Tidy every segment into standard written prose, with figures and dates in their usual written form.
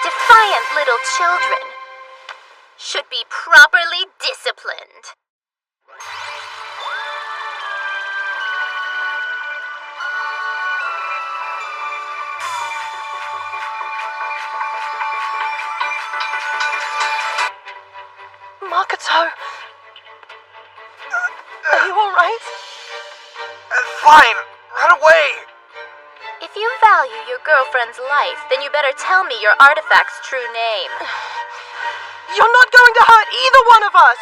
Defiant little children should be properly disciplined. Makoto! Are you alright? Fine! Run away! If you value your girlfriend's life, then you better tell me your artifact's true name. You're not going to hurt either one of us!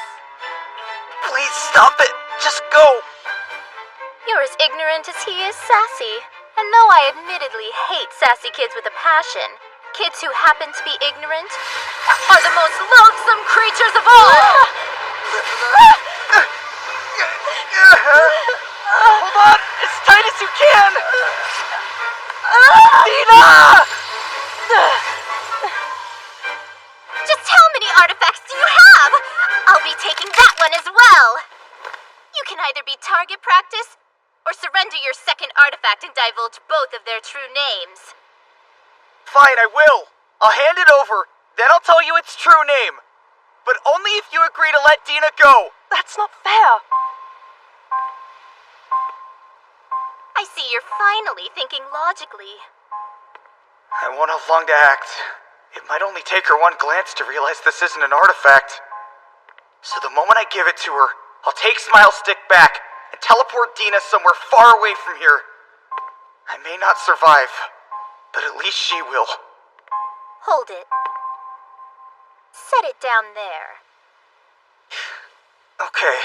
Please stop it! Just go! You're as ignorant as he is sassy. And though I admittedly hate sassy kids with a passion, kids who happen to be ignorant are the most loathsome creatures of all! Hold on! As tight as you can! Dina! Just how many artifacts do you have? I'll be taking that one as well. You can either be target practice or surrender your second artifact and divulge both of their true names. Fine, I will. I'll hand it over, then I'll tell you its true name. But only if you agree to let Dina go. That's not fair. I see you're finally thinking logically. I won't have long to act. It might only take her one glance to realize this isn't an artifact. So the moment I give it to her, I'll take Smile Stick back and teleport Dina somewhere far away from here. I may not survive, but at least she will. Hold it. Set it down there. Okay.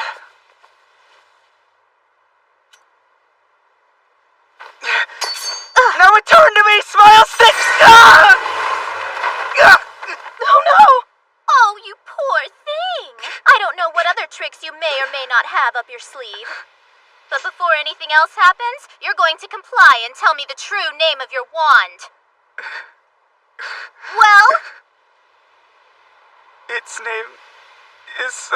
Now return to me, Smile Stick! Ah! Oh no! Oh, you poor thing! I don't know what other tricks you may or may not have up your sleeve. But before anything else happens, you're going to comply and tell me the true name of your wand. Well? Its name is,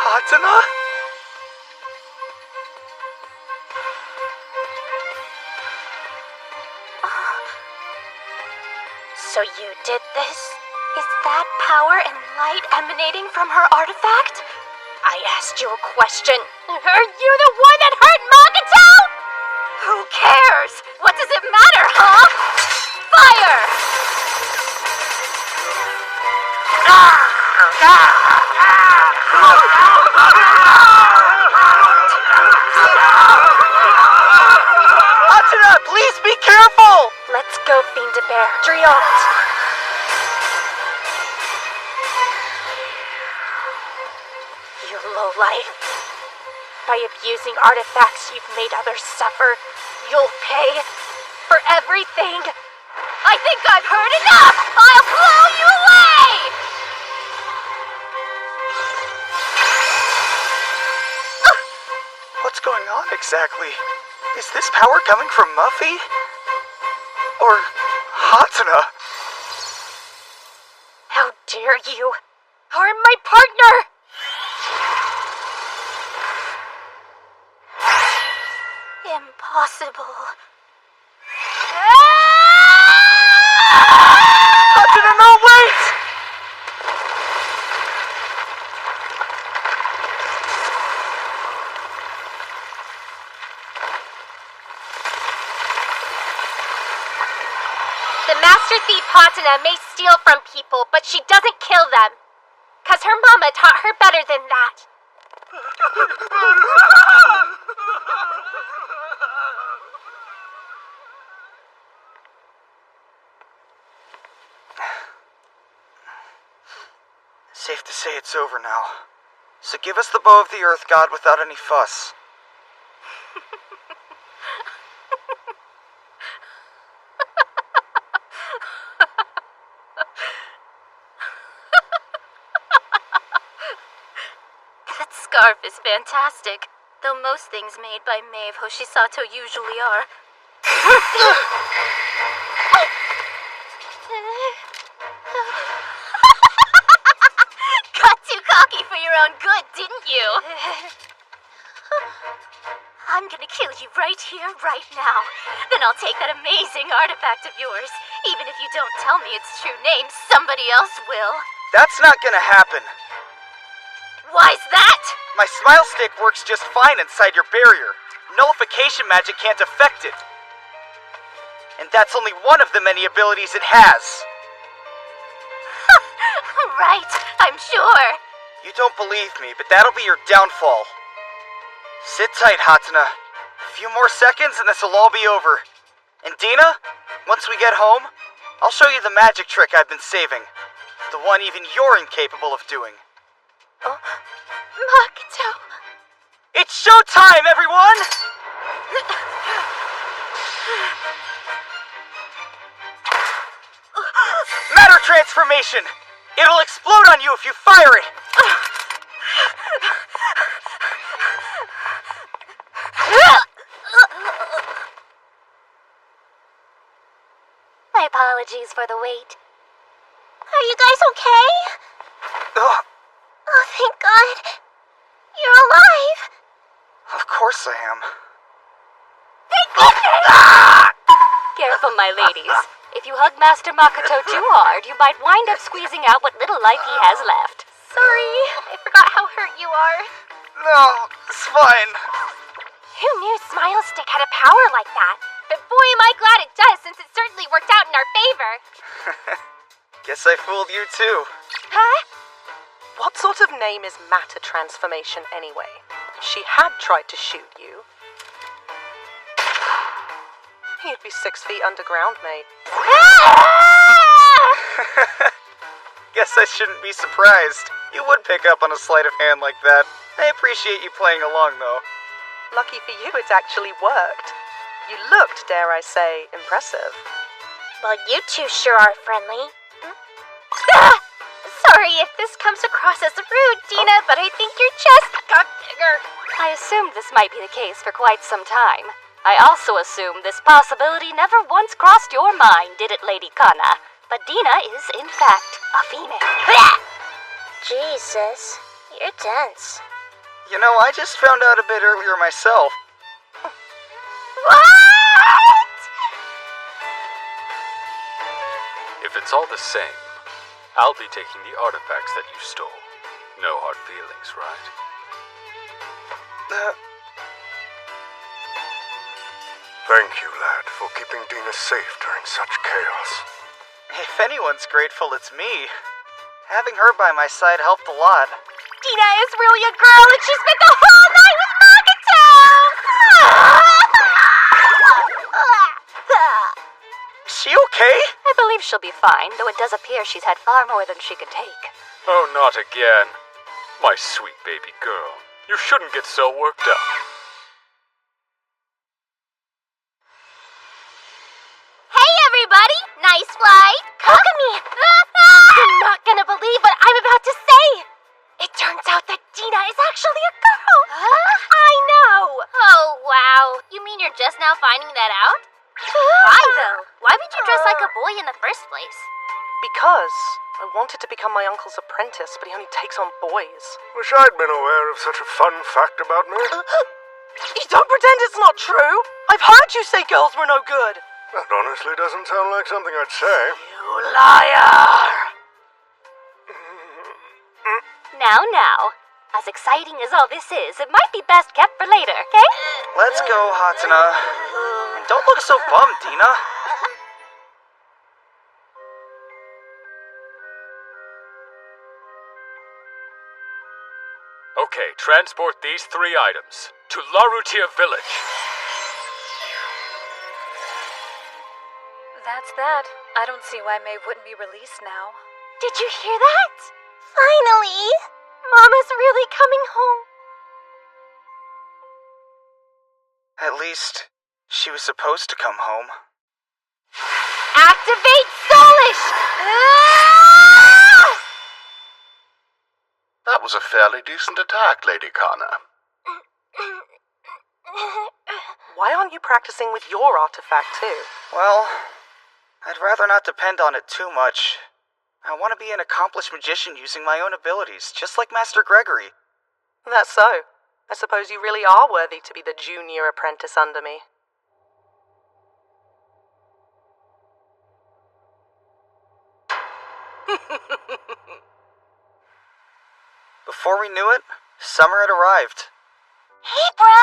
Hatana? So you did this? Is that power and light emanating from her artifact? I asked you a question. Are you the one that hurt Makoto? Who cares? What does it matter, huh? Fire! Hatana, please be careful! Let's go, Fiend-a-Bear. Driot! You lowlife. By abusing artifacts you've made others suffer, you'll pay for everything. I think I've heard enough! I'll blow you away! What's going on exactly? Is this power coming from Muffy? Or Hatana? How dare you harm my partner! Impossible. Hatana, no, wait! The Master Thief Hatana may steal from people, but she doesn't kill them. 'Cause her mama taught her better than that. Safe to say it's over now. So give us the bow of the Earth God without any fuss. That scarf is fantastic, though most things made by Maeve Hoshisato usually are. Got too cocky for your own good, didn't you? I'm gonna kill you right here, right now. Then I'll take that amazing artifact of yours. Even if you don't tell me its true name, somebody else will. That's not gonna happen. Why's that? My smile stick works just fine inside your barrier. Nullification magic can't affect it. And that's only one of the many abilities it has. Right, I'm sure. You don't believe me, but that'll be your downfall. Sit tight, Hatana. A few more seconds and this'll all be over. And Dina, once we get home, I'll show you the magic trick I've been saving. The one even you're incapable of doing. Oh, Makoto. It's showtime, everyone! Matter transformation! It'll explode on you if you fire it! My apologies for the wait. Are you guys okay? Ugh, Oh, thank God. You're alive. of course I am. Thank goodness! Careful, my ladies. If you hug Master Makoto too hard, you might wind up squeezing out what little life he has left. Sorry, I forgot how hurt you are. No, it's fine. Who knew Smile Stick had a power like that? But boy, am I glad it does, since it certainly worked out in our favor. Guess I fooled you too. Huh? What sort of name is matter transformation anyway? She had tried to shoot you. You'd be 6 feet underground, mate. Guess I shouldn't be surprised. You would pick up on a sleight of hand like that. I appreciate you playing along, though. Lucky for you, it actually worked. You looked, dare I say, impressive. Well, you two sure are friendly. Sorry if this comes across as rude, Dina, but I think your chest got bigger. I assumed this might be the case for quite some time. I also assumed this possibility never once crossed your mind, did it, Lady Kana? But Dina is, in fact, a female. Jesus, you're dense. You know, I just found out a bit earlier myself. What? If it's all the same, I'll be taking the artifacts that you stole. No hard feelings, right? Thank you, lad, for keeping Dina safe during such chaos. If anyone's grateful, it's me. Having her by my side helped a lot. Dina is really a girl and she spent the whole night with Makoto! Is she okay? I believe she'll be fine, though it does appear she's had far more than she could take. Oh, not again. My sweet baby girl. You shouldn't get so worked up. Hey everybody! Nice flight! Kakami! You're not gonna believe what I'm about to say! It turns out that Dina is actually a girl! I know! Oh, wow. You mean you're just now finding that out? Why, though? Why would you dress like a boy in the first place? Because I wanted to become my uncle's apprentice, but he only takes on boys. Wish I'd been aware of such a fun fact about me. You don't pretend it's not true! I've heard you say girls were no good! That honestly doesn't sound like something I'd say. You liar! Now. As exciting as all this is, it might be best kept for later, okay? Let's go, Hatana. And don't look so bummed, Dina. Okay, transport these 3 items to Larutia Village. That's that. I don't see why May wouldn't be released now. Did you hear that? Finally! Mama's really coming home. At least, she was supposed to come home. Activate Soulish! That was a fairly decent attack, Lady Kana. Why aren't you practicing with your artifact too? Well, I'd rather not depend on it too much. I want to be an accomplished magician using my own abilities, just like Master Gregory. That's so. I suppose you really are worthy to be the junior apprentice under me. Before we knew it, summer had arrived. Hey, bro!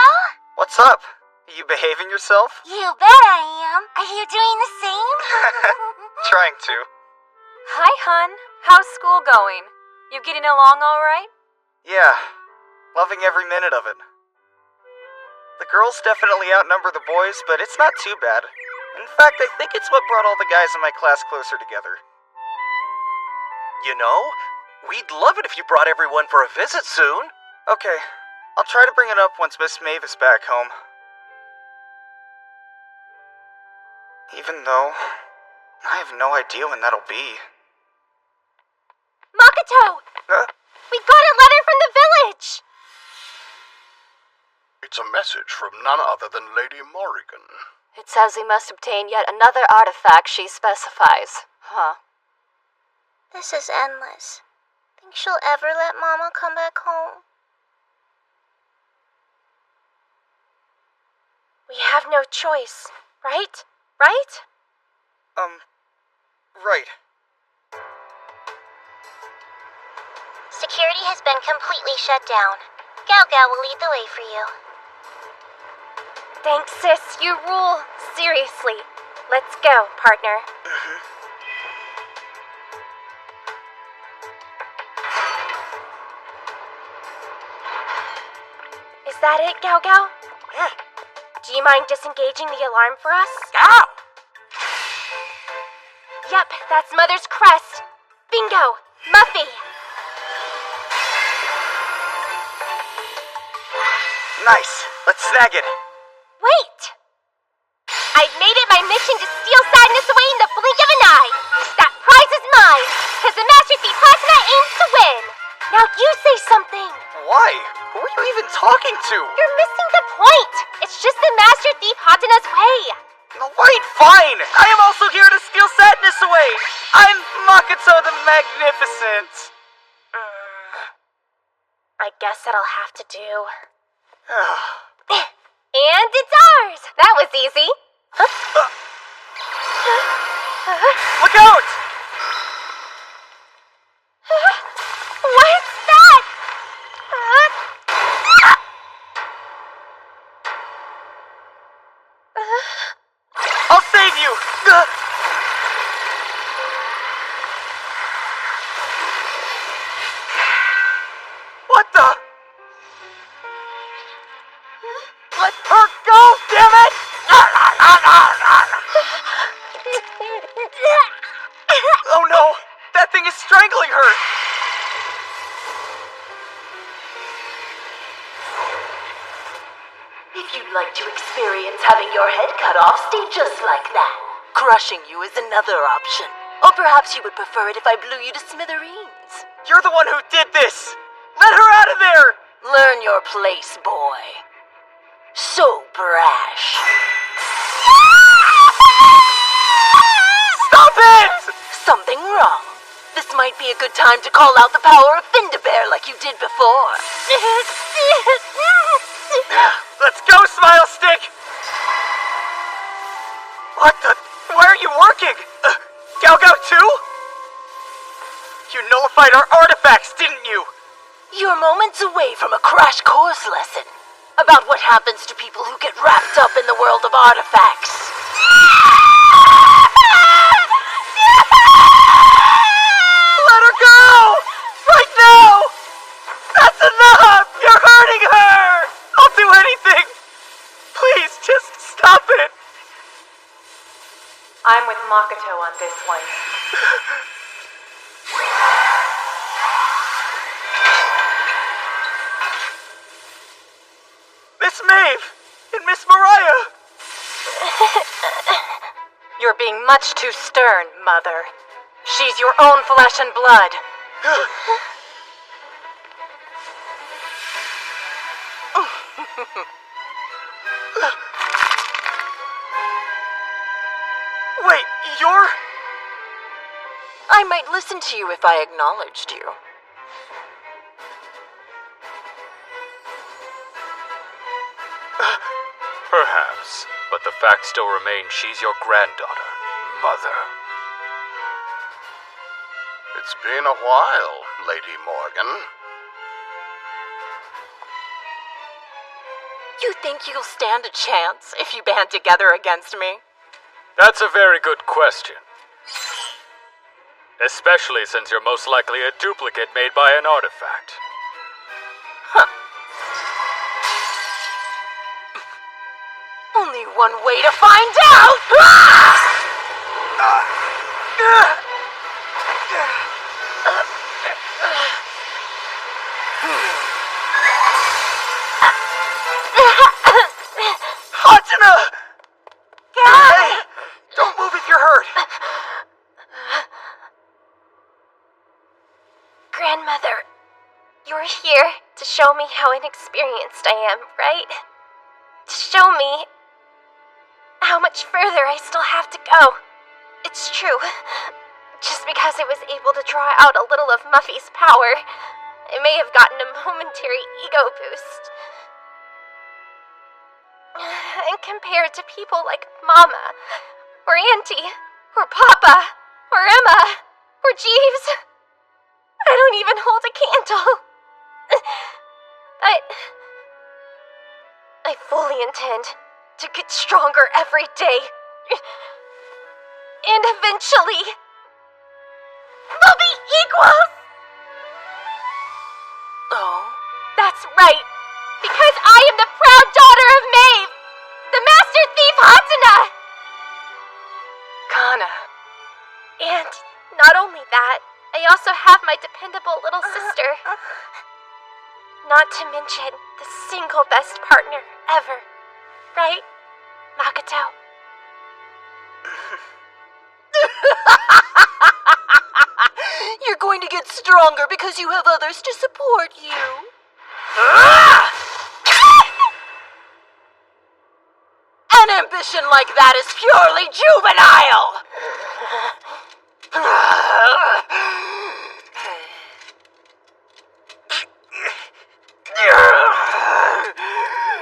What's up? You behaving yourself? You bet I am. Are you doing the same? Trying to. Hi, hun. How's school going? You getting along all right? Yeah, loving every minute of it. The girls definitely outnumber the boys, but it's not too bad. In fact, I think it's what brought all the guys in my class closer together. You know, we'd love it if you brought everyone for a visit soon. Okay, I'll try to bring it up once Miss Maeve is back home. Even though, I have no idea when that'll be. Makoto! We got a letter from the village! It's a message from none other than Lady Morrigan. It says we must obtain yet another artifact she specifies. Huh. This is endless. Think she'll ever let Mama come back home? We have no choice, right? Right? Right. Security has been completely shut down. Gao Gao will lead the way for you. Thanks, sis. You rule. Seriously. Let's go, partner. Is that it, Gao Gao? Do you mind disengaging the alarm for us? Ow! Yep, that's Mother's crest. Bingo! Muffy! Nice. Let's snag it. Wait! I've made it my mission to steal sadness away in the blink of an eye. That prize is mine, because the Master Thief Hatana aims to win. Now you say something. Why? Who are you even talking to? You're missing the point. It's just the Master Thief Hatana's way. Right, fine! I am also here to steal sadness away! I'm Makoto the Magnificent! I guess that'll have to do. And it's ours! That was easy. Look out! What's that? I'll save you! What the? Let her go, damn it! Oh no! That thing is strangling her! If you'd like to experience having your head cut off, stay just like that. Crushing you is another option. Or perhaps you would prefer it if I blew you to smithereens. You're the one who did this! Let her out of there! Learn your place, boy. So brash. Stop it! Something wrong? This might be a good time to call out the power of Findabear like you did before. Let's go, Smile Stick! What the? Why are you working? Gao Gao too? You nullified our artifacts, didn't you? You're moments away from a crash course lesson about what happens to people who get wrapped up in the world of artifacts. Let her go! Right now! That's enough! You're hurting her! I'll do anything! Please, just stop it! I'm with Makoto on this one. Miss Maeve! And Miss Mariah! You're being much too stern, Mother. She's your own flesh and blood. Wait, you're... I might listen to you if I acknowledged you. Perhaps, but the fact still remains she's your granddaughter, Mother. It's been a while, Lady Morgan. You think you'll stand a chance if you band together against me? That's a very good question. Especially since you're most likely a duplicate made by an artifact. Only one way to find out! Hatsuna! Hey! Don't move if you're hurt! Grandmother, you're here to show me how inexperienced I am, right? To show me how much further I still have to go. It's true. Just because I was able to draw out a little of Muffy's power, I may have gotten a momentary ego boost. And compared to people like Mama, or Auntie, or Papa, or Emma, or Jeeves, I don't even hold a candle. But I fully intend to get stronger every day. And eventually, we'll be equals! Oh? That's right, because I am the proud daughter of Maeve, the master thief Hatsuna! Kana. And not only that, I also have my dependable little sister. Not to mention the single best partner ever. Right, Makoto? You're going to get stronger because you have others to support you. An ambition like that is purely juvenile!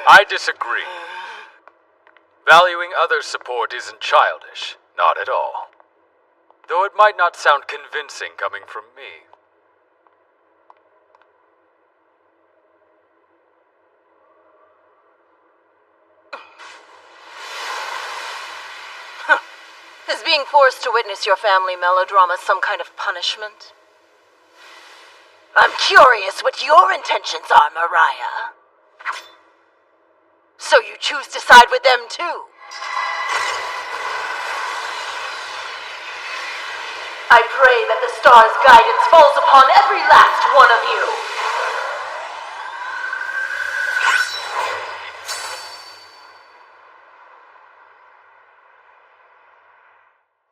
I disagree. Valuing others' support isn't childish, not at all. Though it might not sound convincing coming from me. Is being forced to witness your family melodrama some kind of punishment? I'm curious what your intentions are, Mariah. So you choose to side with them too? I pray that the star's guidance falls upon every last one of you.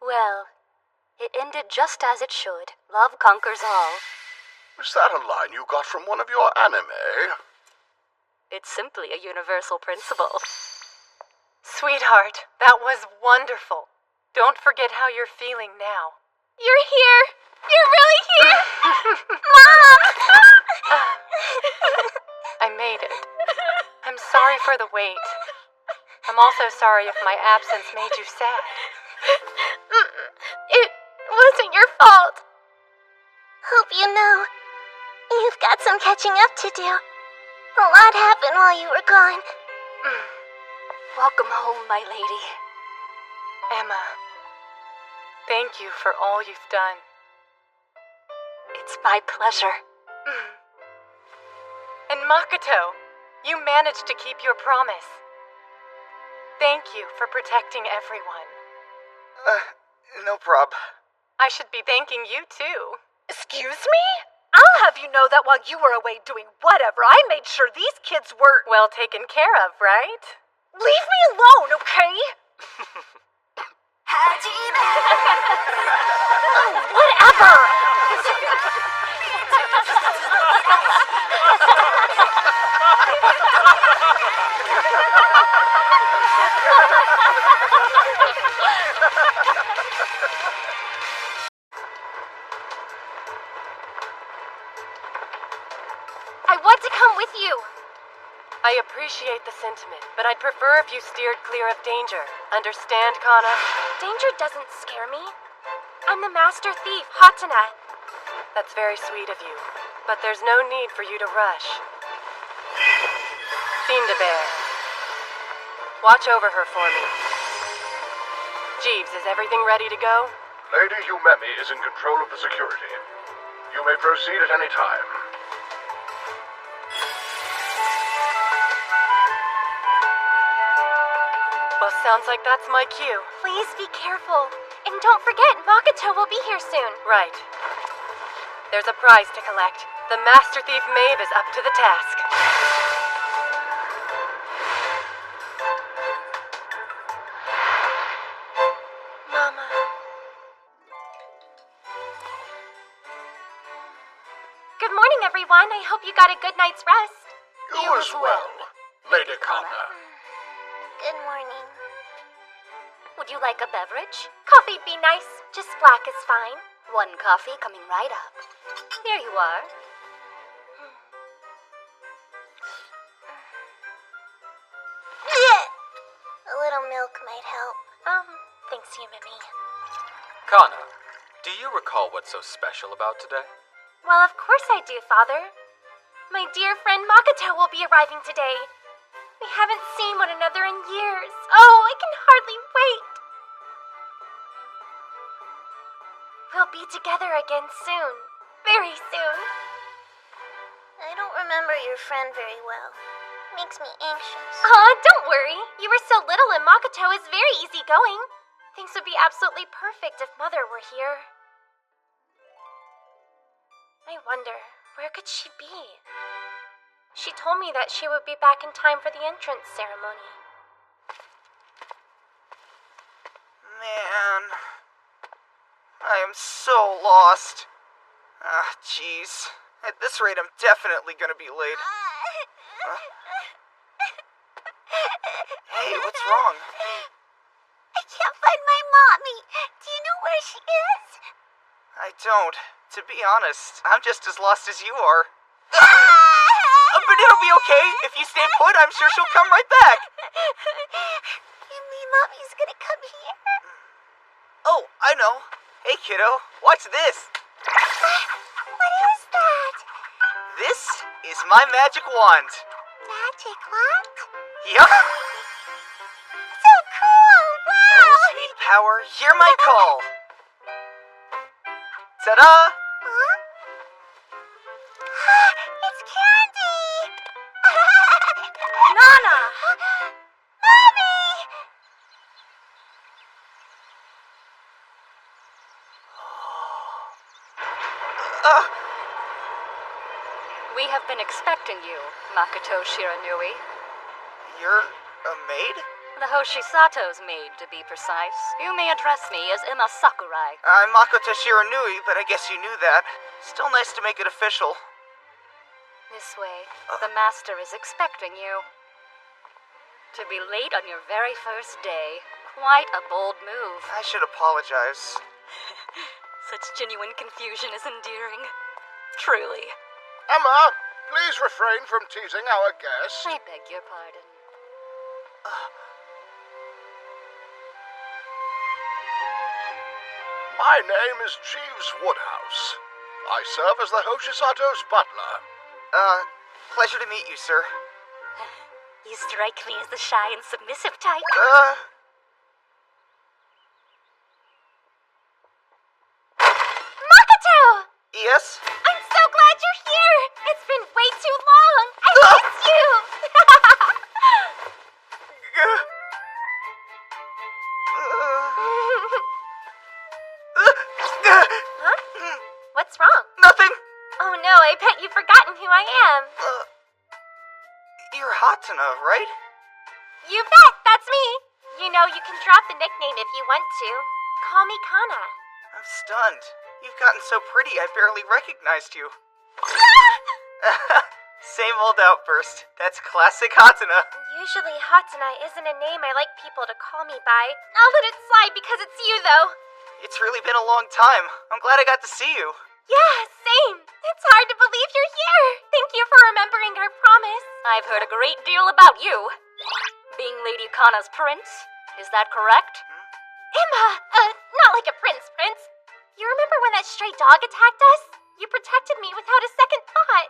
Well, it ended just as it should. Love conquers all. Was that a line you got from one of your anime? It's simply a universal principle. Sweetheart, that was wonderful. Don't forget how you're feeling now. You're here! You're really here! Mom! I made it. I'm sorry for the wait. I'm also sorry if my absence made you sad. It wasn't your fault. Hope you know, you've got some catching up to do. A lot happened while you were gone. Welcome home, my lady. Emma, thank you for all you've done. It's my pleasure. And Makoto, you managed to keep your promise. Thank you for protecting everyone. No prob. I should be thanking you too. Excuse me? I'll have you know that while you were away doing whatever, I made sure these kids were... Well taken care of, right? Leave me alone, okay? Whatever! appreciate the sentiment, but I'd prefer if you steered clear of danger. Understand, Kana? Danger doesn't scare me. I'm the master thief, Hatana. That's very sweet of you, but there's no need for you to rush. Bear, watch over her for me. Jeeves, is everything ready to go? Lady Umemi is in control of the security. You may proceed at any time. Well, sounds like that's my cue. Please be careful. And don't forget, Makoto will be here soon. Right. There's a prize to collect. The Master Thief Maeve is up to the task. Mama. Good morning, everyone. I hope you got a good night's rest. You as well, Lady Kana. Good morning. Would you like a beverage? Coffee'd be nice. Just black is fine. One coffee coming right up. Here you are. A little milk might help. Thanks, Umemi. Kana, do you recall what's so special about today? Well, of course I do, Father. My dear friend Makoto will be arriving today. We haven't seen one another in years. Oh, I can hardly wait. We'll be together again soon. Very soon. I don't remember your friend very well. Makes me anxious. Don't worry. You were so little and Makoto is very easygoing. Things would be absolutely perfect if Mother were here. I wonder, where could she be? She told me that she would be back in time for the entrance ceremony. Man, I am so lost. Jeez. At this rate, I'm definitely gonna be late. Hey, what's wrong? I can't find my mommy. Do you know where she is? I don't. To be honest, I'm just as lost as you are. But it'll be okay. If you stay put, I'm sure she'll come right back. You mean mommy's gonna come here? Oh, I know. Hey, kiddo, watch this. What is that? This is my magic wand. Magic wand? Yup. So cool! Wow! Oh, sweet power, hear my call. Ta-da! Huh? It's candy! Nana! Mommy! We have been expecting you, Makoto Shiranui. You're a maid? The Hoshisato's maid, to be precise. You may address me as Emma Sakurai. I'm Makoto Shiranui, but I guess you knew that. Still nice to make it official. This way, the master is expecting you. To be late on your very first day, quite a bold move. I should apologize. Such genuine confusion is endearing. Truly. Emma, please refrain from teasing our guest. I beg your pardon. My name is Jeeves Woodhouse. I serve as the Hoshisato's butler. Pleasure to meet you, sir. You strike me as the shy and submissive type. Makoto! Yes? I'm so glad you're here! It's been way too long! I miss you! Huh? What's wrong? Nothing! Oh no, I bet you've forgotten who I am. You're Hatana, right? You bet, that's me. You know, you can drop the nickname if you want to. Call me Kana. I'm stunned. You've gotten so pretty, I barely recognized you. Same old outburst. That's classic Hatana. Usually Hatana isn't a name I like people to call me by. I'll let it slide because it's you, though. It's really been a long time. I'm glad I got to see you. Yeah, same. It's hard to believe you're here. Thank you for remembering our promise. I've heard a great deal about you. Being Lady Kana's prince, is that correct? Emma, not like a prince. You remember when that stray dog attacked us? You protected me without a second thought.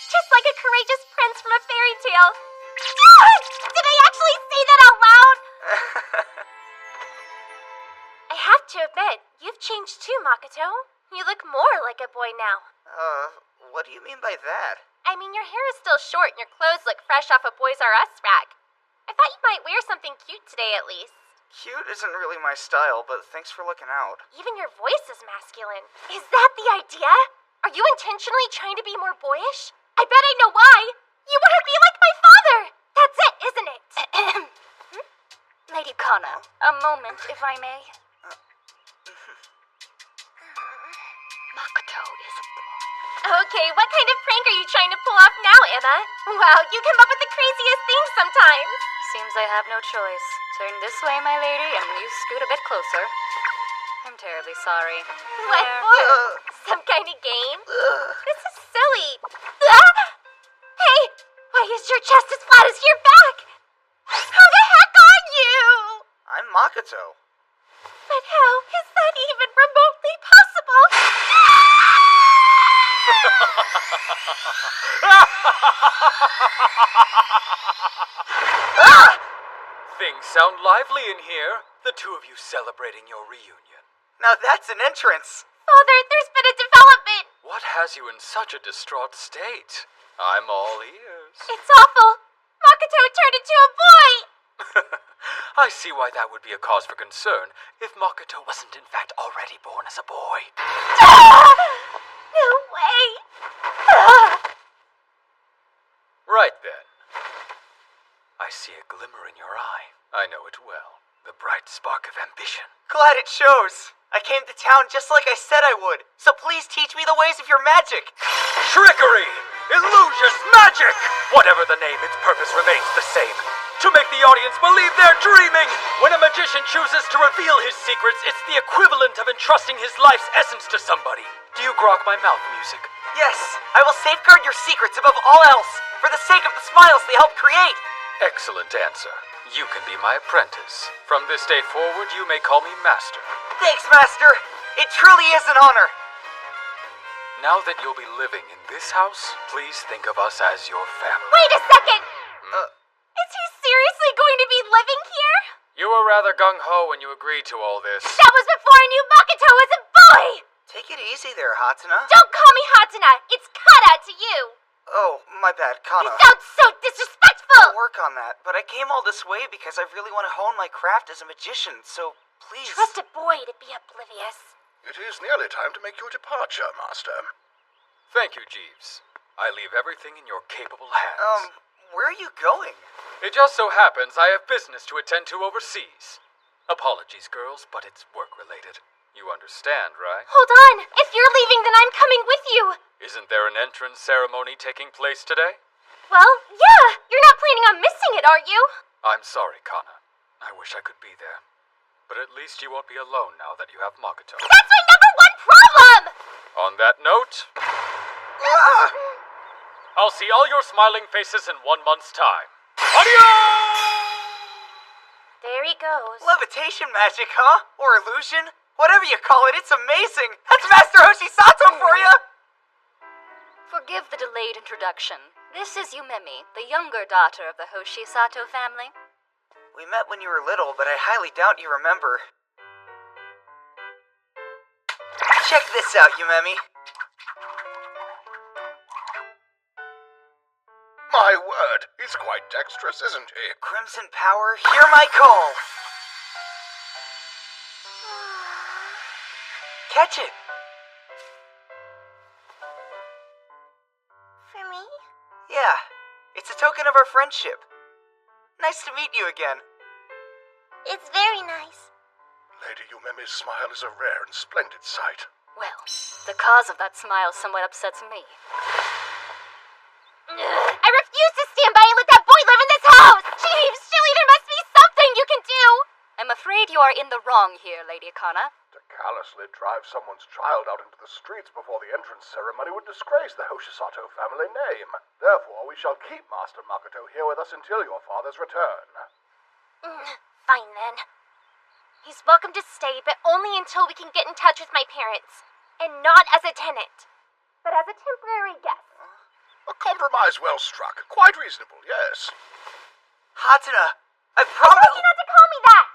Just like a courageous prince from a fairy tale. Did I actually say that out loud? I have to admit, you've changed too, Makoto. You look more like a boy now. What do you mean by that? I mean, your hair is still short and your clothes look fresh off a Boys R Us rack. I thought you might wear something cute today at least. Cute isn't really my style, but thanks for looking out. Even your voice is masculine. Is that the idea? Are you intentionally trying to be more boyish? I bet I know why. You want to be like my father. That's it, isn't it? Lady Kana, a moment, if I may. Makoto is a boy. Okay, what kind of prank are you trying to pull off now, Emma? Wow, you come up with the craziest things sometimes. Seems I have no choice. Turn this way, my lady, and you scoot a bit closer. I'm terribly sorry. What There. for? Some kind of game? This is silly. Hey, why is your chest as flat as your back? How the heck are you? I'm Makoto. But how is that even remotely possible? Things sound lively in here. The two of you celebrating your reunion. Now that's an entrance. Father, there's been a development. What has you in such a distraught state? I'm all ears. It's awful. Makoto turned into a boy. I see why that would be a cause for concern if Makoto wasn't in fact already born as a boy. No way. Right then. I see a glimmer in your eye. I know it well. The bright spark of ambition. Glad it shows. I came to town just like I said I would, so please teach me the ways of your magic. Trickery! Illusion! Magic! Whatever the name, its purpose remains the same. To make the audience believe they're dreaming! When a magician chooses to reveal his secrets, it's the equivalent of entrusting his life's essence to somebody. Do you grok my mouth music? Yes, I will safeguard your secrets above all else, for the sake of the smiles they help create. Excellent answer. You can be my apprentice. From this day forward, you may call me Master. Thanks, Master. It truly is an honor. Now that you'll be living in this house, please think of us as your family. Wait a second. Is he seriously going to be living here? You were rather gung-ho when you agreed to all this. That was before I knew Makoto was a boy. Take it easy there, Hatsuna. Don't call me Hatsuna. It's Kata to you. Oh, my bad, You Kana. sound so disrespectful. I'll work on that, but I came all this way because I really want to hone my craft as a magician, so please. Trust a boy to be oblivious. It is nearly time to make your departure, Master. Thank you, Jeeves. I leave everything in your capable hands. Where are you going? It just so happens I have business to attend to overseas. Apologies, girls, but it's work-related. You understand, right? Hold on. If you're leaving, then I'm coming with you. Isn't there an entrance ceremony taking place today? Well, yeah. You're not planning on missing it, are you? I'm sorry, Kana. I wish I could be there. But at least you won't be alone now that you have Makoto. That's my number one problem! On that note, I'll see all your smiling faces in 1 month's time. Adios! There he goes. Levitation magic, huh? Or illusion? Whatever you call it, it's amazing. That's Master Hoshisato for you! Forgive the delayed introduction. This is Yumemi, the younger daughter of the Hoshisato family. We met when you were little, but I highly doubt you remember. Check this out, Yumemi. My word, he's quite dexterous, isn't he? Crimson Power, hear my call! Catch it! For me? Yeah, it's a token of our friendship. Nice to meet you again. It's very nice. Lady Yumemi's smile is a rare and splendid sight. Well, the cause of that smile somewhat upsets me. I refuse to stand by and let that boy live in this house! Jeeves, surely there must be something you can do! I'm afraid you are in the wrong here, Lady Kana. To callously drive someone's child out into the streets before the entrance ceremony would disgrace the Hoshisato family name. Therefore, we shall keep Master Makoto here with us until your father's return. Fine then. He's welcome to stay, but only until we can get in touch with my parents. And not as a tenant, but as a temporary guest. A compromise well struck. Quite reasonable, yes. Hatena, I I promise. told you not to call me that!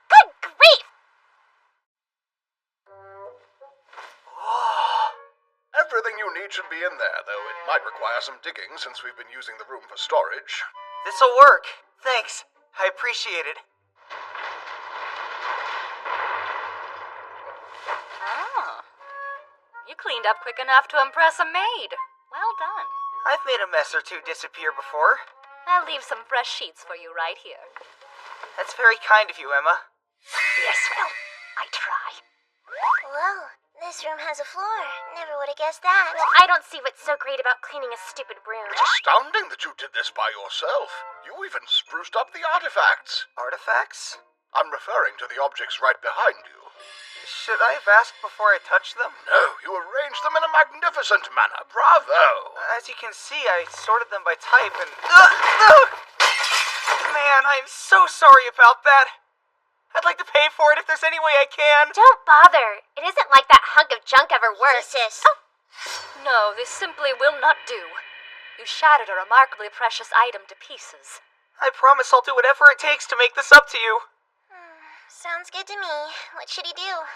Good grief! Everything you need should be in there, though it might require some digging since we've been using the room for storage. This'll work. Thanks. I appreciate it. Oh. You cleaned up quick enough to impress a maid. Well done. I've made a mess or two disappear before. I'll leave some fresh sheets for you right here. That's very kind of you, Emma. Yes, well, I try. Whoa, this room has a floor. Never would have guessed that. Well, I don't see what's so great about cleaning a stupid room. It's astounding that you did this by yourself. You even spruced up the artifacts. Artifacts? I'm referring to the objects right behind you. Should I have asked before I touched them? No, you arranged them in a magnificent manner. Bravo! As you can see, I sorted them by type and... Man, I'm so sorry about that. I'd like to pay for it if there's any way I can. Don't bother. It isn't like that hunk of junk ever worked. Jesus. Oh, No, this simply will not do. You shattered a remarkably precious item to pieces. I promise I'll do whatever it takes to make this up to you. Sounds good to me. What should he do?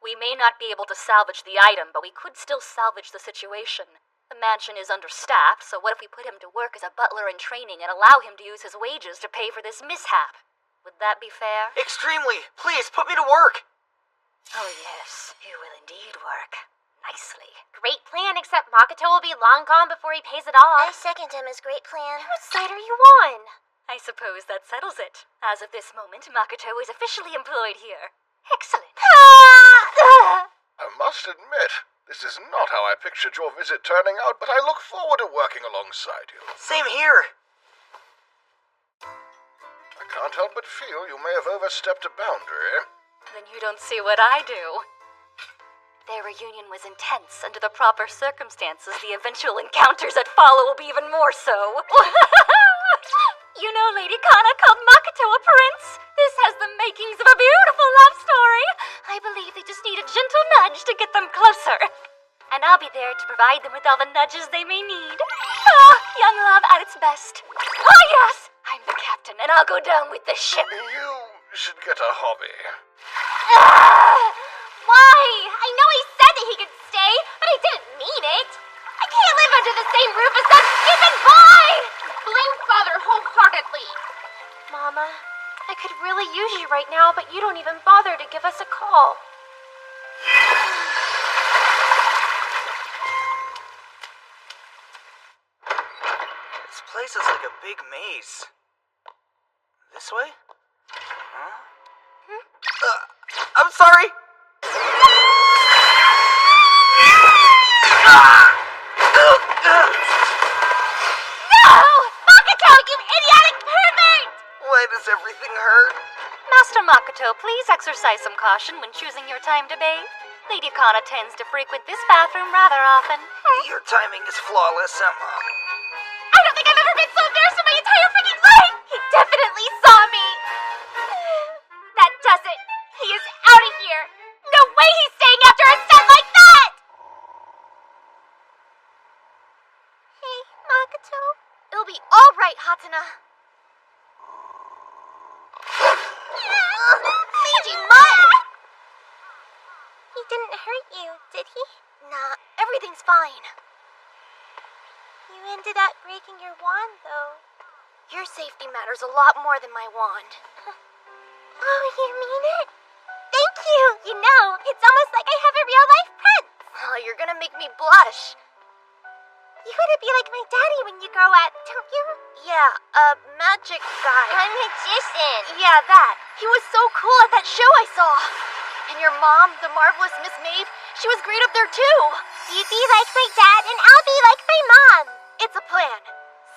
We may not be able to salvage the item, but we could still salvage the situation. The mansion is understaffed, so what if we put him to work as a butler in training and allow him to use his wages to pay for this mishap? Would that be fair? Extremely. Please, put me to work. Oh yes, you will indeed work. Nicely. great plan, except Makoto will be long gone before he pays it I off. second him as great plan. Whose side are you on? I suppose that settles it. As of this moment, Makoto is officially employed here. Excellent. I must admit, this is not how I pictured your visit turning out, but I look forward to working alongside you. Same here. I can't help but feel you may have overstepped a boundary. Then you don't see what I do. Their reunion was intense. Under the proper circumstances, the eventual encounters that follow will be even more so. You know Lady Kana called Makoto a prince. This has the makings of a beautiful love story. I believe they just need a gentle nudge to get them closer. And I'll be there to provide them with all the nudges they may need. Ah, young love at its best. Ah, yes! I'm the captain, and I'll go down with the ship. You should get a hobby. Why? I know he said that he could stay, but he didn't mean it. I can't live under the same roof as that stupid boy! Blame Father wholeheartedly. Mama, I could really use you right now, but you don't even bother to give us a call. This place is like a big maze. This way? Huh? I'm sorry! No! Makoto, you idiotic pervert! Why does everything hurt? Master Makoto, please exercise some caution when choosing your time to bathe. Lady Kana tends to frequent this bathroom rather often. Your timing is flawless, Emma. I don't think I've ever been so embarrassed in my entire freaking life! He definitely saw me! That does it! He is out of here! No way he's staying after a stunt like that! Hey, Makoto. It'll be alright, Hatena. Fiji Mud! He didn't hurt you, did he? Nah, everything's fine. You ended up breaking your wand, though. Your safety matters a lot more than my wand. Oh, you mean it? Thank you! You know, it's almost like I have a real-life prince! Oh, you're gonna make me blush. You want to be like my daddy when you grow up, don't you? Yeah, magic guy. A magician. Yeah, that. He was so cool at that show I saw. And your mom, the marvelous Miss Maeve, she was great up there too. You be like my dad and I'll be like my mom. It's a plan.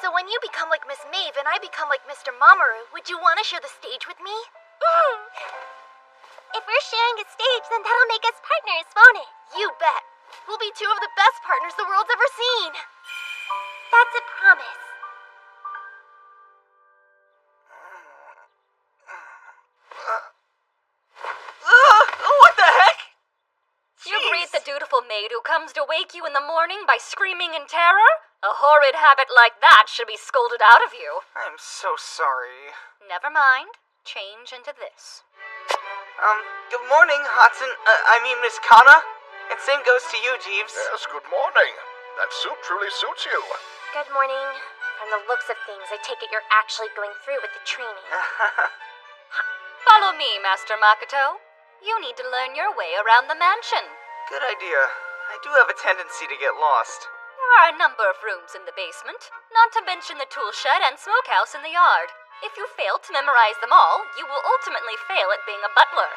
So when you become like Miss Maeve and I become like Mr. Mamoru, would you want to share the stage with me? If we're sharing a stage, then that'll make us partners, won't it? You bet. We'll be two of the best partners the world's ever seen. That's a promise. What the heck? You greet the dutiful maid who comes to wake you in the morning by screaming in terror? A horrid habit like that should be scolded out of you. I'm so sorry. Never mind. Change into this. Good morning, Hudson. Miss Kana. And same goes to you, Jeeves. Yes, good morning. That suit truly suits you. Good morning. From the looks of things, I take it you're actually going through with the training. Follow me, Master Makoto. You need to learn your way around the mansion. Good idea. I do have a tendency to get lost. There are a number of rooms in the basement, not to mention the tool shed and smokehouse in the yard. If you fail to memorize them all, you will ultimately fail at being a butler.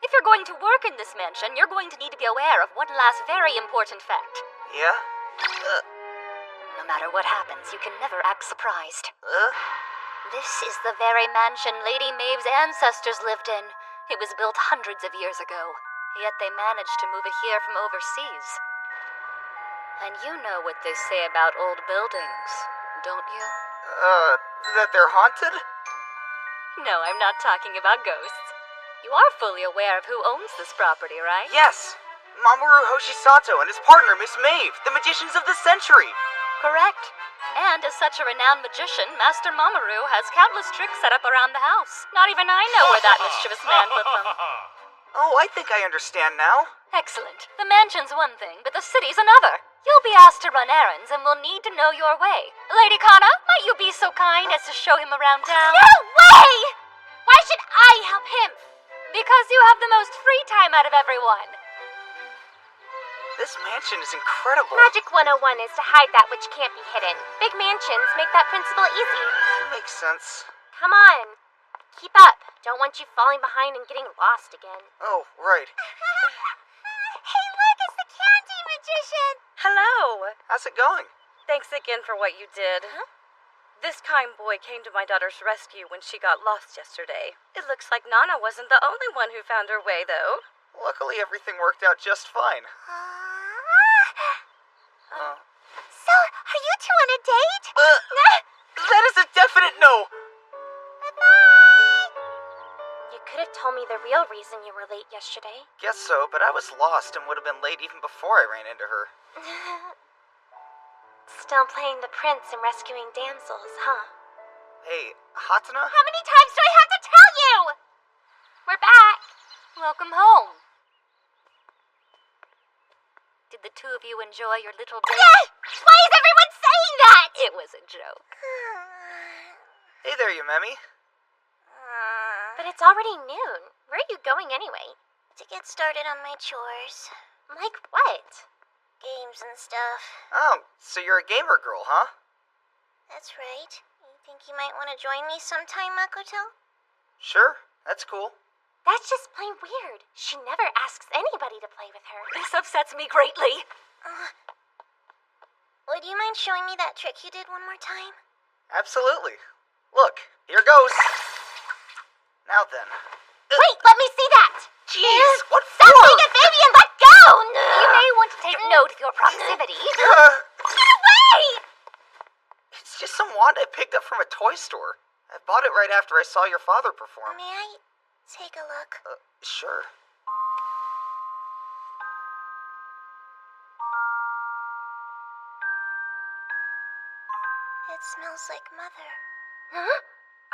If you're going to work in this mansion, you're going to need to be aware of one last very important fact. Yeah? No matter what happens, you can never act surprised. This is the very mansion Lady Maeve's ancestors lived in. It was built hundreds of years ago, yet they managed to move it here from overseas. And you know what they say about old buildings, don't you? That they're haunted? No, I'm not talking about ghosts. You are fully aware of who owns this property, right? Yes! Mamoru Hoshisato and his partner, Miss Maeve, the magicians of the century! Correct. And as such a renowned magician, Master Mamoru has countless tricks set up around the house. Not even I know where that mischievous man put them. Oh, I think I understand now. Excellent. The mansion's one thing, but the city's another. You'll be asked to run errands and will need to know your way. Lady Kana, might you be so kind as to show him around town? No way! Why should I help him? Because you have the most free time out of everyone. This mansion is incredible. Magic 101 is to hide that which can't be hidden. Big mansions make that principle easy. Makes sense. Come on. Keep up. Don't want you falling behind and getting lost again. Oh, right. Hey, look, it's the candy magician. Hello. How's it going? Thanks again for what you did. Huh? This kind boy came to my daughter's rescue when she got lost yesterday. It looks like Nana wasn't the only one who found her way, though. Luckily, everything worked out just fine. So, are you two on a date? That is a definite no! Bye-bye! You could have told me the real reason you were late yesterday. Guess so, but I was lost and would have been late even before I ran into her. Still playing the prince and rescuing damsels, huh? Hey, Hatana? How many times do I have to tell you? We're back. Welcome home. Did the two of you enjoy your little date? Why is everyone saying that? It was a joke. Hey there, Yumemi. But it's already noon. Where are you going anyway? To get started on my chores. Like what? Games and stuff. Oh, so you're a gamer girl, huh? That's right. You think you might want to join me sometime, Makoto? Sure, that's cool. That's just plain weird. She never asks anybody to play with her. This upsets me greatly. Would you mind showing me that trick you did one more time? Absolutely. Look, here goes. Now then. Wait, let me see that! Jeez, what Stop for? being a baby and let go! You may want to take note of your proximity. Get away! It's just some wand I picked up from a toy store. I bought it right after I saw your father perform. May I take a look? Sure. It smells like mother. Huh?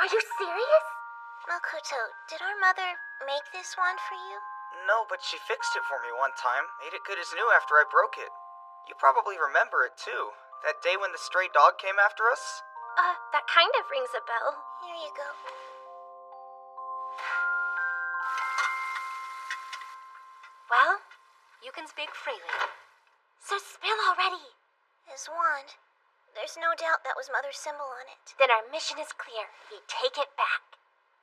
Are you serious? Makoto, did our mother make this wand for you? No, but she fixed it for me one time. Made it good as new after I broke it. You probably remember it too. That day when the stray dog came after us? That kind of rings a bell. Here you go. Well, You can speak freely. so spill already. His wand. There's no doubt that was Mother's symbol on it. Then our mission is clear. We take it back.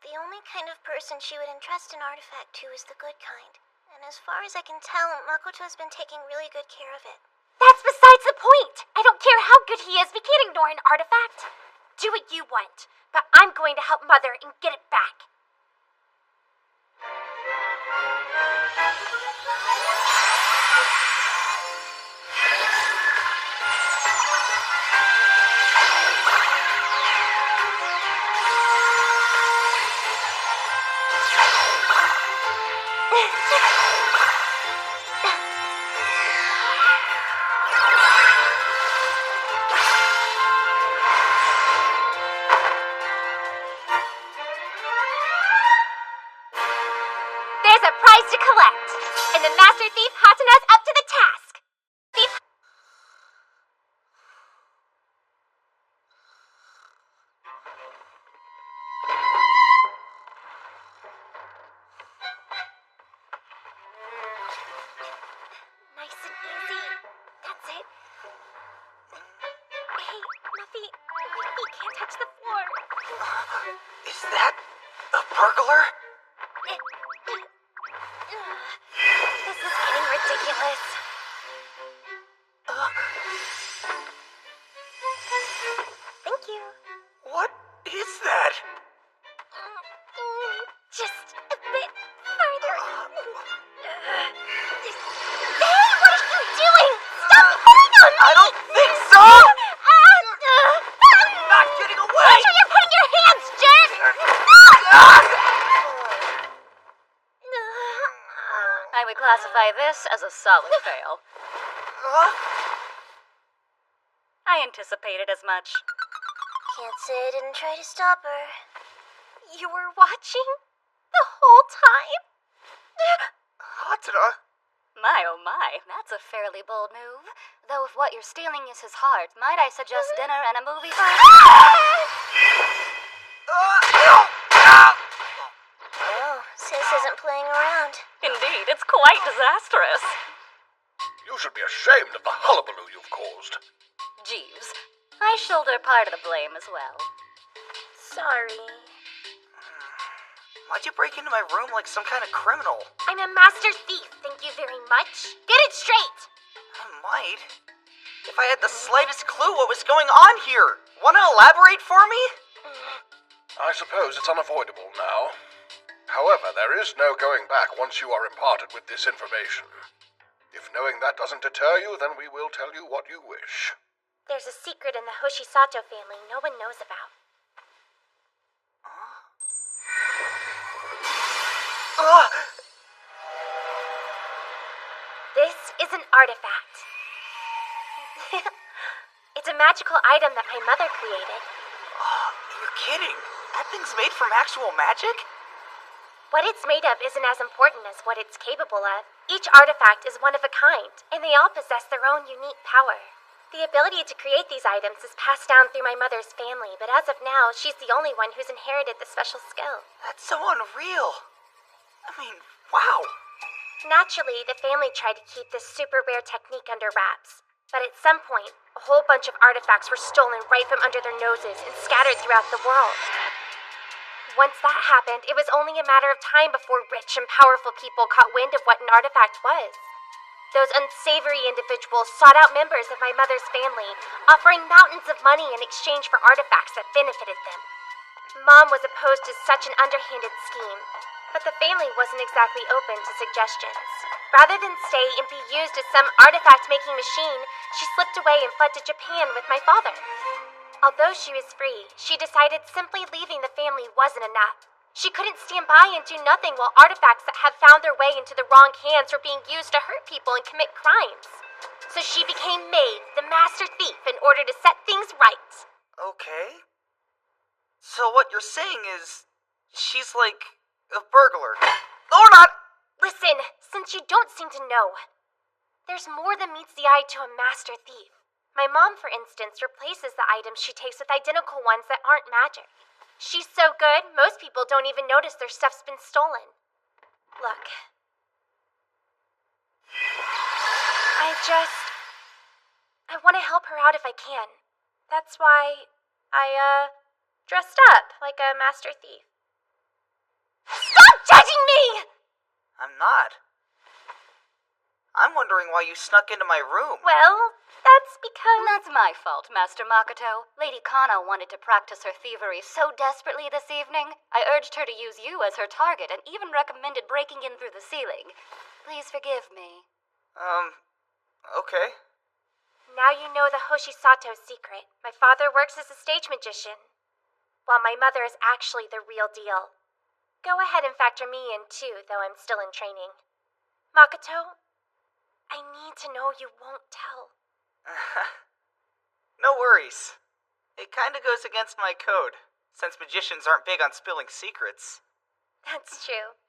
The only kind of person she would entrust an artifact to is the good kind. And as far as I can tell, Makoto has been taking really good care of it. That's besides the point! I don't care how good he is, we can't ignore an artifact. Do what you want, but I'm going to help Mother and get it back. There's a prize to collect, and the Master Thief Hatana's up to the task. Thief. Nice and easy. That's it. Hey, Muffy, my feet can't touch the floor. Is that a burglar? This is getting ridiculous. Thank you. What is that? Just a bit further. Hey, what are you doing? Stop pulling on me! I don't think so! I'm not getting away! Watch where you're putting your hands, jerk! I would classify this as a solid fail. I anticipated as much. Can't say I didn't try to stop her. You were watching the whole time? Hatana? My oh my, that's a fairly bold move. Though if what you're stealing is his heart, might I suggest dinner and a movie first? Oh, Sis isn't playing around. Indeed, it's quite disastrous. You should be ashamed of the hullabaloo you've caused. Jeeves, I shoulder part of the blame as well. Sorry. Why'd you break into my room like some kind of criminal? I'm a master thief, thank you very much. Get it straight! I might. If I had the slightest clue what was going on here. Wanna elaborate for me? I suppose it's unavoidable now. However, there is no going back once you are imparted with this information. If knowing that doesn't deter you, then we will tell you what you wish. There's a secret in the Hoshisato family no one knows about. This is an artifact. It's a magical item that my mother created. You're kidding. That thing's made from actual magic? What it's made of isn't as important as what it's capable of. Each artifact is one of a kind, and they all possess their own unique power. The ability to create these items is passed down through my mother's family, but as of now, she's the only one who's inherited the special skill. That's so unreal. I mean, wow. Naturally, the family tried to keep this super rare technique under wraps. But at some point, a whole bunch of artifacts were stolen right from under their noses and scattered throughout the world. Once that happened, it was only a matter of time before rich and powerful people caught wind of what an artifact was. Those unsavory individuals sought out members of my mother's family, offering mountains of money in exchange for artifacts that benefited them. Mom was opposed to such an underhanded scheme, but the family wasn't exactly open to suggestions. Rather than stay and be used as some artifact-making machine, she slipped away and fled to Japan with my father. Although she was free, she decided simply leaving the family wasn't enough. She couldn't stand by and do nothing while artifacts that had found their way into the wrong hands were being used to hurt people and commit crimes. So she became Maid, the master thief, in order to set things right. Okay. So what you're saying is, she's like a burglar. Or not! Listen, since you don't seem to know, there's more than meets the eye to a master thief. My mom, for instance, replaces the items she takes with identical ones that aren't magic. She's so good, most people don't even notice their stuff's been stolen. Look. I want to help her out if I can. That's why I, dressed up like a master thief. Stop judging me! I'm not. I'm wondering why you snuck into my room. Well, that's because... That's my fault, Master Makoto. Lady Kana wanted to practice her thievery so desperately this evening, I urged her to use you as her target and even recommended breaking in through the ceiling. Please forgive me. Okay. Now you know the Hoshisato secret. My father works as a stage magician, while my mother is actually the real deal. Go ahead and factor me in too, though I'm still in training. Makoto, I need to know you won't tell. No worries. It kinda goes against my code, since magicians aren't big on spilling secrets. That's true.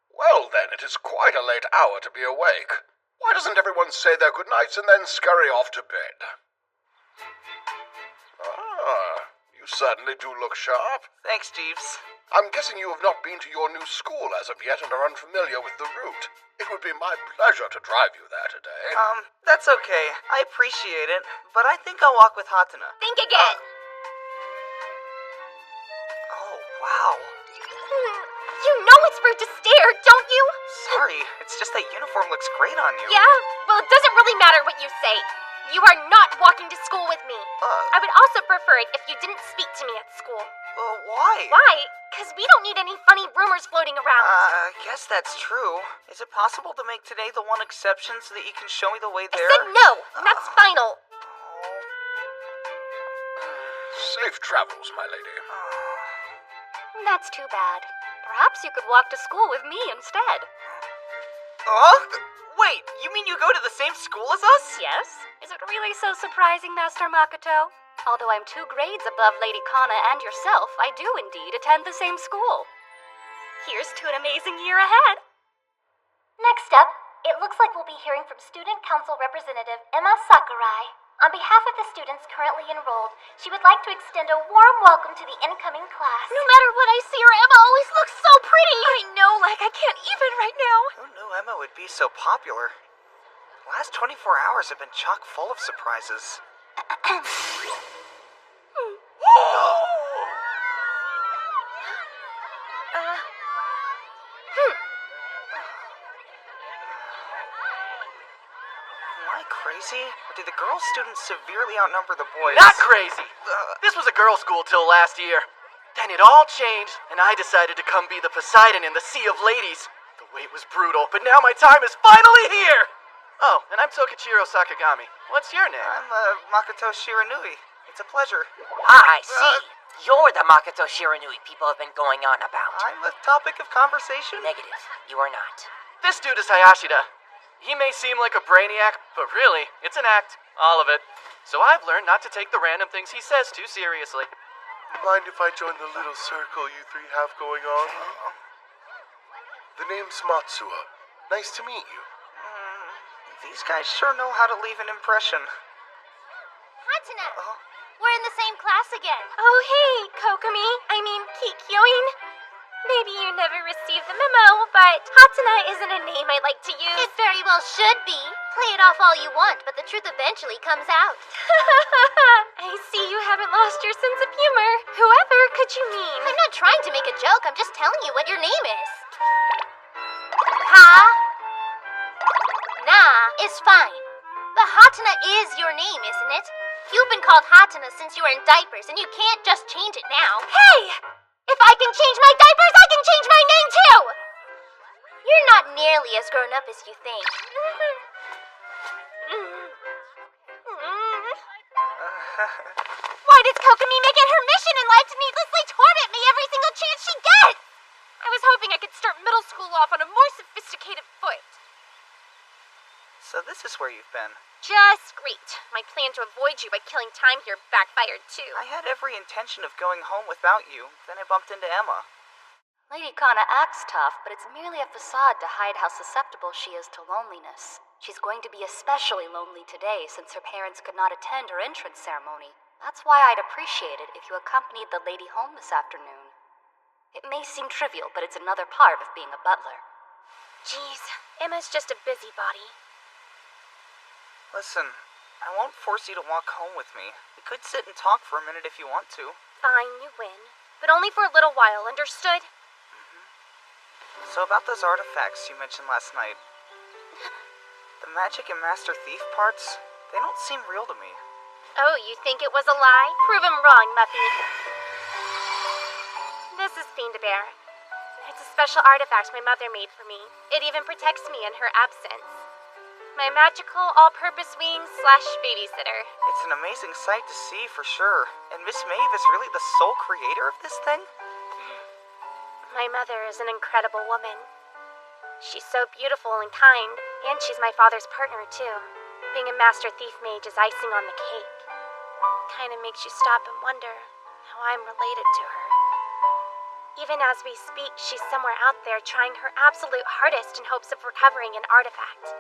Well then, it is quite a late hour to be awake. Why doesn't everyone say their goodnights and then scurry off to bed? Ah, you certainly do look sharp. Thanks, Jeeves. I'm guessing you have not been to your new school as of yet and are unfamiliar with the route. It would be my pleasure to drive you there today. That's okay. I appreciate it, but I think I'll walk with Hatana. Think again! Oh, wow. You know it's rude to stare, don't you? Sorry, it's just that uniform looks great on you. Yeah? Well, it doesn't really matter what you say. You are not walking to school with me. I would also prefer it if you didn't speak to me at school. Why? Why? Because we don't need any funny rumors floating around. I guess that's true. Is it possible to make today the one exception so that you can show me the way there? I said no, and that's final. Safe travels, my lady. That's too bad. Perhaps you could walk to school with me instead. Wait, you mean you go to the same school as us? Yes? Is it really so surprising, Master Makoto? Although I'm 2 grades above Lady Kana and yourself, I do indeed attend the same school. Here's to an amazing year ahead. Next up, it looks like we'll be hearing from Student Council Representative Emma Sakurai. On behalf of the students currently enrolled, she would like to extend a warm welcome to the incoming class. No matter what I see her, Emma always looks so pretty. I know, like I can't even right now. Who knew Emma would be so popular? The last 24 hours have been chock full of surprises. Am I crazy? Or did the girl students severely outnumber the boys? Not crazy! This was a girls' school till last year. Then it all changed, and I decided to come be the Poseidon in the Sea of Ladies. The wait was brutal, but now my time is finally here! Oh, and I'm Tokichiro Sakagami. What's your name? I'm Makoto Shiranui. It's a pleasure. I see. You're the Makoto Shiranui people have been going on about. I'm the topic of conversation? Negative. You are not. This dude is Hayashida. He may seem like a brainiac, but really, it's an act. All of it. So I've learned not to take the random things he says too seriously. Mind if I join the little circle you 3 have going on? The name's Matsuo. Nice to meet you. These guys sure know how to leave an impression. Hatana! We're in the same class again. Oh, hey, Kokomi. I mean, Kikyoin. Maybe you never received the memo, but Hatana isn't a name I like to use. It very well should be. Play it off all you want, but the truth eventually comes out. I see you haven't lost your sense of humor. Whoever could you mean? I'm not trying to make a joke, I'm just telling you what your name is. Nah is fine. But Hatana is your name, isn't it? You've been called Hatana since you were in diapers, and you can't just change it now. Hey! If I can change my diapers, I can change my name too! You're not nearly as grown up as you think. Why does Kokomi make it her mission in life to needlessly torment me every single chance she gets? I was hoping I could start middle school off on a more sophisticated foot. So this is where you've been. Just great. My plan to avoid you by killing time here backfired too. I had every intention of going home without you, then I bumped into Emma. Lady Kana acts tough, but it's merely a facade to hide how susceptible she is to loneliness. She's going to be especially lonely today since her parents could not attend her entrance ceremony. That's why I'd appreciate it if you accompanied the lady home this afternoon. It may seem trivial, but it's another part of being a butler. Jeez, Emma's just a busybody. Listen, I won't force you to walk home with me. We could sit and talk for a minute if you want to. Fine, you win. But only for a little while, understood? So about those artifacts you mentioned last night. The magic and Master Thief parts, they don't seem real to me. Oh, you think it was a lie? Prove him wrong, Muffy. This is Fiend-a-Bear. It's a special artifact my mother made for me. It even protects me in her absence. My magical all-purpose wing/babysitter. It's an amazing sight to see for sure. And Miss Maeve is really the sole creator of this thing? My mother is an incredible woman. She's so beautiful and kind, and she's my father's partner too. Being a master thief mage is icing on the cake. Kinda makes you stop and wonder how I'm related to her. Even as we speak, she's somewhere out there trying her absolute hardest in hopes of recovering an artifact.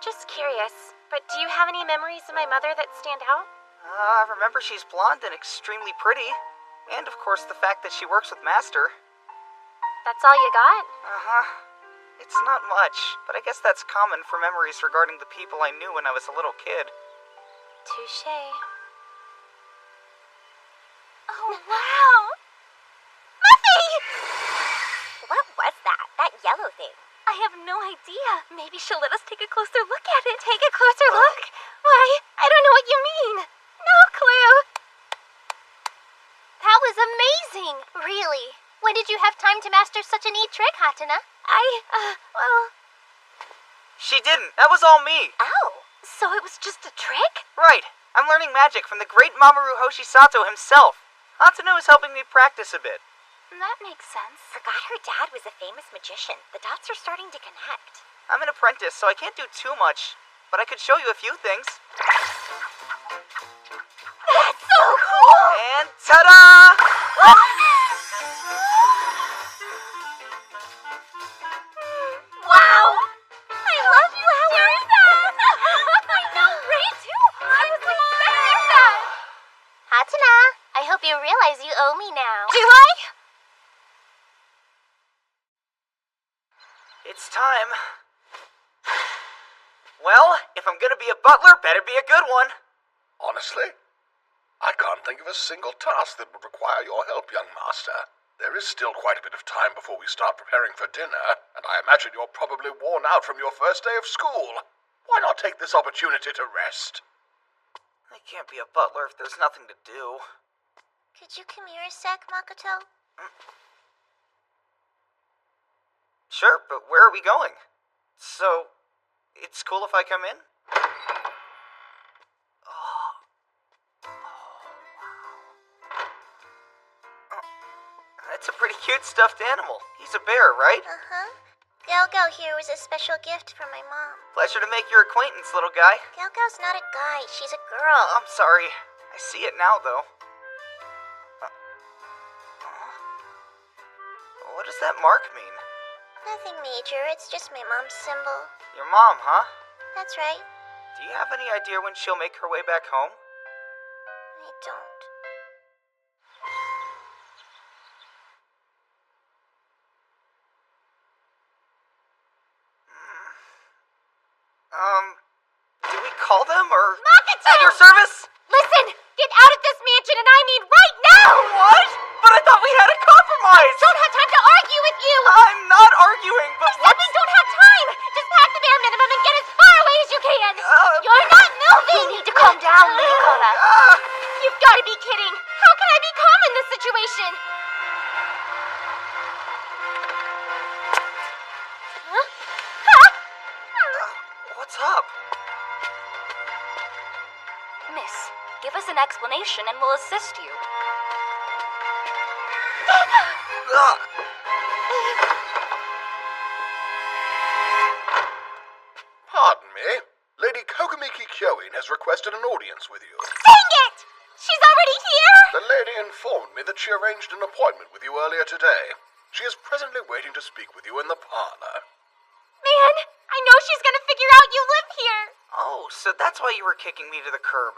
Just curious, but do you have any memories of my mother that stand out? Remember she's blonde and extremely pretty. And of course the fact that she works with Master. That's all you got? Uh-huh. It's not much, but I guess that's common for memories regarding the people I knew when I was a little kid. Touché. Oh, wow! Muffy! What was that? That yellow thing? I have no idea. Maybe she'll let us take a closer look at it. Take a closer look? Why, I don't know what you mean. No clue. That was amazing! Really? When did you have time to master such a neat trick, Hatena? She didn't. That was all me. Oh, so it was just a trick? Right. I'm learning magic from the great Mamoru Hoshisato himself. Hatano is helping me practice a bit. That makes sense. Forgot her dad was a famous magician. The dots are starting to connect. I'm an apprentice, so I can't do too much. But I could show you a few things. That's so cool! And ta-da! Wow! I love you, Howard! I know, right? Too! I was expecting that! Hatena, I hope you realize you owe me now. Do I? It's time. Well, if I'm gonna be a butler, better be a good one. Honestly, I can't think of a single task that would require your help, young master. There is still quite a bit of time before we start preparing for dinner, and I imagine you're probably worn out from your first day of school. Why not take this opportunity to rest? I can't be a butler if there's nothing to do. Could you come here a sec, Makoto? Sure, but where are we going? So, it's cool if I come in? That's a pretty cute stuffed animal. He's a bear, right? Uh-huh. Gelgo here was a special gift from my mom. Pleasure to make your acquaintance, little guy. Gelgo's not a guy, she's a girl. I'm sorry. I see it now, though. What does that mark mean? Nothing major, it's just my mom's symbol. Your mom, huh? That's right. Do you have any idea when she'll make her way back home? I don't. Do we call them, or... Makoto! At your service? Listen! Get out of this mansion, and I mean right now! What? But I thought we had a compromise! Don't have time to argue with you! I'm not arguing, but I said we don't have time! Just pack the bare minimum and get as far away as you can! You're not moving! You need to calm down, Lady Kona. You've got to be kidding! How can I be calm in this situation? What's up? Miss, give us an explanation and we'll assist you. Pardon me. Lady Kokomiki Kyoin has requested an audience with you. Dang it! She's already here? The lady informed me that she arranged an appointment with you earlier today. She is presently waiting to speak with you in the parlor. Man, I know she's gonna figure out you live here. Oh, so that's why you were kicking me to the curb.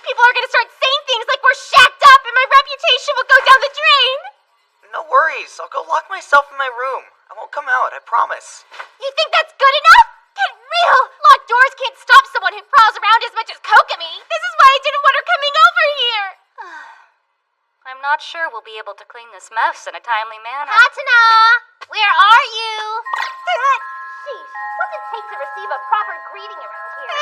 People are gonna start saying things like we're shacked up and my reputation will go down the drain. No worries. I'll go lock myself in my room. I won't come out, I promise. You think that's good enough? Get real! Locked doors can't stop someone who prowls around as much as Kokomi. This is why I didn't want her coming over here. I'm not sure we'll be able to clean this mess in a timely manner. Hatena! Where are you? Sheesh, what's it take to receive a proper greeting around here?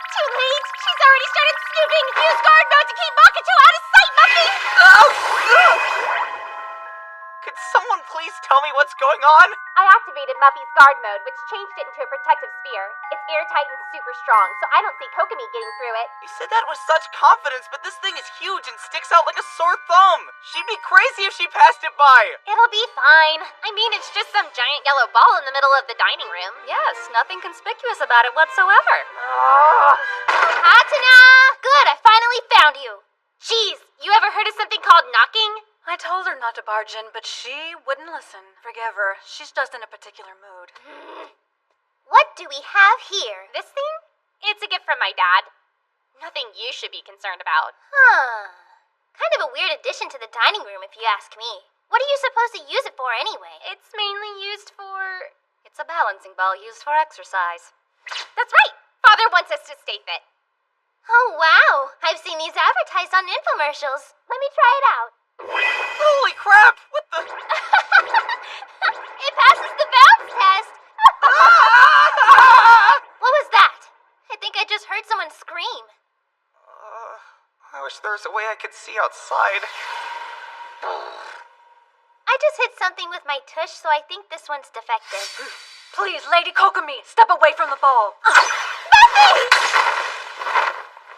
Too late. She's already started snooping. Use guard mode to keep Makoto out of sight, Muffy! Could someone please please tell me what's going on? I activated Muffy's guard mode, which changed it into a protective sphere. It's airtight and super strong, so I don't see Kokomi getting through it. You said that with such confidence, but this thing is huge and sticks out like a sore thumb. She'd be crazy if she passed it by. It'll be fine. I mean, it's just some giant yellow ball in the middle of the dining room. Yes, nothing conspicuous about it whatsoever. Hatana! Good, I finally found you. Jeez, you ever heard of something called knocking? I told her not to barge in, but she wouldn't listen. Forgive her. She's just in a particular mood. What do we have here? This thing? It's a gift from my dad. Nothing you should be concerned about. Kind of a weird addition to the dining room, if you ask me. What are you supposed to use it for anyway? It's mainly used for... It's a balancing ball used for exercise. That's right! Father wants us to stay fit. Oh, wow. I've seen these advertised on infomercials. Let me try it out. Holy crap! What the... It passes the bounce test! What was that? I think I just heard someone scream. I wish there was a way I could see outside. I just hit something with my tush, so I think this one's defective. Please, Lady Kokomi, step away from the ball. Muffy!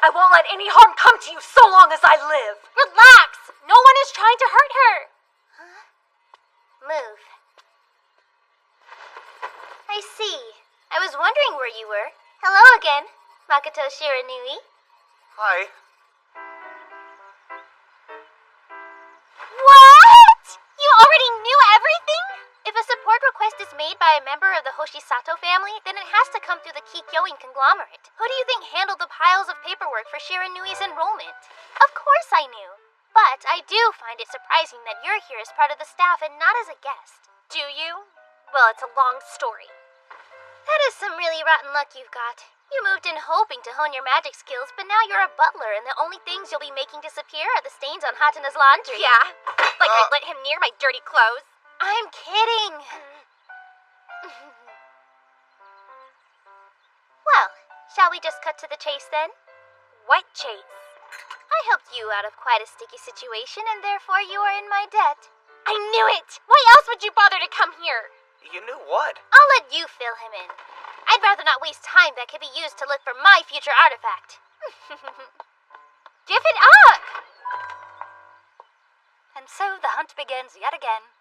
I won't let any harm come to you so long as I live. Relax! No one is trying to hurt her! Move. I see. I was wondering where you were. Hello again, Makoto Shiranui. Hi. What? You already knew everything? If a support request is made by a member of the Hoshisato family, then it has to come through the Kikyoin conglomerate. Who do you think handled the piles of paperwork for Shiranui's enrollment? Of course I knew. But I do find it surprising that you're here as part of the staff and not as a guest. Do you? Well, it's a long story. That is some really rotten luck you've got. You moved in hoping to hone your magic skills, but now you're a butler, and the only things you'll be making disappear are the stains on Hatana's laundry. Yeah, like I'd let him near my dirty clothes. I'm kidding. Well, shall we just cut to the chase then? What chase? I helped you out of quite a sticky situation, and therefore you are in my debt. I knew it! Why else would you bother to come here? You knew what? I'll let you fill him in. I'd rather not waste time that could be used to look for my future artifact. Give it up! And so the hunt begins yet again.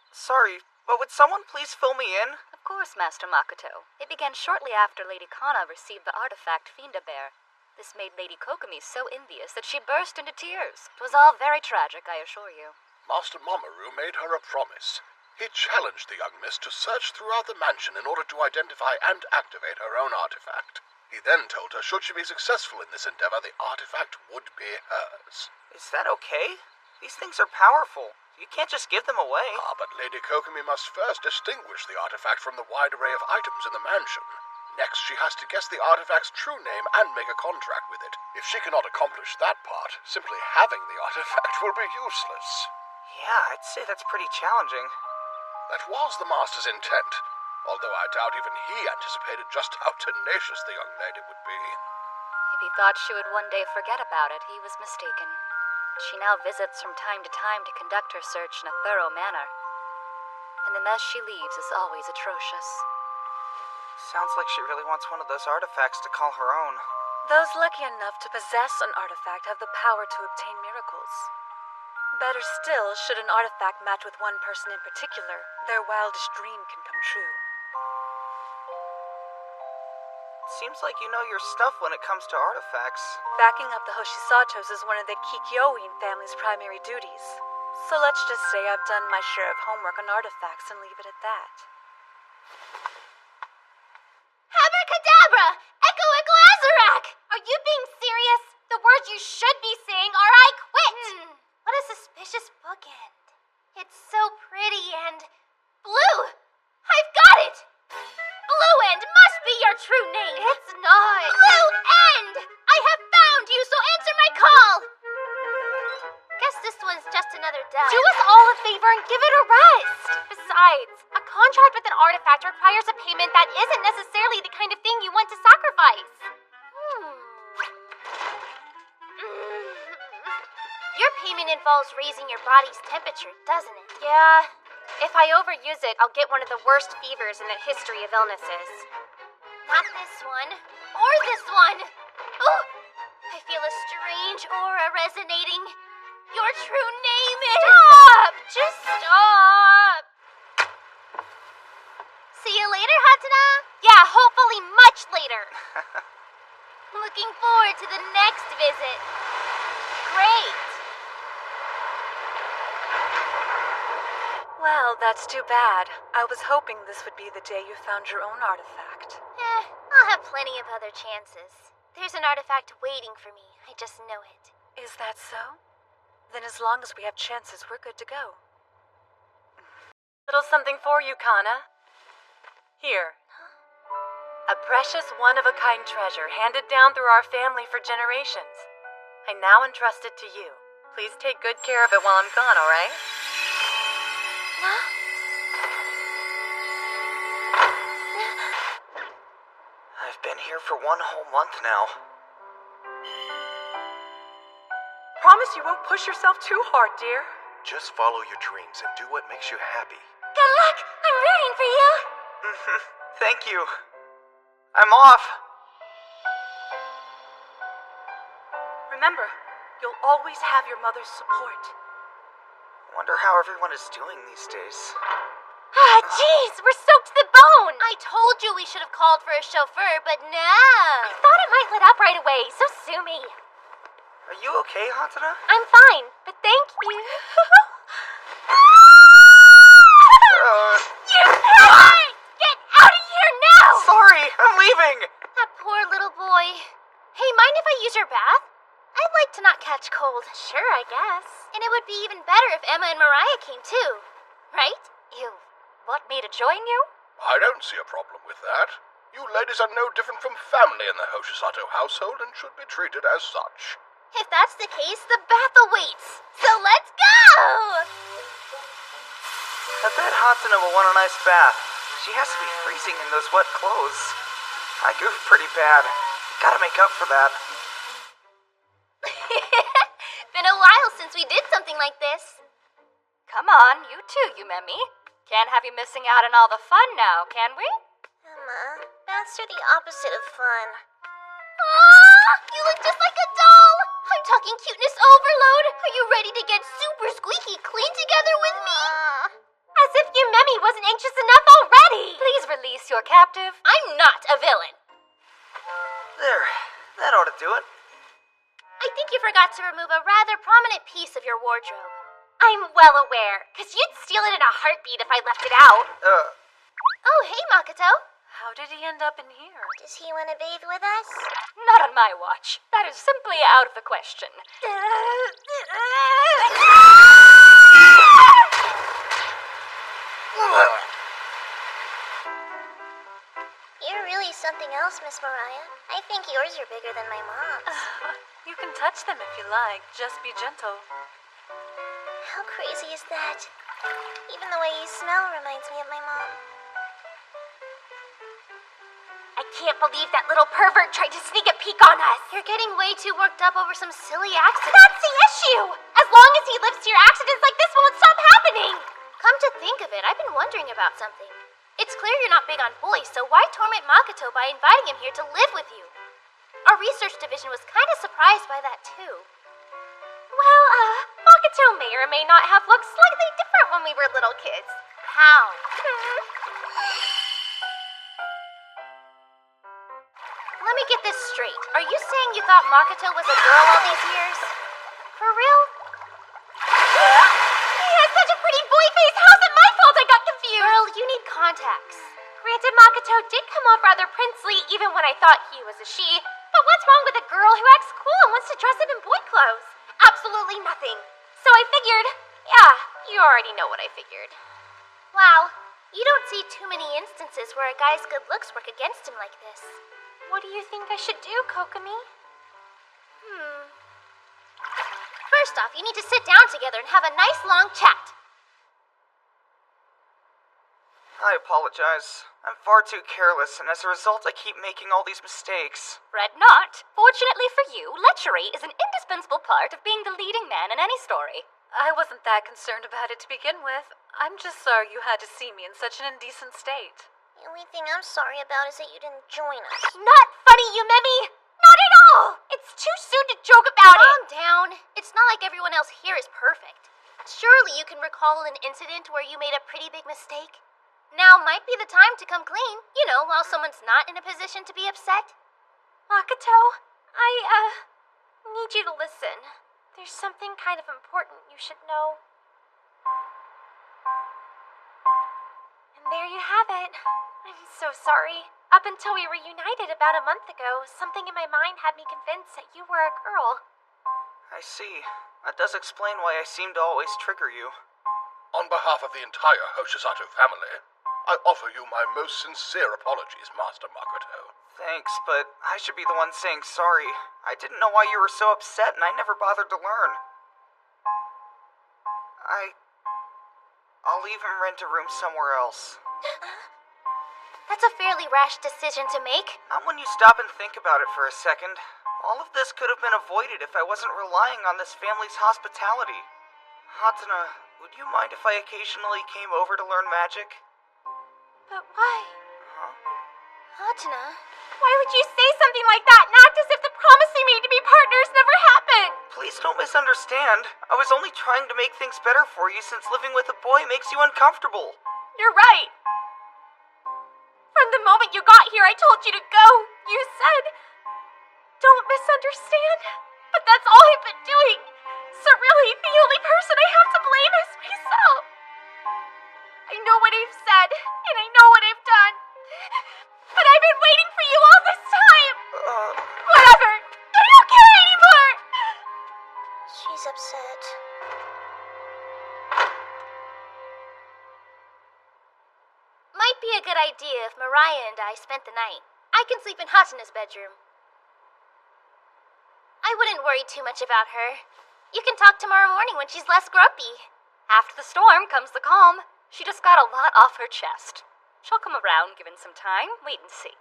Sorry, but would someone please fill me in? Of course, Master Makoto. It began shortly after Lady Kana received the artifact Fienda Bear. This made Lady Kokomi so envious that she burst into tears. It was all very tragic, I assure you. Master Mamoru made her a promise. He challenged the young miss to search throughout the mansion in order to identify and activate her own artifact. He then told her should she be successful in this endeavor, the artifact would be hers. Is that okay? These things are powerful. You can't just give them away. But Lady Kokomi must first distinguish the artifact from the wide array of items in the mansion. Next, she has to guess the artifact's true name and make a contract with it. If she cannot accomplish that part, simply having the artifact will be useless. Yeah, I'd say that's pretty challenging. That was the Master's intent, although I doubt even he anticipated just how tenacious the young lady would be. If he thought she would one day forget about it, he was mistaken. She now visits from time to time to conduct her search in a thorough manner. And the mess she leaves is always atrocious. Sounds like she really wants one of those artifacts to call her own. Those lucky enough to possess an artifact have the power to obtain miracles. Better still, should an artifact match with one person in particular, their wildest dream can come true. Seems like you know your stuff when it comes to artifacts. Backing up the Hoshisatos is one of the Kikyoin family's primary duties. So let's just say I've done my share of homework on artifacts and leave it at that. Abracadabra! Echo Echo Azarak! Are you being serious? The words you should be saying are I quit! What a suspicious bookend. It's so pretty and... blue! I've got it! Blue End must be your true name! It's not! Blue End! I have found you, so answer my call! Guess this one's just another dud. Do us all a favor and give it a rest! Besides, a contract with an artifact requires a payment that isn't necessarily the kind of thing you want to sacrifice. Your payment involves raising your body's temperature, doesn't it? Yeah, If I overuse it, I'll get one of the worst fevers in the history of illnesses. Not this one. Or this one. Oh! I feel a strange aura resonating. Your true name is... Stop! Just stop! See you later, Hatsuna? Yeah, hopefully much later. Looking forward to the next visit. Great. Well, that's too bad. I was hoping this would be the day you found your own artifact. I'll have plenty of other chances. There's an artifact waiting for me. I just know it. Is that so? Then as long as we have chances, we're good to go. Little something for you, Kana. Here. A precious one-of-a-kind treasure handed down through our family for generations. I now entrust it to you. Please take good care of it while I'm gone, all right? I've been here for 1 whole month now. Promise you won't push yourself too hard, dear. Just follow your dreams and do what makes you happy. Good luck! I'm rooting for you! Thank you. I'm off. Remember, you'll always have your mother's support. Wonder how everyone is doing these days. Ah, jeez, we're soaked to the bone! I told you we should have called for a chauffeur, but no! I thought it might let up right away, so sue me. Are you okay, Hatsuna? I'm fine, but thank you. You parent! Get out of here now! Sorry, I'm leaving! That poor little boy. Hey, mind if I use your bath? I'd like to not catch cold. Sure, I guess. And it would be even better if Emma and Mariah came too. Right? You want me to join you? I don't see a problem with that. You ladies are no different from family in the Hoshisato household and should be treated as such. If that's the case, the bath awaits. So let's go! I bet Hatsuna will want a nice bath. She has to be freezing in those wet clothes. I goofed pretty bad. Gotta make up for that. Been a while since we did something like this. Come on, you too, Yumemi. Can't have you missing out on all the fun now, can we? Emma, baths are the opposite of fun. You look just like a doll! I'm talking cuteness overload! Are you ready to get super squeaky clean together with me? As if Yumemi wasn't anxious enough already! Please release your captive. I'm not a villain! There, that ought to do it. I think you forgot to remove a rather prominent piece of your wardrobe. I'm well aware, because you'd steal it in a heartbeat if I left it out. Oh, hey, Makoto. How did he end up in here? Does he want to bathe with us? Not on my watch. That is simply out of the question. You're really something else, Miss Mariah. I think yours are bigger than my mom's. You can touch them if you like. Just be gentle. How crazy is that? Even the way you smell reminds me of my mom. I can't believe that little pervert tried to sneak a peek on us. You're getting way too worked up over some silly accident. That's the issue! As long as he lives here, accidents like this won't stop happening! Come to think of it, I've been wondering about something. It's clear you're not big on boys, so why torment Makoto by inviting him here to live with you? Our research division was kind of surprised by that, too. Well, Makoto may or may not have looked slightly different when we were little kids. How? Let me get this straight. Are you saying you thought Makoto was a girl all these years? For real? He has such a pretty boy face. How's it my fault I got confused? Girl, you need contacts. Granted, Makoto did come off rather princely even when I thought he was a she. But what's wrong with a girl who acts cool and wants to dress up in boy clothes? Absolutely nothing. So I figured, yeah, you already know what I figured. Wow, you don't see too many instances where a guy's good looks work against him like this. What do you think I should do, Kokomi? First off, you need to sit down together and have a nice long chat. I apologize. I'm far too careless, and as a result, I keep making all these mistakes. Fret not. Fortunately for you, lechery is an indispensable part of being the leading man in any story. I wasn't that concerned about it to begin with. I'm just sorry you had to see me in such an indecent state. The only thing I'm sorry about is that you didn't join us. Not funny, Yumemi! Not at all! It's too soon to joke about it! Calm down. It's not like everyone else here is perfect. Surely you can recall an incident where you made a pretty big mistake. Now might be the time to come clean, while someone's not in a position to be upset. Makoto, I need you to listen. There's something kind of important you should know. And there you have it. I'm so sorry. Up until we reunited about a month ago, something in my mind had me convinced that you were a girl. I see. That does explain why I seem to always trigger you. On behalf of the entire Hoshisato family, I offer you my most sincere apologies, Master Makoto. Thanks, but I should be the one saying sorry. I didn't know why you were so upset, and I never bothered to learn. I'll even rent a room somewhere else. That's a fairly rash decision to make. Not when you stop and think about it for a second. All of this could have been avoided if I wasn't relying on this family's hospitality. Hatana, would you mind if I occasionally came over to learn magic? But why? Huh? Hatana? Why would you say something like that and act as if the promise you made to be partners never happened? Please don't misunderstand. I was only trying to make things better for you since living with a boy makes you uncomfortable. You're right. From the moment you got here, I told you to go. You said, don't misunderstand. But that's all I've been doing. So really, the only person I have to blame is myself. I know what I've said, and I know what I've done. But I've been waiting for you all this time. Whatever. I don't care anymore. She's upset. Might be a good idea if Mariah and I spent the night. I can sleep in Hatana's bedroom. I wouldn't worry too much about her. You can talk tomorrow morning when she's less grumpy. After the storm comes the calm. She just got a lot off her chest. She'll come around given some time. Wait and see.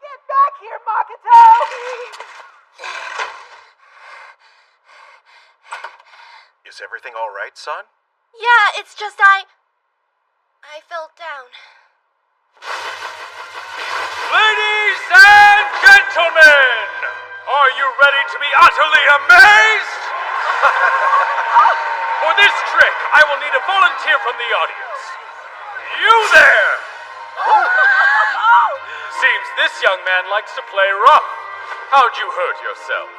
Get back here, Makoto! Is everything all right, son? Yeah, it's just I fell down. Ladies and gentlemen, are you ready to be utterly amazed? For this trick, I will need a volunteer from the audience. You there! Seems this young man likes to play rough. How'd you hurt yourself?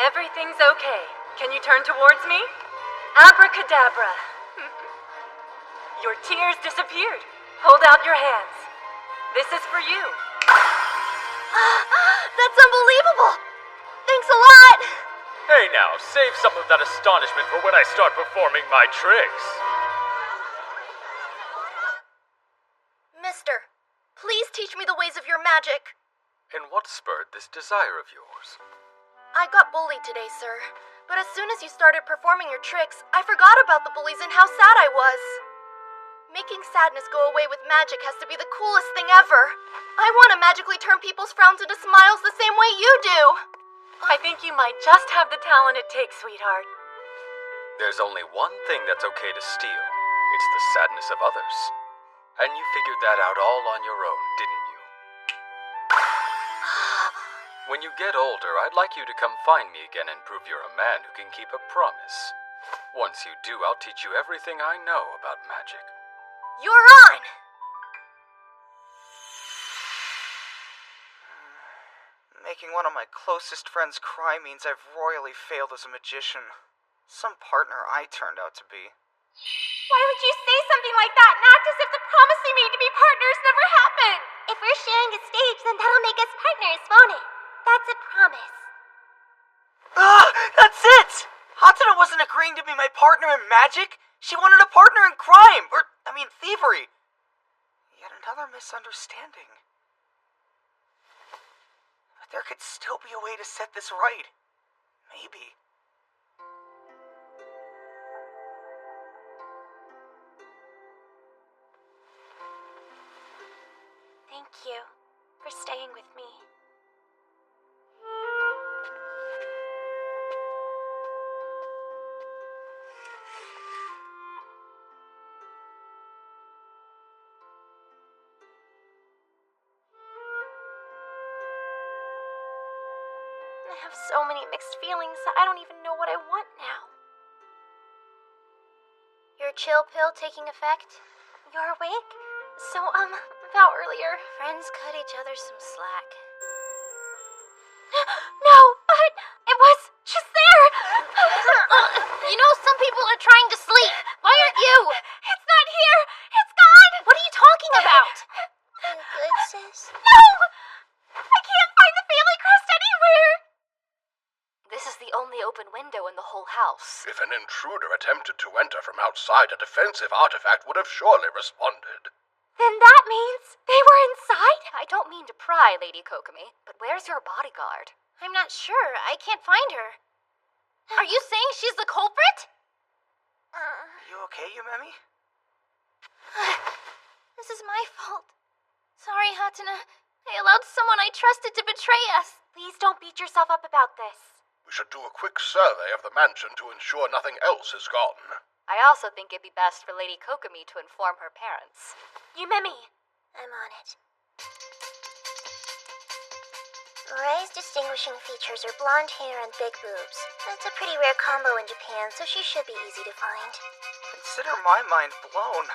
Everything's okay. Can you turn towards me? Abracadabra. Your tears disappeared. Hold out your hands. This is for you. That's unbelievable! Thanks a lot! Hey now, save some of that astonishment for when I start performing my tricks. Mister, please teach me the ways of your magic. And what spurred this desire of yours? I got bullied today, sir. But as soon as you started performing your tricks, I forgot about the bullies and how sad I was. Making sadness go away with magic has to be the coolest thing ever. I want to magically turn people's frowns into smiles the same way you do. I think you might just have the talent it takes, sweetheart. There's only one thing that's okay to steal. It's the sadness of others. And you figured that out all on your own, didn't you? When you get older, I'd like you to come find me again and prove you're a man who can keep a promise. Once you do, I'll teach you everything I know about magic. You're on! Making one of my closest friends cry means I've royally failed as a magician. Some partner I turned out to be. Why would you say something like that and act as if the promise we made to be partners never happened? If we're sharing a stage, then that'll make us partners, won't it? That's a promise. That's it! Hatana wasn't agreeing to be my partner in magic. She wanted a partner in crime, thievery. Yet another misunderstanding. But there could still be a way to set this right. Maybe. Thank you for staying with me. I have so many mixed feelings that I don't even know what I want now. Your chill pill taking effect? You're awake? So, about earlier. Friends cut each other some slack. No, but it was just there! You know, some people are trying to sleep. Why aren't you? It's not here! It's gone! What are you talking about? You good, sis? No! I can't find the family crest anywhere! This is the only open window in the whole house. If an intruder attempted to enter from outside, a defensive artifact would have surely responded. Then that means they were inside? I don't mean to pry, Lady Kokomi, but where's your bodyguard? I'm not sure. I can't find her. Are you saying she's the culprit? You okay, Yumemi? This is my fault. Sorry, Hatena. I allowed someone I trusted to betray us. Please don't beat yourself up about this. We should do a quick survey of the mansion to ensure nothing else is gone. I also think it'd be best for Lady Kokomi to inform her parents. Yumemi! I'm on it. Morai's distinguishing features are blonde hair and big boobs. That's a pretty rare combo in Japan, so she should be easy to find. Consider my mind blown.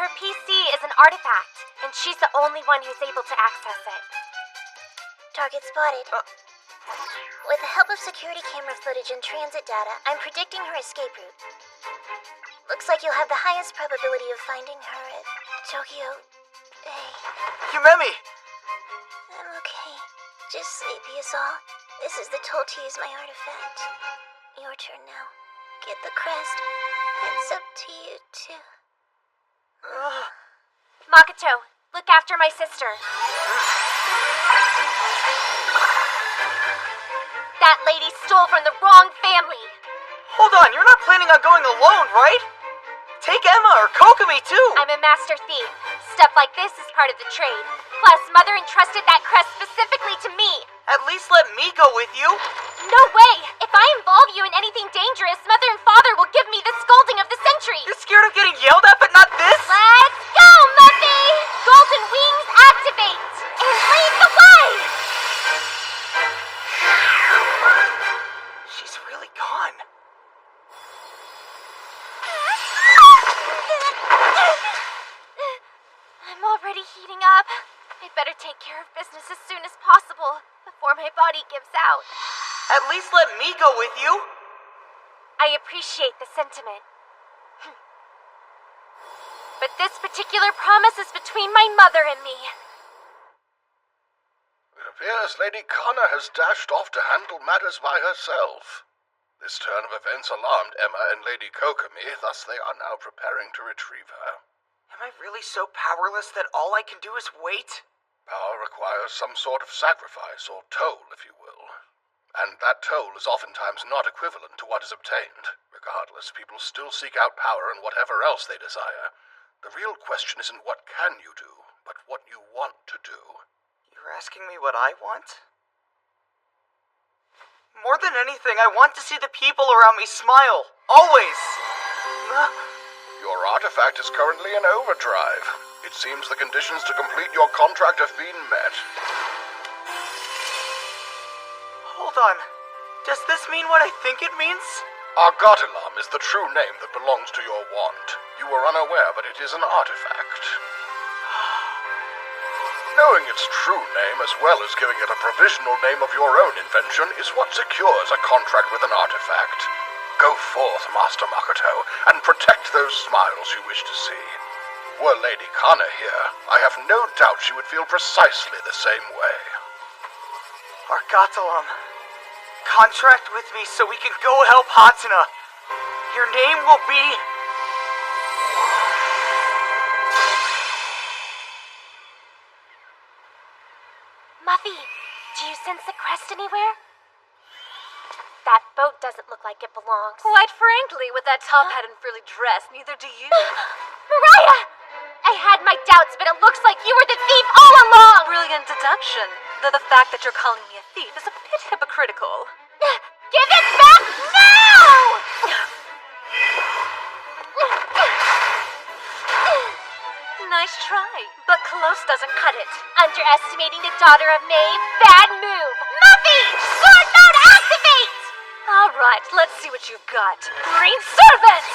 Her PC is an artifact, and she's the only one who's able to access it. Target spotted. With the help of security camera footage and transit data, I'm predicting her escape route. Looks like you'll have the highest probability of finding her at Tokyo Bay. Yumemi! I'm okay. Just sleepy is all. This is the toll to use my artifact. Your turn now. Get the crest. It's up to you, too. Makoto, look after my sister. That lady stole from the wrong family. Hold on, you're not planning on going alone, right? Take Emma or Kokomi too! I'm a master thief. Stuff like this is part of the trade. Plus, Mother entrusted that crest specifically to me. At least let me go with you. No way! If I involve you in anything dangerous, Mother and Father will give me the scolding of the century. You're scared of getting yelled at, but not this? Let's go, Muffy! Golden wings activate! And lead the way! She's really gone. I'm already heating up. I'd better take care of business as soon as possible, before my body gives out. At least let me go with you. I appreciate the sentiment. But this particular promise is between my mother and me. It appears Lady Kana has dashed off to handle matters by herself. This turn of events alarmed Emma and Lady Kokomi, thus they are now preparing to retrieve her. Am I really so powerless that all I can do is wait? Power requires some sort of sacrifice, or toll, if you will. And that toll is oftentimes not equivalent to what is obtained. Regardless, people still seek out power and whatever else they desire. The real question isn't what can you do, but what you want to do. You're asking me what I want? More than anything, I want to see the people around me smile. Always! Your artifact is currently in overdrive. It seems the conditions to complete your contract have been met. Hold on. Does this mean what I think it means? Argotilam is the true name that belongs to your wand. You were unaware, but it is an artifact. Knowing its true name as well as giving it a provisional name of your own invention is what secures a contract with an artifact. Go forth, Master Makoto, and protect those smiles you wish to see. Were Lady Kana here, I have no doubt she would feel precisely the same way. Argotilam, contract with me so we can go help Hatena. Your name will be... Muffy, do you sense the crest anywhere? That boat doesn't look like it belongs. Quite frankly, with that top hat and frilly dress, neither do you. Mariah! I had my doubts, but it looks like you were the thief all along! Brilliant deduction. Though the fact that you're calling me a thief is a bit hypocritical. Give it back now! Nice try, but close doesn't cut it. Underestimating the daughter of May, bad move! Muffy! Sword mode activate! Alright, let's see what you've got. Green servants!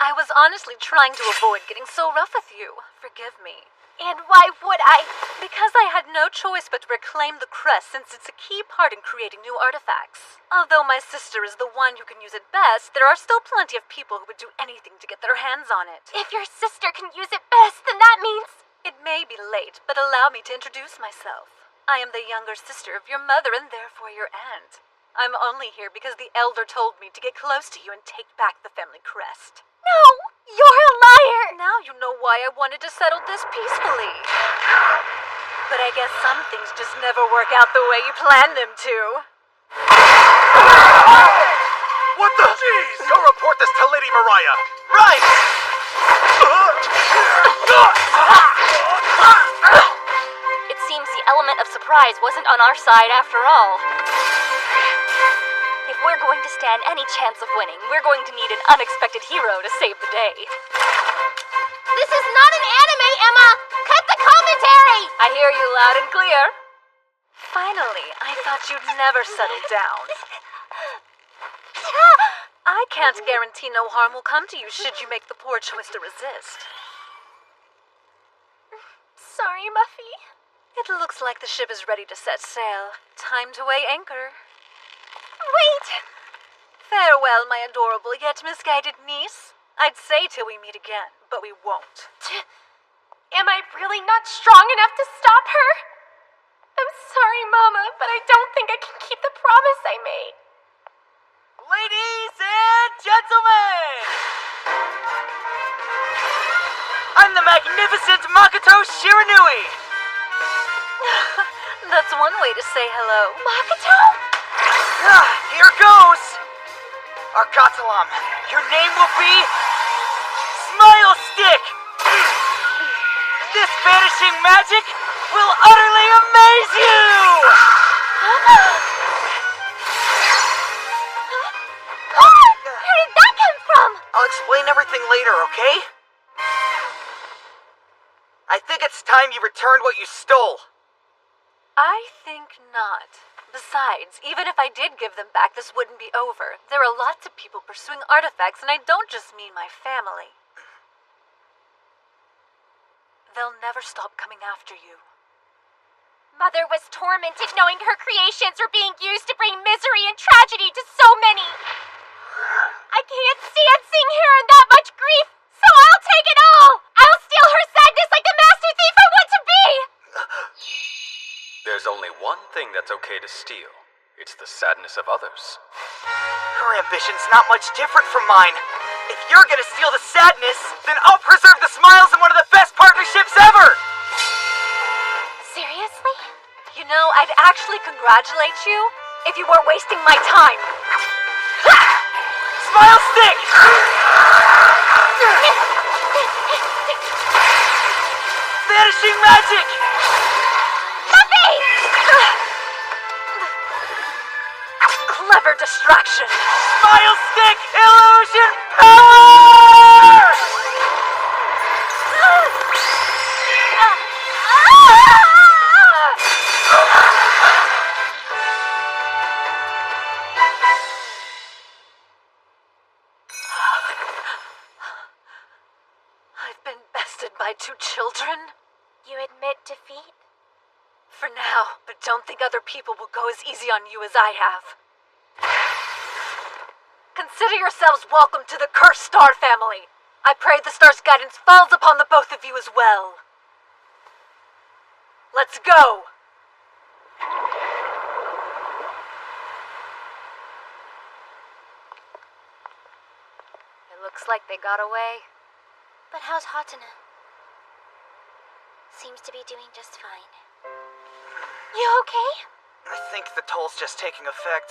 I was honestly trying to avoid getting so rough with you. Forgive me. And why would I? Because I had no choice but to reclaim the crest since it's a key part in creating new artifacts. Although my sister is the one who can use it best, there are still plenty of people who would do anything to get their hands on it. If your sister can use it best, then that means... It may be late, but allow me to introduce myself. I am the younger sister of your mother and therefore your aunt. I'm only here because the elder told me to get close to you and take back the family crest. No! You're a liar! Now you know why I wanted to settle this peacefully. But I guess some things just never work out the way you planned them to. What the? Jeez! Go report this to Lady Mariah! Right! It seems the element of surprise wasn't on our side after all. If we're going to stand any chance of winning, we're going to need an unexpected hero to save the day. This is not an anime, Emma! Cut the commentary! I hear you loud and clear. Finally, I thought you'd never settle down. I can't guarantee no harm will come to you should you make the poor choice to resist. Sorry, Muffy. It looks like the ship is ready to set sail. Time to weigh anchor. Wait! Farewell, my adorable yet misguided niece. I'd say till we meet again, but we won't. Am I really not strong enough to stop her? I'm sorry, Mama, but I don't think I can keep the promise I made. Ladies and gentlemen! I'm the magnificent Makoto Shiranui! That's one way to say hello. Makoto? Here goes! Arkatalam, your name will be... Smile Stick! This vanishing magic will utterly amaze you! Where did that come from? I'll explain everything later, okay? I think it's time you returned what you stole. I think not. Besides, even if I did give them back, this wouldn't be over. There are lots of people pursuing artifacts, and I don't just mean my family. They'll never stop coming after you. Mother was tormented knowing her creations were being used to bring misery and tragedy to so many. I can't stand seeing her in that much grief, so I'll take it all! I'll steal her sadness like the master thief I want to be! There's only one thing that's okay to steal. It's the sadness of others. Her ambition's not much different from mine. If you're gonna steal the sadness, then I'll preserve the smiles in one of the best partnerships ever! Seriously? You know, I'd actually congratulate you if you weren't wasting my time. Smile Stick! Vanishing magic! Clever distraction. Smile Stick illusion power! I've been bested by 2 children. You admit defeat? For now, but don't think other people will go as easy on you as I have. Consider yourselves welcome to the Cursed Star family. I pray the star's guidance falls upon the both of you as well. Let's go! Looks like they got away. But how's Hatana? Seems to be doing just fine. You okay? I think the toll's just taking effect.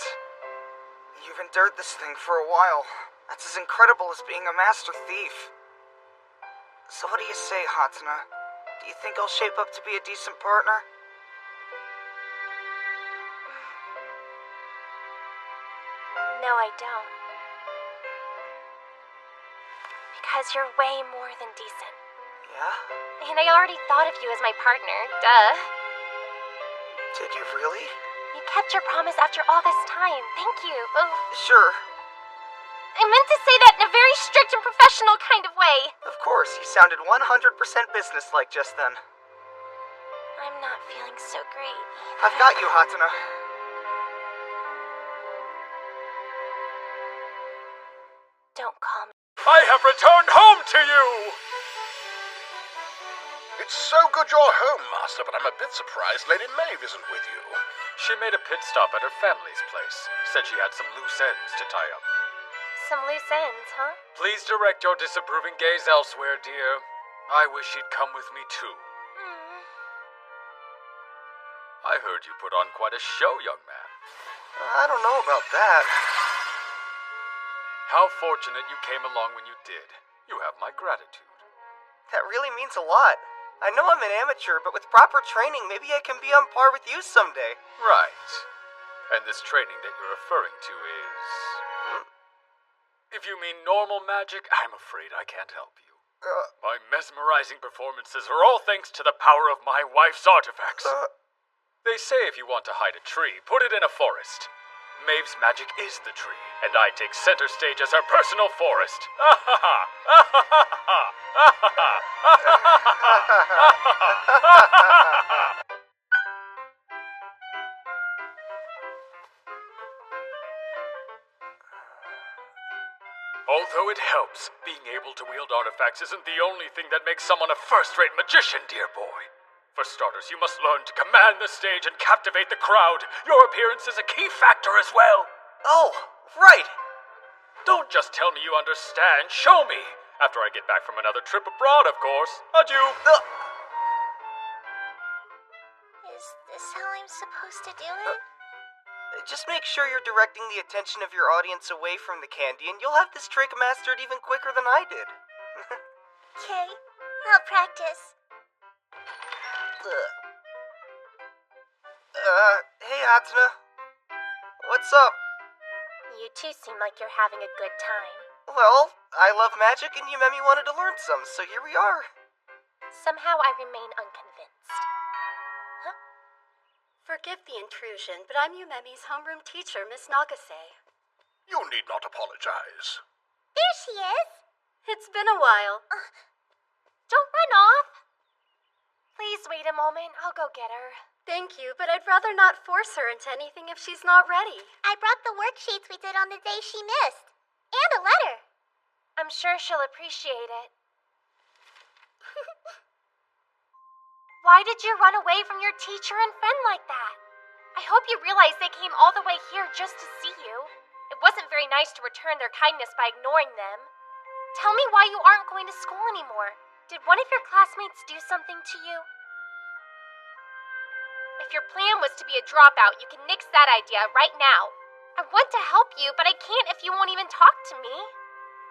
You've endured this thing for a while. That's as incredible as being a master thief. So what do you say, Hatana? Do you think I'll shape up to be a decent partner? No, I don't. Because you're way more than decent. Yeah? And I already thought of you as my partner, duh. Did you really? You kept your promise after all this time. Thank you. Oh. Sure. I meant to say that in a very strict and professional kind of way. Of course, you sounded 100% businesslike just then. I'm not feeling so great. I've got you, Hatana. Don't call me. I have returned home to you! It's so good you're home, Master, but I'm a bit surprised Lady Maeve isn't with you. She made a pit stop at her family's place. Said she had some loose ends to tie up. Some loose ends, huh? Please direct your disapproving gaze elsewhere, dear. I wish she'd come with me, too. I heard you put on quite a show, young man. I don't know about that. How fortunate you came along when you did. You have my gratitude. That really means a lot. I know I'm an amateur, but with proper training, maybe I can be on par with you someday. Right. And this training that you're referring to is... If you mean normal magic, I'm afraid I can't help you. My mesmerizing performances are all thanks to the power of my wife's artifacts. They say if you want to hide a tree, put it in a forest. Maeve's magic is the tree, and I take center stage as her personal forest. Although it helps, being able to wield artifacts isn't the only thing that makes someone a first-rate magician, dear boy. For starters, you must learn to command the stage and captivate the crowd. Your appearance is a key factor as well. Oh, right. Don't just tell me you understand. Show me. After I get back from another trip abroad, of course. Adieu. Is this how I'm supposed to do it? Just make sure you're directing the attention of your audience away from the candy, and you'll have this trick mastered even quicker than I did. Okay, I'll practice. Hey, Hatana. What's up? You two seem like you're having a good time. Well, I love magic, and Yumemi wanted to learn some, so here we are. Somehow I remain unconvinced. Forgive the intrusion, but I'm Yumemi's homeroom teacher, Miss Nagase. You need not apologize. There she is. It's been a while. Don't run off. Please wait a moment. I'll go get her. Thank you, but I'd rather not force her into anything if she's not ready. I brought the worksheets we did on the day she missed. And a letter. I'm sure she'll appreciate it. Why did you run away from your teacher and friend like that? I hope you realize they came all the way here just to see you. It wasn't very nice to return their kindness by ignoring them. Tell me why you aren't going to school anymore. Did one of your classmates do something to you? If your plan was to be a dropout, you can nix that idea right now. I want to help you, but I can't if you won't even talk to me.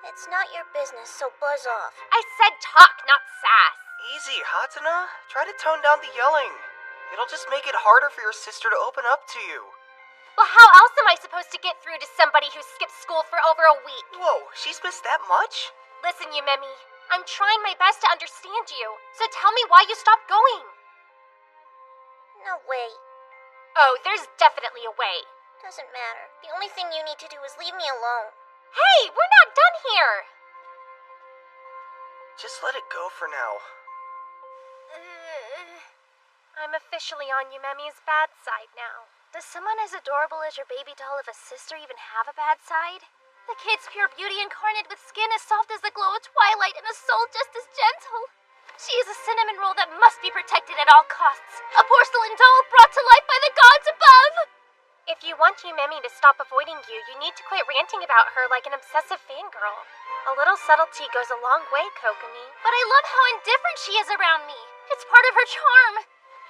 It's not your business, so buzz off. I said talk, not sass. Easy, Hatana. Try to tone down the yelling. It'll just make it harder for your sister to open up to you. Well, how else am I supposed to get through to somebody who skipped school for over a week? Whoa, she's missed that much? Listen, Yumemi, I'm trying my best to understand you, so tell me why you stopped going. No way. Oh, there's definitely a way. Doesn't matter. The only thing you need to do is leave me alone. Hey, we're not done here! Just let it go for now. I'm officially on Yumemi's bad side now. Does someone as adorable as your baby doll of a sister even have a bad side? The kid's pure beauty incarnate with skin as soft as the glow of twilight and a soul just as gentle. She is a cinnamon roll that must be protected at all costs. A porcelain doll brought to life by the gods above! If you want Yumemi to stop avoiding you, you need to quit ranting about her like an obsessive fangirl. A little subtlety goes a long way, Kokomi. But I love how indifferent she is around me. It's part of her charm.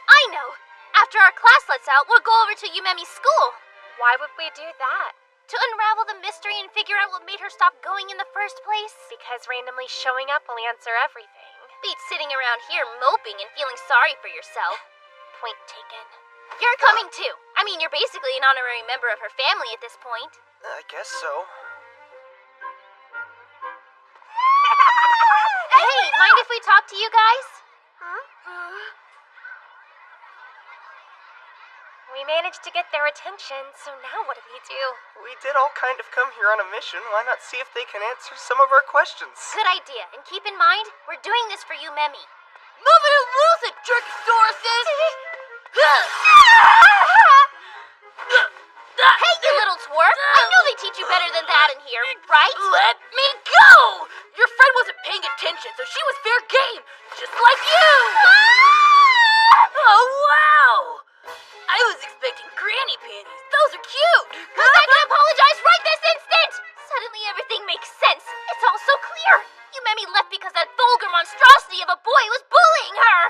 I know. After our class lets out, we'll go over to Yumemi's school. Why would we do that? To unravel the mystery and figure out what made her stop going in the first place. Because randomly showing up will answer everything. Beats sitting around here moping and feeling sorry for yourself. Point taken. You're coming too. I mean, you're basically an honorary member of her family at this point. I guess so. Hey, mind if we talk to you guys? We managed to get their attention, so now what do we do? We did all kind of come here on a mission. Why not see if they can answer some of our questions? Good idea. And keep in mind, we're doing this for you, Memi. Move it or lose it, Jerkosauruses! Hey, you little twerp! I know they teach you better than that in here, right? Let me go! Your friend wasn't paying attention, so she was fair game, just like you! Oh, wow! I was expecting granny panties. Those are cute! Who's that can apologize right this instant? Suddenly everything makes sense. It's all so clear. Yumemi left because that vulgar monstrosity of a boy was bullying her.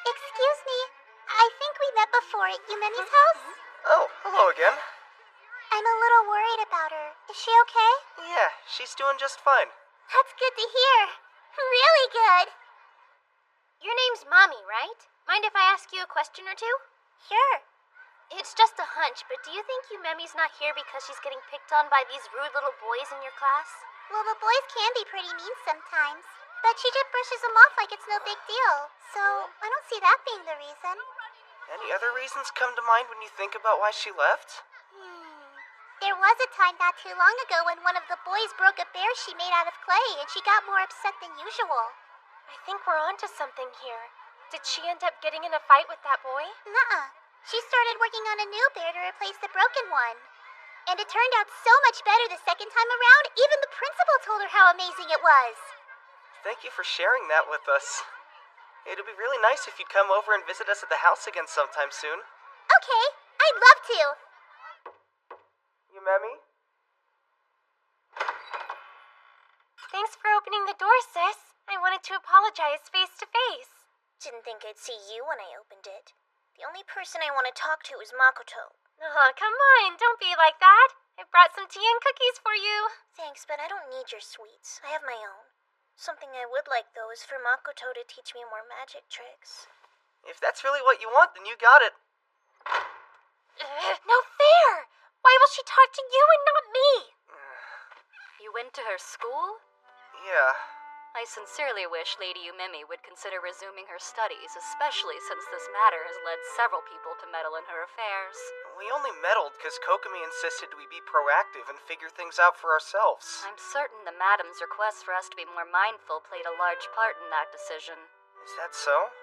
Excuse me. I think we met before at Yumemi's house. Oh, hello again. I'm a little worried about her. Is she okay? Yeah, she's doing just fine. That's good to hear. Really good. Your name's Mommy, right? Mind if I ask you a question or two? Sure. It's just a hunch, but do you think Yumemi's not here because she's getting picked on by these rude little boys in your class? Well, the boys can be pretty mean sometimes, but she just brushes them off like it's no big deal. So, I don't see that being the reason. Any other reasons come to mind when you think about why she left? There was a time not too long ago when one of the boys broke a bear she made out of clay, and she got more upset than usual. I think we're onto something here. Did she end up getting in a fight with that boy? Nuh-uh. She started working on a new bear to replace the broken one. And it turned out so much better the second time around, even the principal told her how amazing it was. Thank you for sharing that with us. It'd be really nice if you'd come over and visit us at the house again sometime soon. Okay, I'd love to. Yumemi? Thanks for opening the door, sis. I wanted to apologize face to face. Didn't think I'd see you when I opened it. The only person I want to talk to is Makoto. Oh, come on, don't be like that. I brought some tea and cookies for you. Thanks, but I don't need your sweets. I have my own. Something I would like, though, is for Makoto to teach me more magic tricks. If that's really what you want, then you got it. No fair! Why will she talk to you and not me? You went to her school? Yeah. I sincerely wish Lady Yumemi would consider resuming her studies, especially since this matter has led several people to meddle in her affairs. We only meddled because Kokomi insisted we be proactive and figure things out for ourselves. I'm certain the madam's request for us to be more mindful played a large part in that decision. Is that so?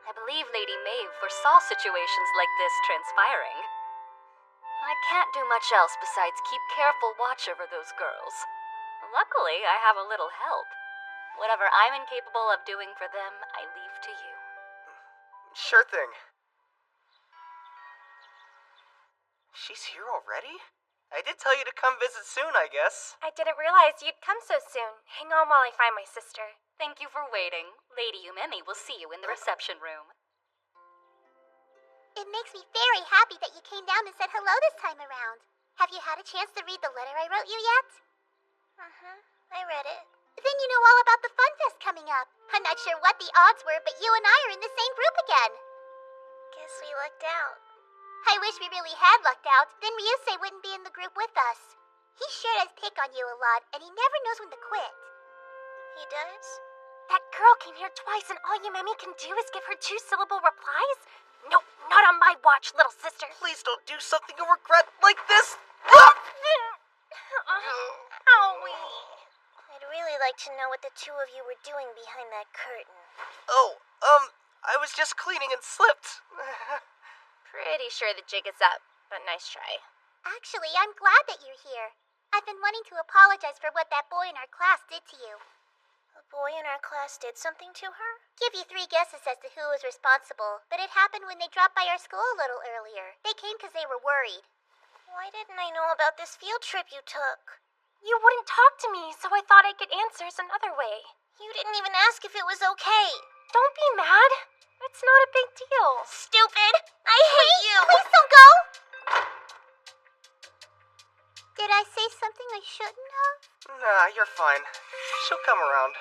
I believe Lady Maeve foresaw situations like this transpiring. I can't do much else besides keep careful watch over those girls. Luckily, I have a little help. Whatever I'm incapable of doing for them, I leave to you. Sure thing. She's here already? I did tell you to come visit soon, I guess. I didn't realize you'd come so soon. Hang on while I find my sister. Thank you for waiting. Lady Yumemi will see you in the reception room. It makes me very happy that you came down and said hello this time around. Have you had a chance to read the letter I wrote you yet? I read it. Then you know all about the Fun Fest coming up. I'm not sure what the odds were, but you and I are in the same group again. Guess we lucked out. I wish we really had lucked out. Then Ryusei wouldn't be in the group with us. He sure does pick on you a lot, and he never knows when to quit. He does? That girl came here twice, and all Yumemi can do is give her 2-syllable replies? No, not on my watch, little sister. Please don't do something you'll regret like this. Owie. I'd really like to know what the two of you were doing behind that curtain. Oh, I was just cleaning and slipped. Pretty sure the jig is up, but nice try. Actually, I'm glad that you're here. I've been wanting to apologize for what that boy in our class did to you. A boy in our class did something to her? Give you 3 guesses as to who was responsible, but it happened when they dropped by our school a little earlier. They came because they were worried. Why didn't I know about this field trip you took? You wouldn't talk to me, so I thought I'd get answers another way. You didn't even ask if it was okay. Don't be mad. It's not a big deal. Stupid! I hate you! Please don't go! Did I say something I shouldn't have? Nah, you're fine. She'll come around.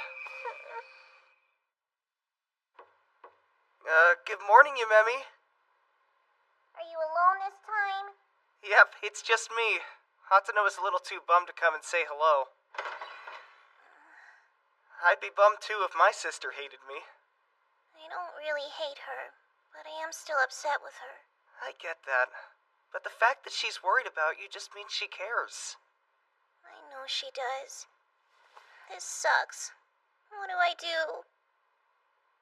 Good morning, Yumemi. Are you alone this time? Yep, it's just me. Hatsune was a little too bummed to come and say hello. I'd be bummed too if my sister hated me. I don't really hate her, but I am still upset with her. I get that. But the fact that she's worried about you just means she cares. I know she does. This sucks. What do I do?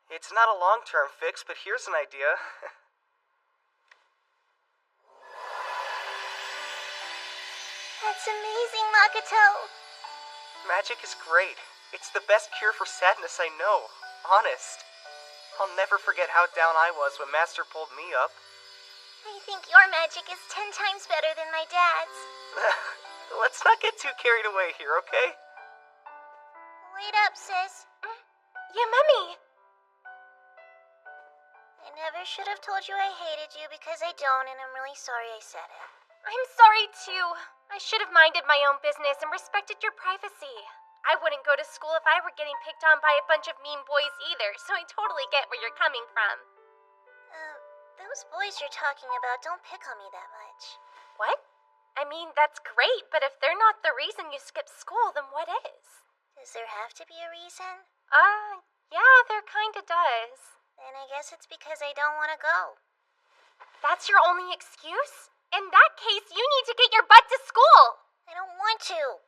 It's not a long-term fix, but here's an idea. That's amazing, Makoto. Magic is great. It's the best cure for sadness I know. Honest. I'll never forget how down I was when Master pulled me up. I think your magic is 10 times better than my dad's. Let's not get too carried away here, okay? Wait up, sis. Yumemi! I never should have told you I hated you because I don't, and I'm really sorry I said it. I'm sorry, too. I should have minded my own business and respected your privacy. I wouldn't go to school if I were getting picked on by a bunch of mean boys either, so I totally get where you're coming from. Those boys you're talking about don't pick on me that much. What? I mean, that's great, but if they're not the reason you skipped school, then what is? Does there have to be a reason? Yeah, there kinda does. Then I guess it's because I don't want to go. That's your only excuse? In that case, you need to get your butt to school. I don't want to.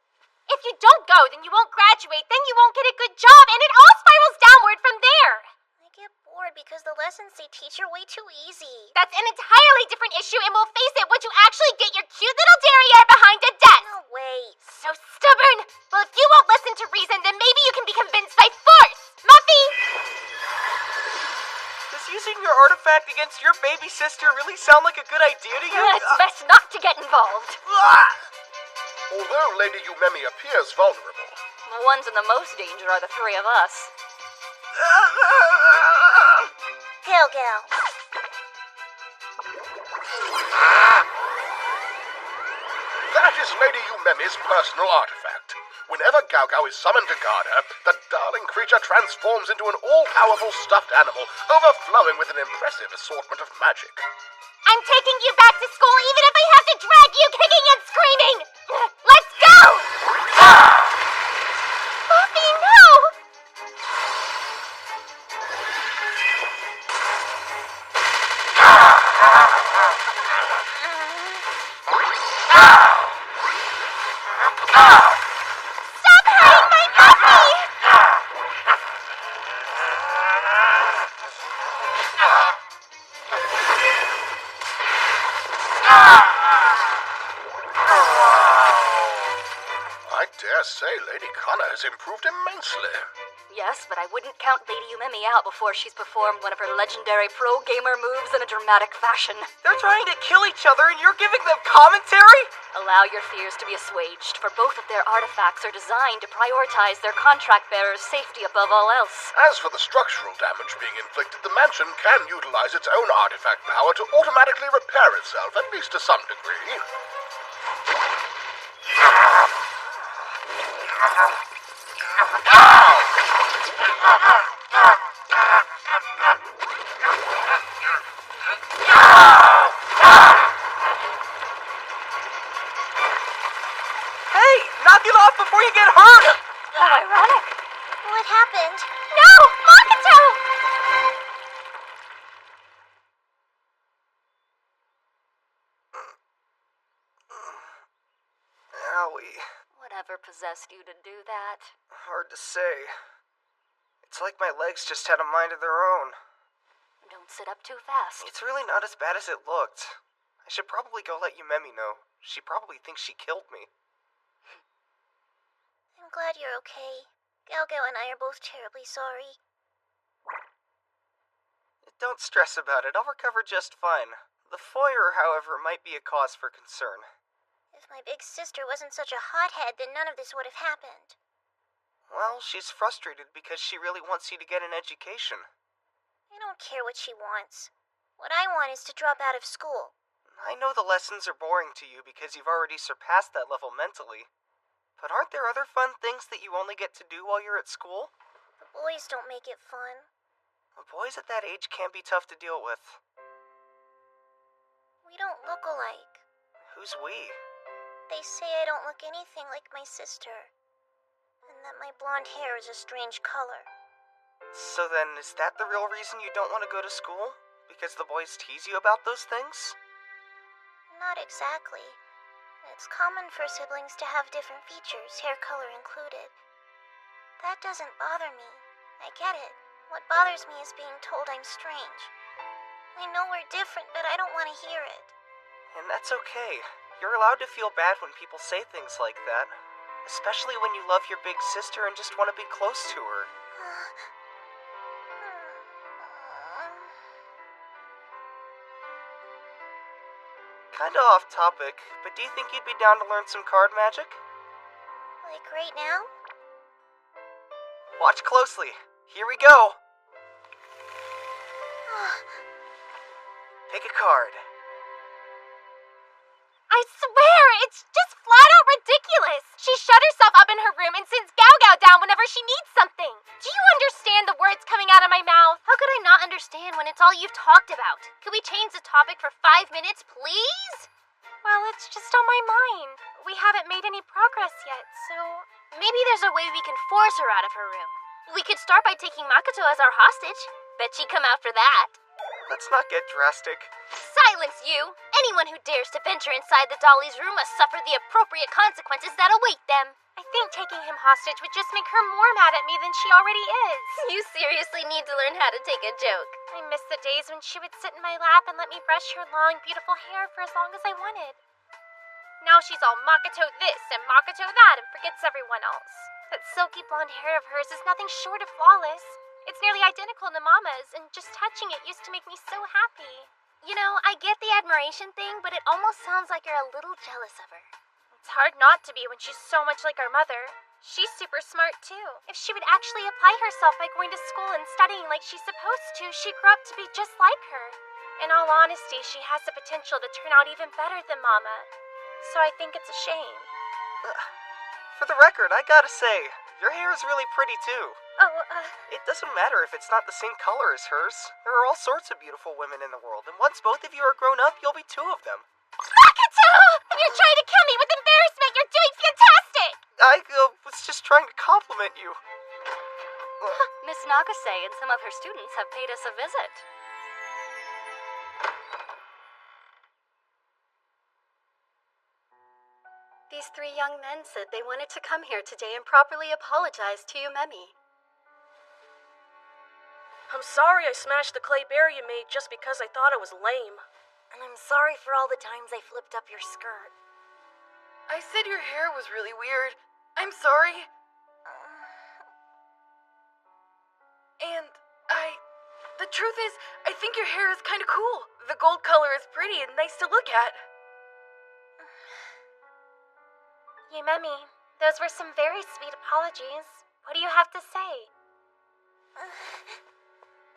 If you don't go, then you won't graduate, then you won't get a good job, and it all spirals downward from there. I get bored because the lessons they teach are way too easy. That's an entirely different issue, and we'll face it, once you actually get your cute little derriere behind a desk. No way. So stubborn. Well, if you won't listen to reason, then maybe you can be convinced by force. Muffy! Does using your artifact against your baby sister really sound like a good idea to you? It's best not to get involved. Although Lady Yumemi appears vulnerable, The ones in the most danger are the three of us. Gal. that is Lady Yumemi's personal artifact. Whenever Gaogao is summoned to guard her, the darling creature transforms into an all-powerful stuffed animal, overflowing with an impressive assortment of magic. I'm taking you back to school even if I have to drag you kicking and screaming! Let's go! Muffy, no! Stop hurting my Muffy! I dare say Lady Kana has improved immensely. Yes, but I wouldn't count Lady Yumemi out before she's performed one of her legendary pro-gamer moves in a dramatic fashion. They're trying to kill each other and you're giving them commentary? Allow your fears to be assuaged, for both of their artifacts are designed to prioritize their contract bearer's safety above all else. As for the structural damage being inflicted, the mansion can utilize its own artifact power to automatically repair itself, at least to some degree. Hey, knock it off before you get hurt! How ironic. What happened? No! Makoto! Owie. Whatever possessed you to do that? Hard to say. It's like my legs just had a mind of their own. Don't sit up too fast. It's really not as bad as it looked. I should probably go let Yumemi know. She probably thinks she killed me. I'm glad you're okay. Gaogao and I are both terribly sorry. Don't stress about it. I'll recover just fine. The foyer, however, might be a cause for concern. If If my big sister wasn't such a hothead, then none of this would have happened. Well, she's frustrated because she really wants you to get an education. I don't care what she wants. What I want is to drop out of school. I know the lessons are boring to you because you've already surpassed that level mentally. But aren't there other fun things that you only get to do while you're at school? The boys don't make it fun. The boys at that age can be tough to deal with. We don't look alike. Who's we? They say I don't look anything like my sister. And that my blonde hair is a strange color. So then, is that the real reason you don't want to go to school? Because the boys tease you about those things? Not exactly. It's common for siblings to have different features, hair color included. That doesn't bother me. I get it. What bothers me is being told I'm strange. I know we're different, but I don't want to hear it. And that's okay. You're allowed to feel bad when people say things like that. Especially when you love your big sister and just want to be close to her. Kinda off topic, but do you think you'd be down to learn some card magic? Like right now? Watch closely. Here we go. Pick a card. I swear, it's just flat out ridiculous. She shut herself up in her room and sends Gao Gao down whenever she needs something. Do you understand the words coming out of my mouth? How could I not understand when it's all you've talked about? Could we change the topic for 5 minutes, please? Well, it's just on my mind. We haven't made any progress yet, so maybe there's a way we can force her out of her room. We could start by taking Makoto as our hostage. Bet she'd come out for that. Let's not get drastic. Silence, you! Anyone who dares to venture inside the dolly's room must suffer the appropriate consequences that await them. I think taking him hostage would just make her more mad at me than she already is. You seriously need to learn how to take a joke. I miss the days when she would sit in my lap and let me brush her long, beautiful hair for as long as I wanted. Now she's all Makoto this and Makoto that and forgets everyone else. That silky blonde hair of hers is nothing short of flawless. It's nearly identical to Mama's, and just touching it used to make me so happy. You know, I get the admiration thing, but it almost sounds like you're a little jealous of her. It's hard not to be when she's so much like our mother. She's super smart, too. If she would actually apply herself by going to school and studying like she's supposed to, she'd grow up to be just like her. In all honesty, she has the potential to turn out even better than Mama. So I think it's a shame. For the record, I gotta say, your hair is really pretty, too. It doesn't matter if it's not the same color as hers. There are all sorts of beautiful women in the world, and once both of you are grown up, you'll be two of them. Makoto! You're trying to kill me with embarrassment! You're doing fantastic! I was just trying to compliment you. Miss Nagase and some of her students have paid us a visit. These 3 young men said they wanted to come here today and properly apologize to Yumemi. I'm sorry I smashed the clay bear you made just because I thought it was lame. And I'm sorry for all the times I flipped up your skirt. I said your hair was really weird. I'm sorry. And the truth is, I think your hair is kind of cool. The gold color is pretty and nice to look at. Yumemi, those were some very sweet apologies. What do you have to say?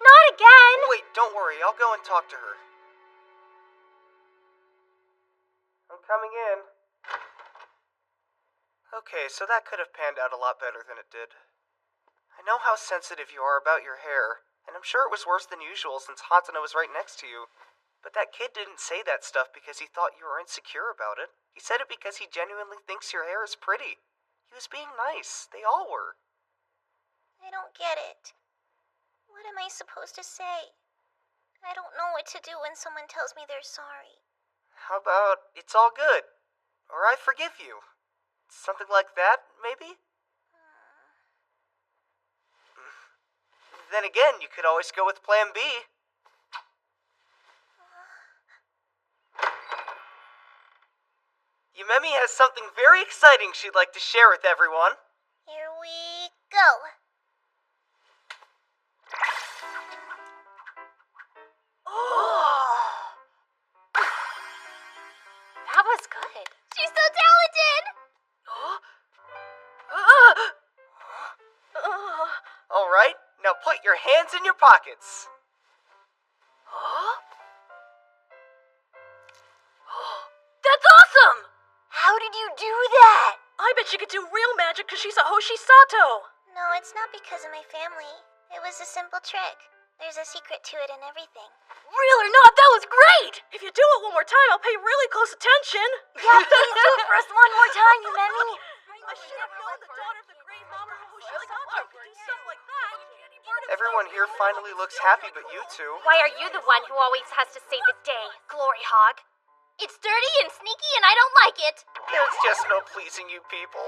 Not again! Wait, don't worry. I'll go and talk to her. I'm coming in. Okay, so that could have panned out a lot better than it did. I know how sensitive you are about your hair, and I'm sure it was worse than usual since Hatsune was right next to you. But that kid didn't say that stuff because he thought you were insecure about it. He said it because he genuinely thinks your hair is pretty. He was being nice. They all were. I don't get it. What am I supposed to say? I don't know what to do when someone tells me they're sorry. How about, it's all good? Or I forgive you? Something like that, maybe? Then again, you could always go with Plan B. Yumemi has something very exciting she'd like to share with everyone. Here we go. That was good. She's so talented! Alright, now put your hands in your pockets. That's awesome! How did you do that? I bet she could do real magic because she's a Hoshisato. No, it's not because of my family. It was a simple trick. There's a secret to it and everything. Real or not, that was great! If you do it one more time, I'll pay really close attention. Yeah, please do it for us one more time, you Memi. I should have known the daughter of the great mama Hoshisato could do stuff like that. Everyone here finally looks happy but you two. Why are you the one who always has to save the day, Glory Hog? It's dirty and sneaky and I don't like it. There's just no pleasing you people.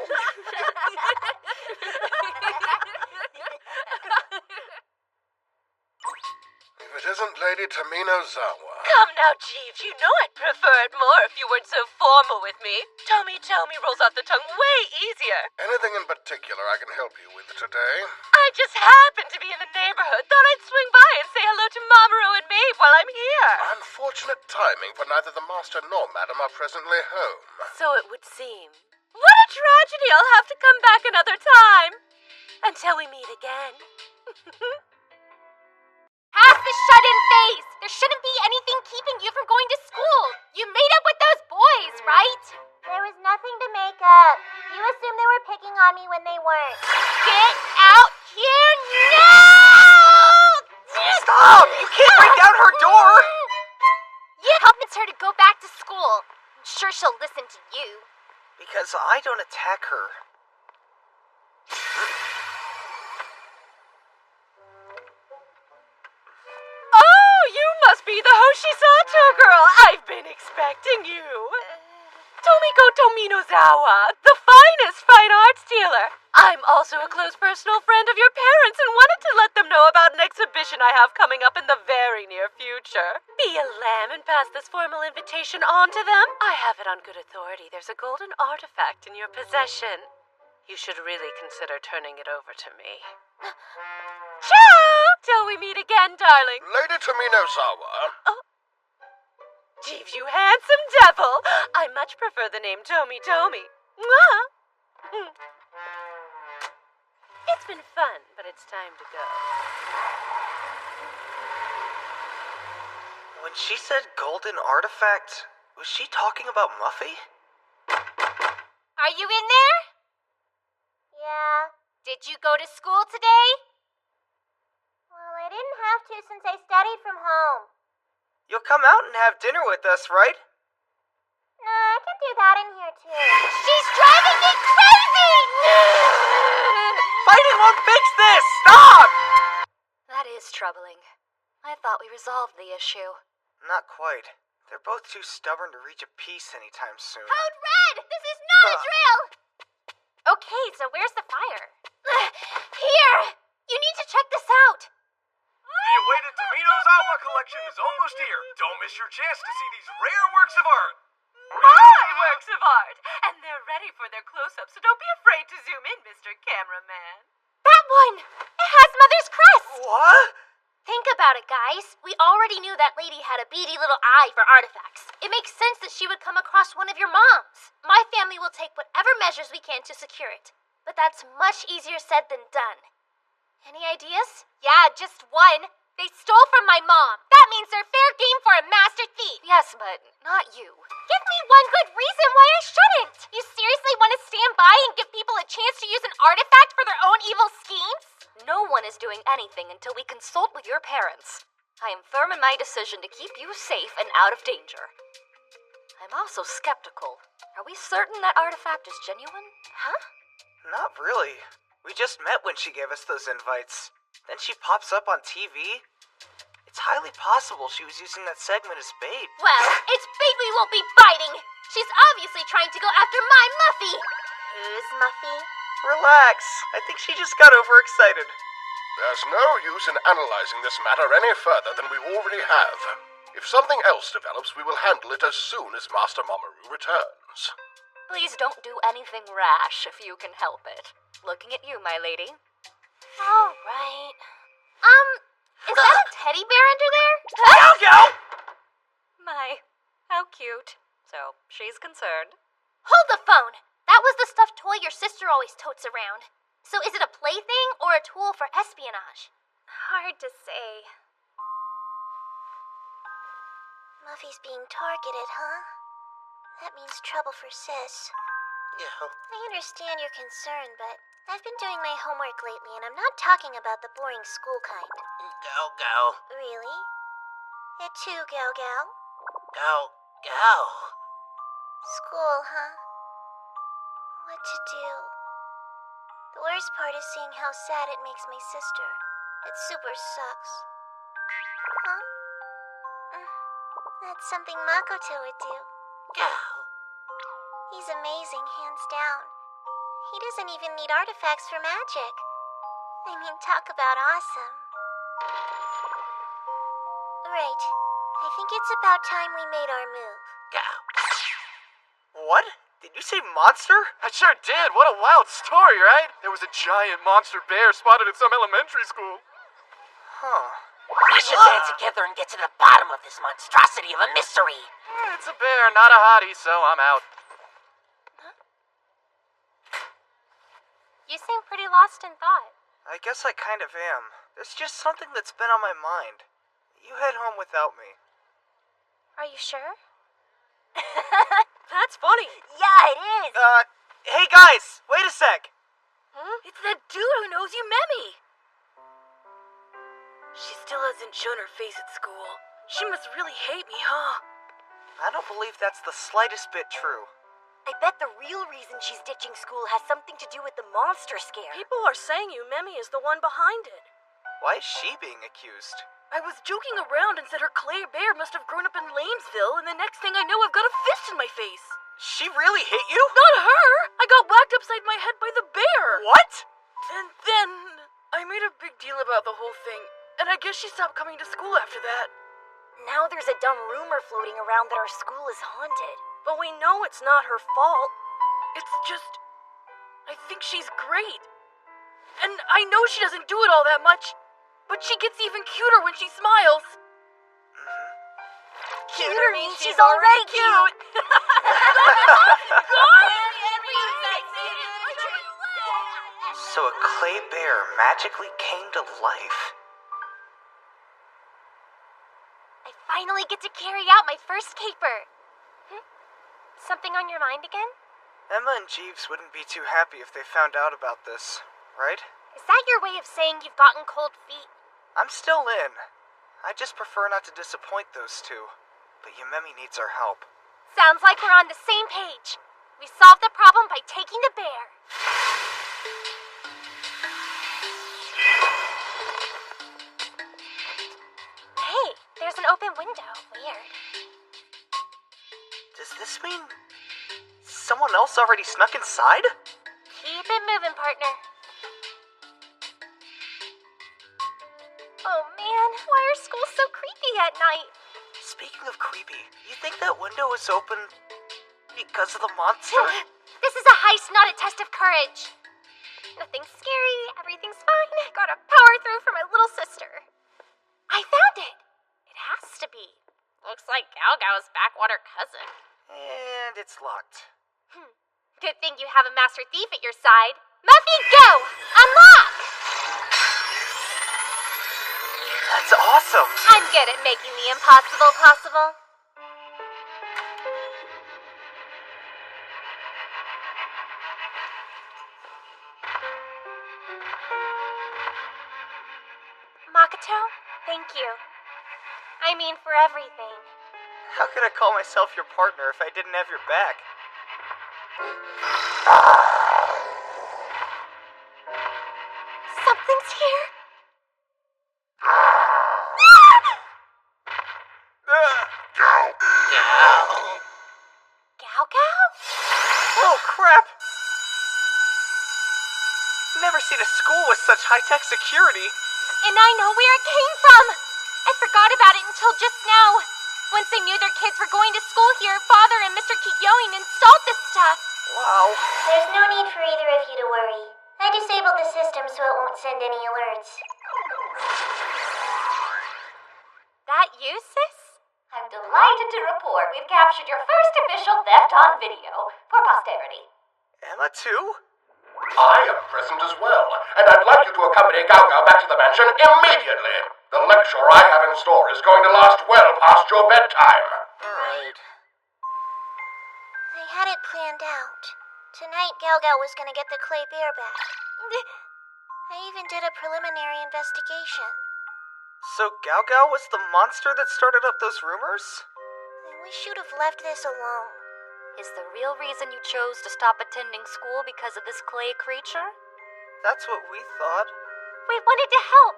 If it isn't Lady Taminozawa. Come now, Jeeves, you know I'd prefer it more if you weren't so formal with me. Tomi rolls off the tongue way easier. Anything in particular I can help you with today? I just happened to be in the neighborhood. Thought I'd swing by and say hello to Mamoru and Maeve while I'm here. Unfortunate timing, for neither the master nor madam are presently home. So it would seem. What a tragedy! I'll have to come back another time. Until we meet again. Have the shut-in phase! There shouldn't be anything keeping you from going to school. You made up with those boys, right? There was nothing to make up. You assumed they were picking on me when they weren't. Get out here now! Stop! You can't break down her door! You convince her to go back to school. I'm sure she'll listen to you. Because I don't attack her. Oh, you must be the Hoshisato girl. I've been expecting you. Tomiko Tominozawa, the finest fine arts dealer. I'm also a close personal friend of your parents and wanted to let them know about an exhibition I have coming up in the very near future. Be a lamb and pass this formal invitation on to them. I have it on good authority. There's a golden artifact in your possession. You should really consider turning it over to me. Ciao! Till we meet again, darling. Lady Taminozawa. Jeeves, you handsome devil! I much prefer the name Tomi. Mwah! It's been fun, but it's time to go. When she said golden artifact, was she talking about Muffy? Are you in there? Yeah. Did you go to school today? Well, I didn't have to since I studied from home. You'll come out and have dinner with us, right? No, I can do that in here too. She's driving me crazy! Fighting won't fix this! Stop! That is troubling. I thought we resolved the issue. Not quite. They're both too stubborn to reach a peace anytime soon. Code Red! This is not a drill! Okay, so where's the fire? Here! You need to check this out! The awaited Taminozawa collection is almost here. Don't miss your chance to see these rare works of art. My works of art! And they're ready for their close-up, so don't be afraid to zoom in, Mr. Cameraman. That one! It has Mother's crest! What? Think about it, guys. We already knew that lady had a beady little eye for artifacts. It makes sense that she would come across one of your moms. My family will take whatever measures we can to secure it. But that's much easier said than done. Any ideas? Yeah, just one. They stole from my mom. That means they're fair game for a master thief. Yes, but not you. Give me one good reason why I shouldn't. You seriously want to stand by and give people a chance to use an artifact for their own evil schemes? No one is doing anything until we consult with your parents. I am firm in my decision to keep you safe and out of danger. I'm also skeptical. Are we certain that artifact is genuine? Huh? Not really. We just met when she gave us those invites. Then she pops up on TV. It's highly possible she was using that segment as bait. Well, it's bait we won't be biting. She's obviously trying to go after my Muffy. Who's Muffy? Relax. I think she just got overexcited. There's no use in analyzing this matter any further than we already have. If something else develops, we will handle it as soon as Master Mamoru returns. Please don't do anything rash if you can help it. Looking at you, my lady. All right. Is that a teddy bear under there? Go! My, how cute. So, she's concerned. Hold the phone! That was the stuffed toy your sister always totes around. So is it a plaything or a tool for espionage? Hard to say. Muffy's being targeted, huh? That means trouble for Sis. Yeah. I understand your concern, but I've been doing my homework lately, and I'm not talking about the boring school kind. Go. Really? It too, Gal Gal? Go. School, huh? What to do? The worst part is seeing how sad it makes my sister. It super sucks. Huh? That's something Makoto would do. Go. He's amazing, hands down. He doesn't even need artifacts for magic. I mean, talk about awesome. Right. I think it's about time we made our move. Go. What? Did you say monster? I sure did. What a wild story, right? There was a giant monster bear spotted at some elementary school. Huh. We should band together and get to the bottom of this monstrosity of a mystery. It's a bear, not a hottie, so I'm out. You seem pretty lost in thought. I guess I kind of am. There's just something that's been on my mind. You head home without me. Are you sure? That's funny. Yeah, it is. Hey guys, wait a sec. Huh? It's that dude who knows you, Memi. She still hasn't shown her face at school. She must really hate me, huh? I don't believe that's the slightest bit true. I bet the real reason she's ditching school has something to do with the monster scare. People are saying Memi is the one behind it. Why is she being accused? I was joking around and said her Claire bear must have grown up in Lanesville, and the next thing I know, I've got a fist in my face. She really hit you? Not her! I got whacked upside my head by the bear! What? And then I made a big deal about the whole thing, and I guess she stopped coming to school after that. Now there's a dumb rumor floating around that our school is haunted. But we know it's not her fault. It's just, I think she's great. And I know she doesn't do it all that much, but she gets even cuter when she smiles. Cuter means she's already cute! So a clay bear magically came to life. I finally get to carry out my first caper. Something on your mind again? Emma and Jeeves wouldn't be too happy if they found out about this, right? Is that your way of saying you've gotten cold feet? I'm still in. I just prefer not to disappoint those two. But Yumemi needs our help. Sounds like we're on the same page. We solved the problem by taking the bear. Hey, there's an open window. Weird. Does this mean someone else already snuck inside? Keep it moving, partner. Oh man, why are schools so creepy at night? Speaking of creepy, you think that window was open because of the monster? This is a heist, not a test of courage. Nothing's scary, everything's fine. Gotta power through for my little sister. I found it. It has to be. Looks like Gao Gao's backwater cousin. And it's locked. Good thing you have a master thief at your side. Muffy, go! Unlock! That's awesome! I'm good at making the impossible possible. Makoto, thank you. I mean, for everything. How could I call myself your partner if I didn't have your back? Something's here. Gao Gao? Oh, crap! Never seen a school with such high-tech security. And I know where it came from. I forgot about it until just now. Once they knew their kids were going to school here, Father and Mr. Kiyoin installed this stuff. Wow. There's no need for either of you to worry. I disabled the system so it won't send any alerts. That you, sis? I'm delighted to report we've captured your first official theft on video for posterity. Emma too? I am present as well, and I'd like you to accompany Gaugao back to the mansion immediately. The lecture I have in store is going to last well past your bedtime. Alright. I had it planned out. Tonight, Gaugao was gonna get the clay bear back. I even did a preliminary investigation. So Gaugao was the monster that started up those rumors? I wish you'd have left this alone. Is the real reason you chose to stop attending school because of this clay creature? That's what we thought. We wanted to help.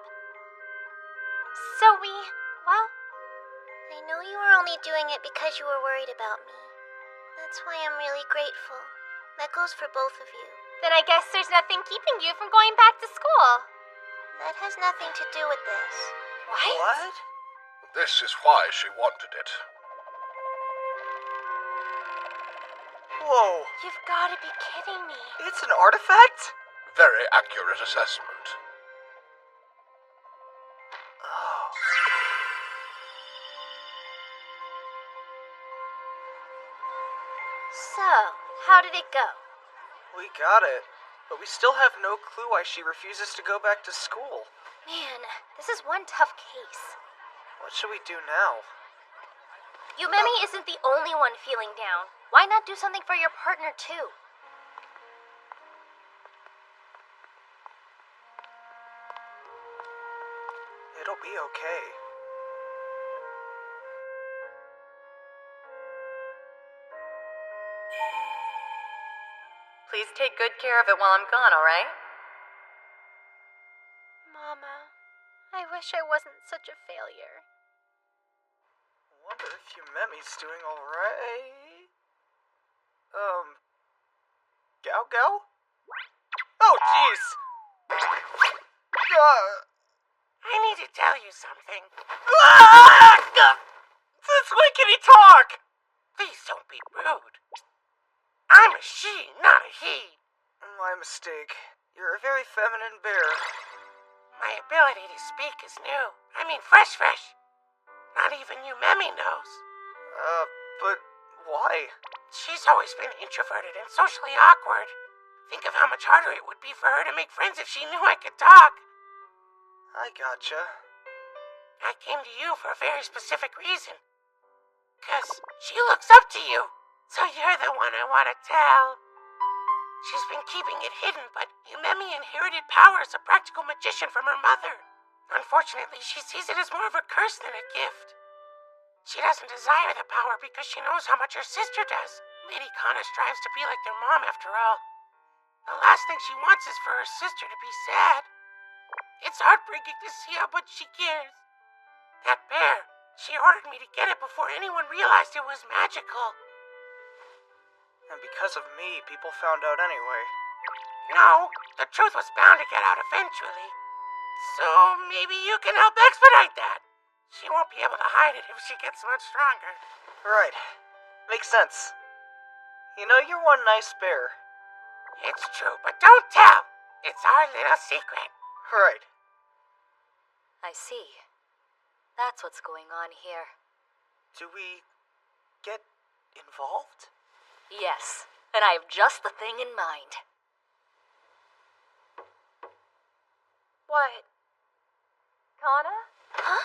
So well, I know you were only doing it because you were worried about me. That's why I'm really grateful. That goes for both of you. Then I guess there's nothing keeping you from going back to school. That has nothing to do with this. What? This is why she wanted it. Whoa. You've got to be kidding me. It's an artifact? Very accurate assessment. Oh. So, how did it go? We got it. But we still have no clue why she refuses to go back to school. Man, this is one tough case. What should we do now? Yumemi isn't the only one feeling down. Why not do something for your partner, too? It'll be okay. Please take good care of it while I'm gone, alright? Mama, I wish I wasn't such a failure. Wonder if Yumemi's doing alright. Gaugao? Oh, jeez! I need to tell you something. Since when can he talk? Please don't be rude. I'm a she, not a he. My mistake. You're a very feminine bear. My ability to speak is new. I mean fresh. Not even Yumemi knows. But why? She's always been introverted and socially awkward. Think of how much harder it would be for her to make friends if she knew I could talk. I gotcha. I came to you for a very specific reason. 'Cause she looks up to you. So you're the one I want to tell. She's been keeping it hidden, but Yumemi inherited power as a practical magician from her mother. Unfortunately, she sees it as more of a curse than a gift. She doesn't desire the power because she knows how much her sister does. Lady Kana strives to be like their mom after all. The last thing she wants is for her sister to be sad. It's heartbreaking to see how much she cares. That bear, she ordered me to get it before anyone realized it was magical. And because of me, people found out anyway. No, the truth was bound to get out eventually. So maybe you can help expedite that. She won't be able to hide it if she gets much stronger. Right. Makes sense. You know, you're one nice bear. It's true, but don't tell. It's our little secret. Right. I see. That's what's going on here. Do we get involved? Yes, and I have just the thing in mind. What? Kana? Huh?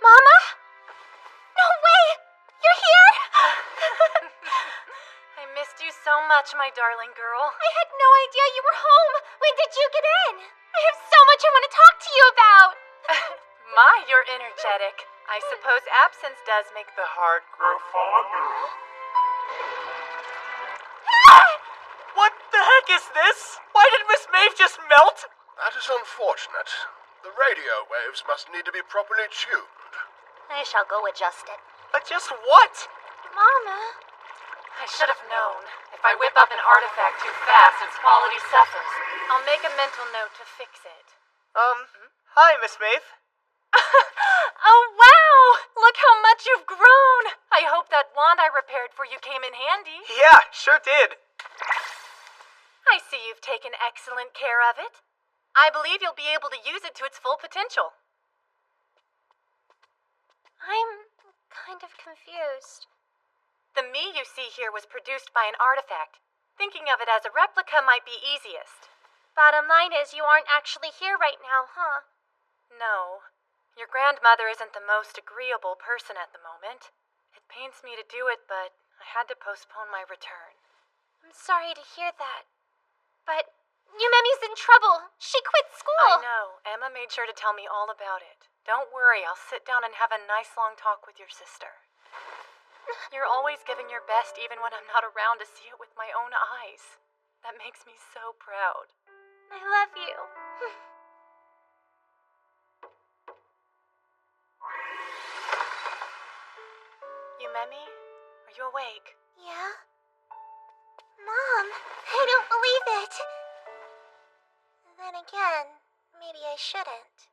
Mama? No way! You're here? I missed you so much, my darling girl. I had no idea you were home. When did you get in? I have so much I want to talk to you about. My, you're energetic. I suppose absence does make the heart grow fonder. What the heck is this? Why did Miss Maeve just melt? That is unfortunate. The radio waves must need to be properly tuned. I shall go adjust it. Adjust what? Mama. I should have known. If I whip up an artifact too fast, its quality suffers. I'll make a mental note to fix it. Hi, Miss Maeve. Oh, wow! Look how much you've grown! I hope that wand I repaired for you came in handy. Yeah, sure did. I see you've taken excellent care of it. I believe you'll be able to use it to its full potential. I'm kind of confused. The me you see here was produced by an artifact. Thinking of it as a replica might be easiest. Bottom line is you aren't actually here right now, huh? No. Your grandmother isn't the most agreeable person at the moment. It pains me to do it, but I had to postpone my return. I'm sorry to hear that. But Yumemi's in trouble. She quit school. I know. Emma made sure to tell me all about it. Don't worry, I'll sit down and have a nice long talk with your sister. You're always giving your best even when I'm not around to see it with my own eyes. That makes me so proud. I love you. Yumemi, are you awake? Yeah? Mom, I don't believe it. Then again, maybe I shouldn't.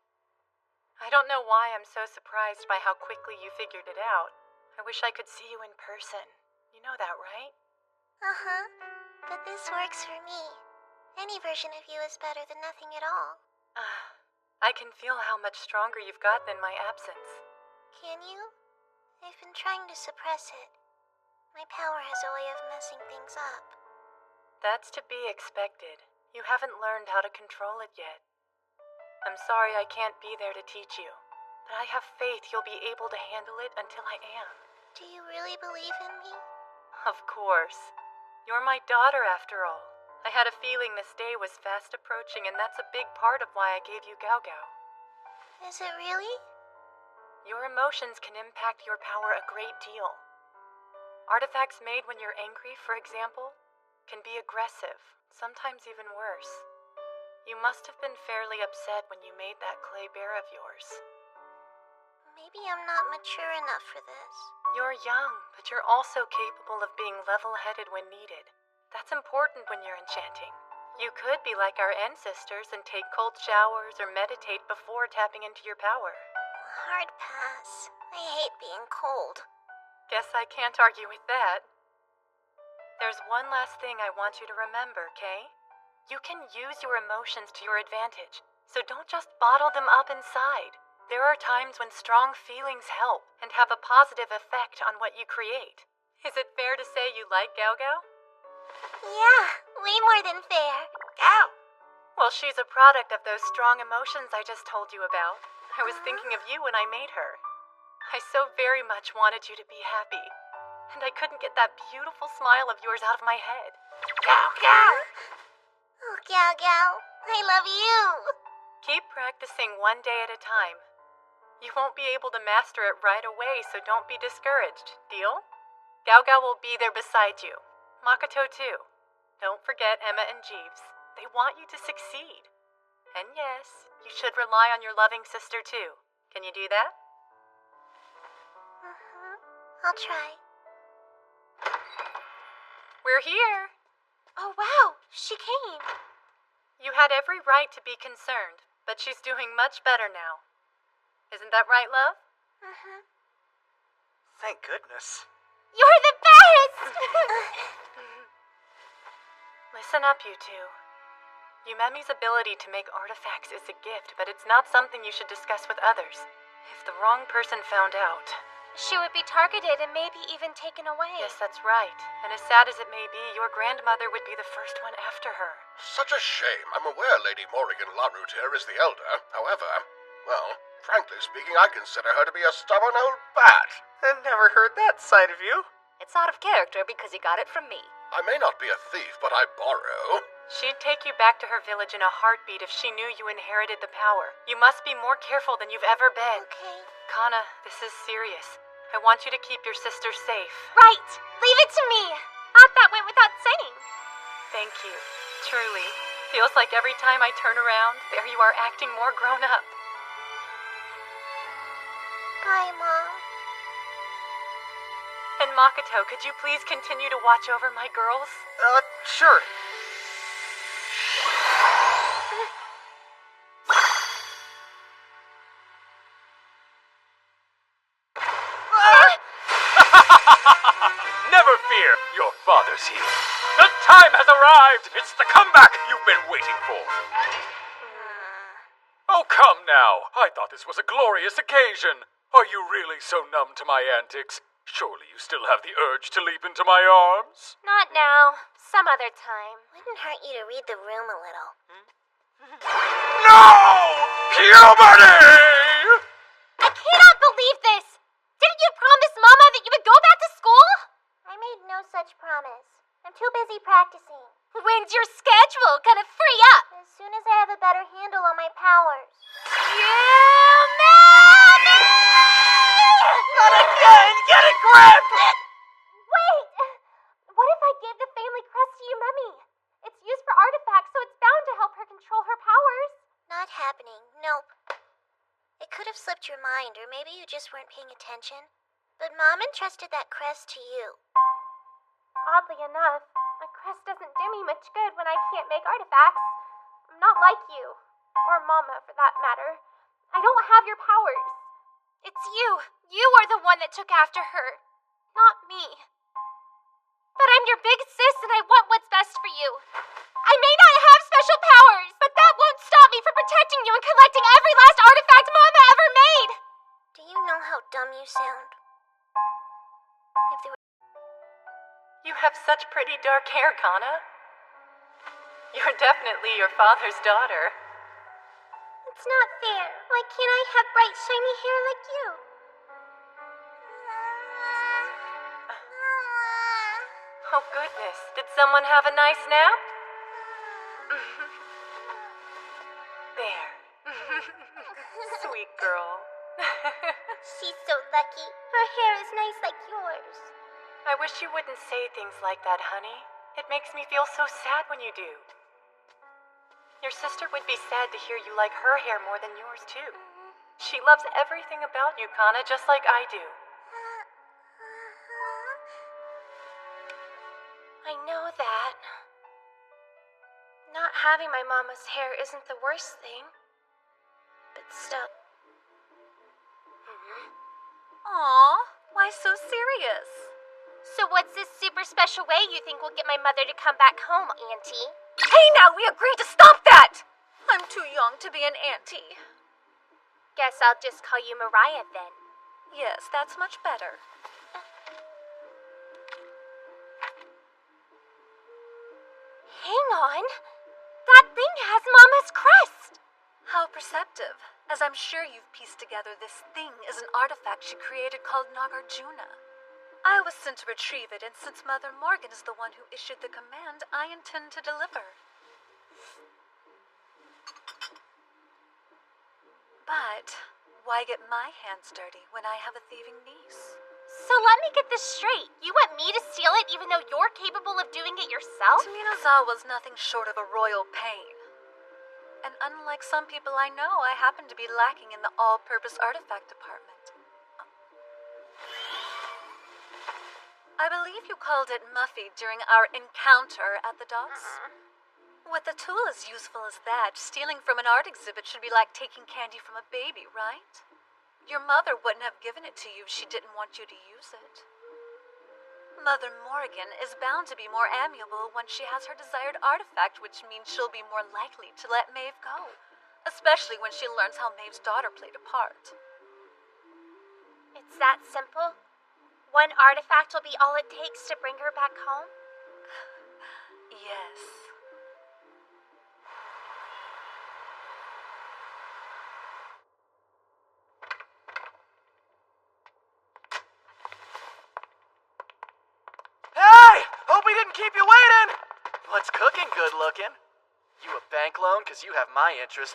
I don't know why I'm so surprised by how quickly you figured it out. I wish I could see you in person. You know that, right? Uh-huh. But this works for me. Any version of you is better than nothing at all. I can feel how much stronger you've gotten in my absence. Can you? I've been trying to suppress it. My power has a way of messing things up. That's to be expected. You haven't learned how to control it yet. I'm sorry I can't be there to teach you, but I have faith you'll be able to handle it until I am. Do you really believe in me? Of course. You're my daughter, after all. I had a feeling this day was fast approaching, and that's a big part of why I gave you Gao Gao. Is it really? Your emotions can impact your power a great deal. Artifacts made when you're angry, for example, can be aggressive, sometimes even worse. You must have been fairly upset when you made that clay bear of yours. Maybe I'm not mature enough for this. You're young, but you're also capable of being level-headed when needed. That's important when you're enchanting. You could be like our ancestors and take cold showers or meditate before tapping into your power. Hard pass. I hate being cold. Guess I can't argue with that. There's one last thing I want you to remember, Kay. You can use your emotions to your advantage, so don't just bottle them up inside. There are times when strong feelings help and have a positive effect on what you create. Is it fair to say you like Gao Gao? Yeah, way more than fair. Gao! Well, she's a product of those strong emotions I just told you about. I was thinking of you when I made her. I so very much wanted you to be happy, and I couldn't get that beautiful smile of yours out of my head. Gao Gao! Oh, Gao Gao, I love you. Keep practicing one day at a time. You won't be able to master it right away, so don't be discouraged. Deal? Gao Gao will be there beside you. Makoto too. Don't forget Emma and Jeeves. They want you to succeed. And yes, you should rely on your loving sister too. Can you do that? I'll try. We're here. Oh, wow, she came. You had every right to be concerned, but she's doing much better now. Isn't that right, love? Thank goodness. You're the best! Listen up, you two. Yumemi's ability to make artifacts is a gift, but it's not something you should discuss with others. If the wrong person found out... She would be targeted and maybe even taken away. Yes, that's right. And as sad as it may be, your grandmother would be the first one after her. Such a shame. I'm aware Lady Morrigan LaRoutière is the elder. However, well, frankly speaking, I consider her to be a stubborn old bat. I never heard that side of you. It's out of character because you got it from me. I may not be a thief, but I borrow. She'd take you back to her village in a heartbeat if she knew you inherited the power. You must be more careful than you've ever been. Okay. Kana, this is serious. I want you to keep your sister safe. Right! Leave it to me! Thought that went without saying. Thank you. Truly. Feels like every time I turn around, there you are acting more grown up. Bye, Mom. And Makoto, could you please continue to watch over my girls? Sure. Never fear, your father's here. The time has arrived! It's the comeback you've been waiting for. Oh, come now. I thought this was a glorious occasion. Are you really so numb to my antics? Surely you still have the urge to leap into my arms? Not now. Some other time. Wouldn't hurt you to read the room a little. No! Puberty! I cannot believe this! Didn't you promise Mama that you would go back to school? I made no such promise. I'm too busy practicing. When's your schedule gonna free up? As soon as I have a better handle on my powers. You Mommy! Not again! Get a grip! Wait! What if I gave the family crest to you, Mummy? It's used for artifacts, so it's bound to help her control her powers. Not happening. Nope. It could have slipped your mind, or maybe you just weren't paying attention. But Mom entrusted that crest to you. Oddly enough, a crest doesn't do me much good when I can't make artifacts. I'm not like you. Or Mama, for that matter. I don't have your powers. It's you. You are the one that took after her. Not me. But I'm your big sis and I want what's best for you. I may not have special powers, but that won't stop me from protecting you and collecting every last artifact Mama ever made. Do you know how dumb you sound? If there were... You have such pretty dark hair, Kana. You're definitely your father's daughter. It's not fair. Why can't I have bright, shiny hair like you? Oh, goodness. Did someone have a nice nap? There. Sweet girl. She's so lucky. Her hair is nice like yours. I wish you wouldn't say things like that, honey. It makes me feel so sad when you do. Your sister would be sad to hear you like her hair more than yours, too. She loves everything about you, Kana, just like I do. I know that. Not having my Mama's hair isn't the worst thing. But still. Aw, why so serious? So what's this super special way you think will get my mother to come back home, Auntie? Hey now, we agreed to stop that! I'm too young to be an auntie. Guess I'll just call you Mariah then. Yes, that's much better. Hang on. That thing has Mama's crest. How perceptive. As I'm sure you've pieced together, this thing is an artifact she created called Nagarjuna. I was sent to retrieve it, and since Mother Morgan is the one who issued the command, I intend to deliver. But why get my hands dirty when I have a thieving niece? So let me get this straight. You want me to steal it even though you're capable of doing it yourself? To Minazawa's nothing short of a royal pain. And unlike some people I know, I happen to be lacking in the all-purpose artifact department. I believe you called it Muffy during our encounter at the docks. With a tool as useful as that, stealing from an art exhibit should be like taking candy from a baby, right? Your mother wouldn't have given it to you if she didn't want you to use it. Mother Morgan is bound to be more amiable when she has her desired artifact, which means she'll be more likely to let Maeve go. Especially when she learns how Maeve's daughter played a part. It's that simple? One artifact will be all it takes to bring her back home? Yes. Hey! Hope we didn't keep you waiting! What's cooking, good looking? You a bank loan? Cause you have my interest.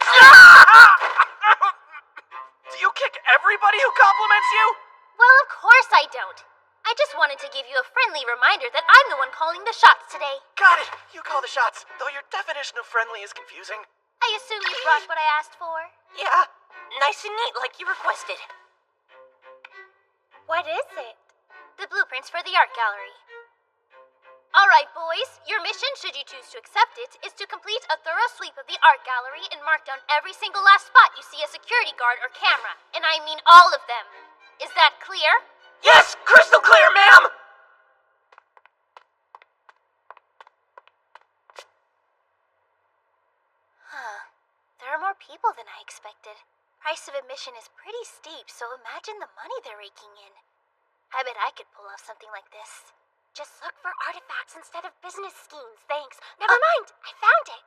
Do you kick everybody who compliments you? Well, of course I don't. I just wanted to give you a friendly reminder that I'm the one calling the shots today. Got it! You call the shots, though your definition of friendly is confusing. I assume you brought what I asked for. Yeah, nice and neat like you requested. What is it? The blueprints for the art gallery. Alright, boys, your mission, should you choose to accept it, is to complete a thorough sweep of the art gallery and mark down every single last spot you see a security guard or camera. And I mean all of them. Is that clear? Yes! Crystal clear, ma'am! Huh. There are more people than I expected. Price of admission is pretty steep, so imagine the money they're raking in. I bet I could pull off something like this. Just look for artifacts instead of business schemes, thanks. Never mind, I found it.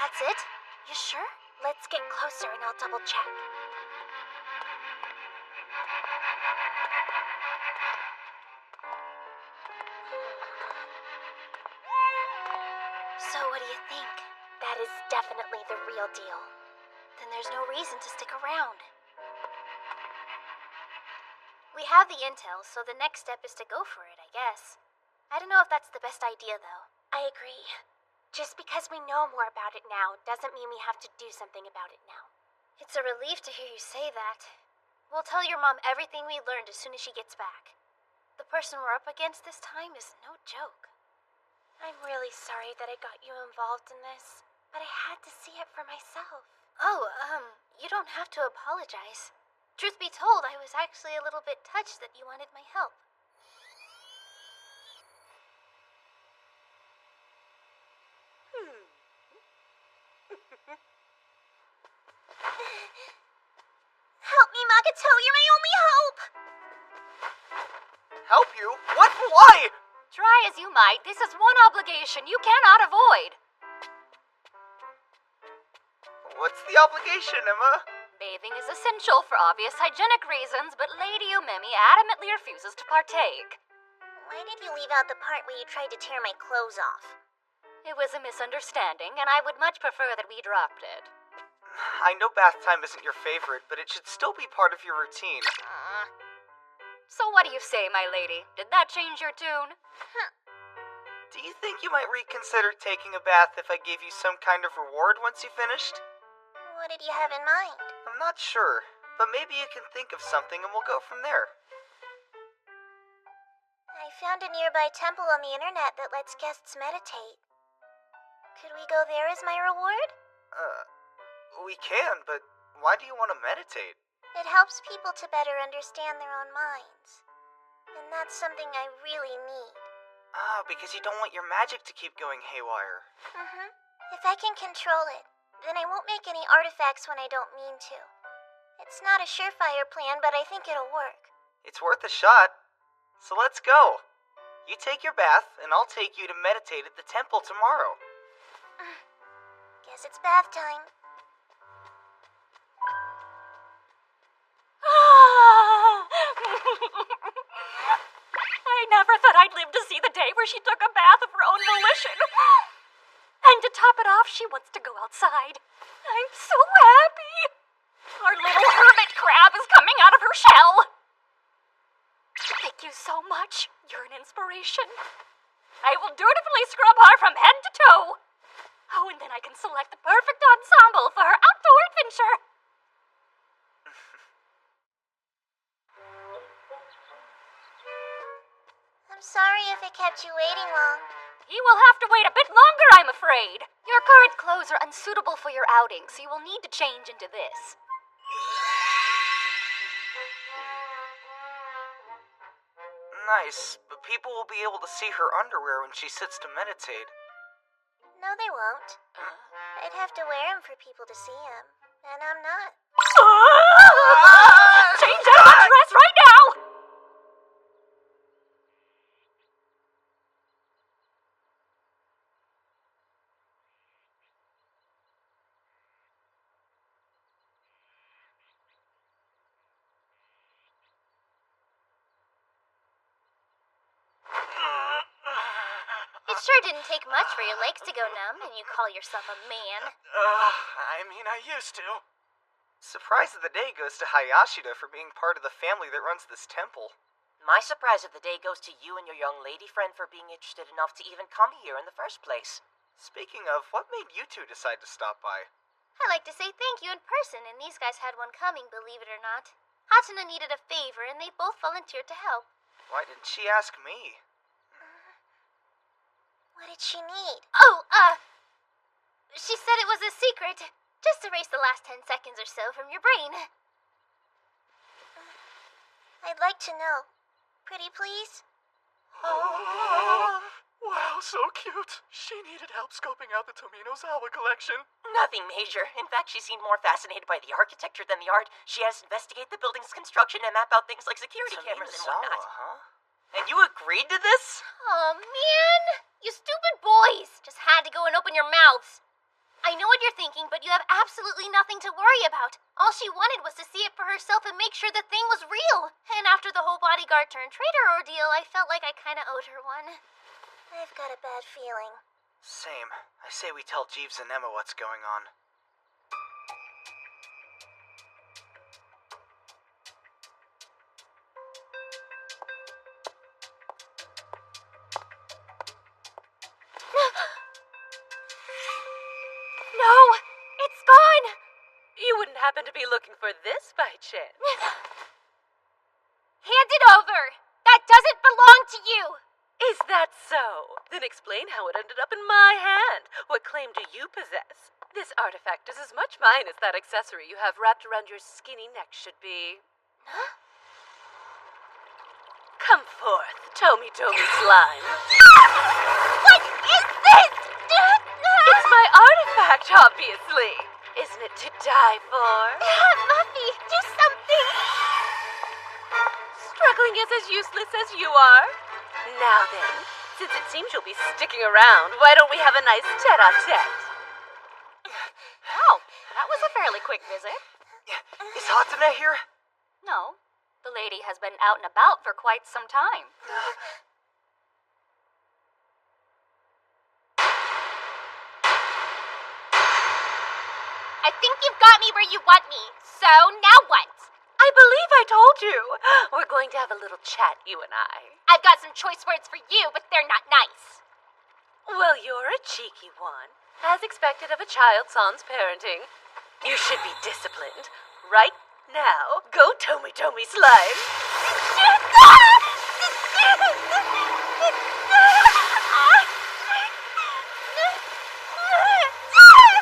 That's it? You sure? Let's get closer and I'll double check. So what do you think? That is definitely the real deal. Then there's no reason to stick around. We have the intel, so the next step is to go for it, I guess. I don't know if that's the best idea, though. I agree. Just because we know more about it now doesn't mean we have to do something about it now. It's a relief to hear you say that. We'll tell your mom everything we learned as soon as she gets back. The person we're up against this time is no joke. I'm really sorry that I got you involved in this, but I had to see it for myself. Oh, you don't have to apologize. Truth be told, I was actually a little bit touched that you wanted my help. Help me, Magato, you're my only hope! Help you? What? Why? Try as you might, this is one obligation you cannot avoid. What's the obligation, Emma? Bathing is essential for obvious hygienic reasons, but Lady Umemi adamantly refuses to partake. Why did you leave out the part where you tried to tear my clothes off? It was a misunderstanding, and I would much prefer that we dropped it. I know bath time isn't your favorite, but it should still be part of your routine. So what do you say, my lady? Did that change your tune? Do you think you might reconsider taking a bath if I gave you some kind of reward once you finished? What did you have in mind? I'm not sure, but maybe you can think of something and we'll go from there. I found a nearby temple on the internet that lets guests meditate. Could we go there as my reward? We can, but why do you want to meditate? It helps people to better understand their own minds. And that's something I really need. Because you don't want your magic to keep going haywire. If I can control it, then I won't make any artifacts when I don't mean to. It's not a surefire plan, but I think it'll work. It's worth a shot. So let's go. You take your bath, and I'll take you to meditate at the temple tomorrow. Guess it's bath time. I never thought I'd live to see the day where she took a bath of her own volition. And to top it off, she wants to go outside. I'm so happy. Our little hermit crab is coming out of her shell. Thank you so much. You're an inspiration. I will dutifully scrub her from head to toe. Oh, and then I can select the perfect ensemble for her outdoor adventure. I'm sorry if I kept you waiting long. You will have to wait a bit longer, I'm afraid. Your current clothes are unsuitable for your outing, so you will need to change into this. Nice, but people will be able to see her underwear when she sits to meditate. No, they won't. I'd have to wear them for people to see them, and I'm not. Change out of my dress right now! It sure didn't take much for your legs to go numb, and you call yourself a man. I used to. Surprise of the day goes to Hayashida for being part of the family that runs this temple. My surprise of the day goes to you and your young lady friend for being interested enough to even come here in the first place. Speaking of, what made you two decide to stop by? I like to say thank you in person, and these guys had one coming, believe it or not. Hatsuna needed a favor, and they both volunteered to help. Why didn't she ask me? What did she need? She said it was a secret. Just erase the last 10 seconds or so from your brain. I'd like to know. Pretty please? What Wow, so cute. She needed help scoping out the Tomino-zawa collection. Nothing major. In fact, she seemed more fascinated by the architecture than the art. She has to investigate the building's construction and map out things like security cameras and whatnot. Huh? And you agreed to this? Oh, man! You stupid boys! Just had to go and open your mouths. I know what you're thinking, but you have absolutely nothing to worry about. All she wanted was to see it for herself and make sure the thing was real. And after the whole bodyguard turned traitor ordeal, I felt like I kinda owed her one. I've got a bad feeling. Same. I say we tell Jeeves and Emma what's going on. No! It's gone! You wouldn't happen to be looking for this by chance? Hand it over! That doesn't belong to you! Is that so? Then explain how it ended up in my hand. What claim do you possess? This artifact is as much mine as that accessory you have wrapped around your skinny neck should be. Huh? Come forth, Tommy Slime. What is this? It's my artifact, obviously. Isn't it to die for? Muffy, do something! Struggling is as useless as you are. Now then, since it seems you'll be sticking around, why don't we have a nice tete-a-tete? Oh, that was a fairly quick visit. Is Hatsune here? No, the lady has been out and about for quite some time. I think you've got me where you want me. So, now what? I believe I told you. We're going to have a little chat, you and I. I've got some choice words for you, but they're not nice. Well, you're a cheeky one. As expected of a child sans parenting. You should be disciplined. Right now, go Tommy Slime.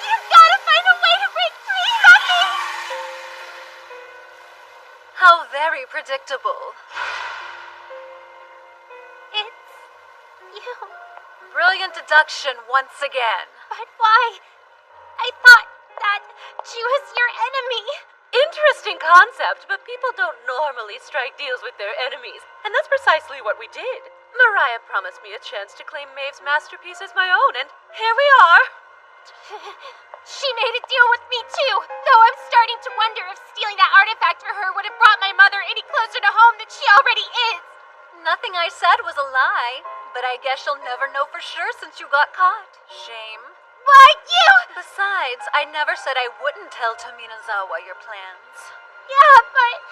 You've got to find a way to break free, Muffy! How very predictable. It's you. Brilliant deduction once again. But why? I thought that she was your enemy. Interesting concept, but people don't normally strike deals with their enemies, and that's precisely what we did. Mariah promised me a chance to claim Maeve's masterpiece as my own, and here we are. She made a deal with me too, though I'm starting to wonder if stealing that artifact for her would have brought my mother any closer to home than she already is. Nothing I said was a lie, but I guess you'll never know for sure since you got caught. Shame. Why, you! Besides, I never said I wouldn't tell Tominazawa your plans. Yeah, but...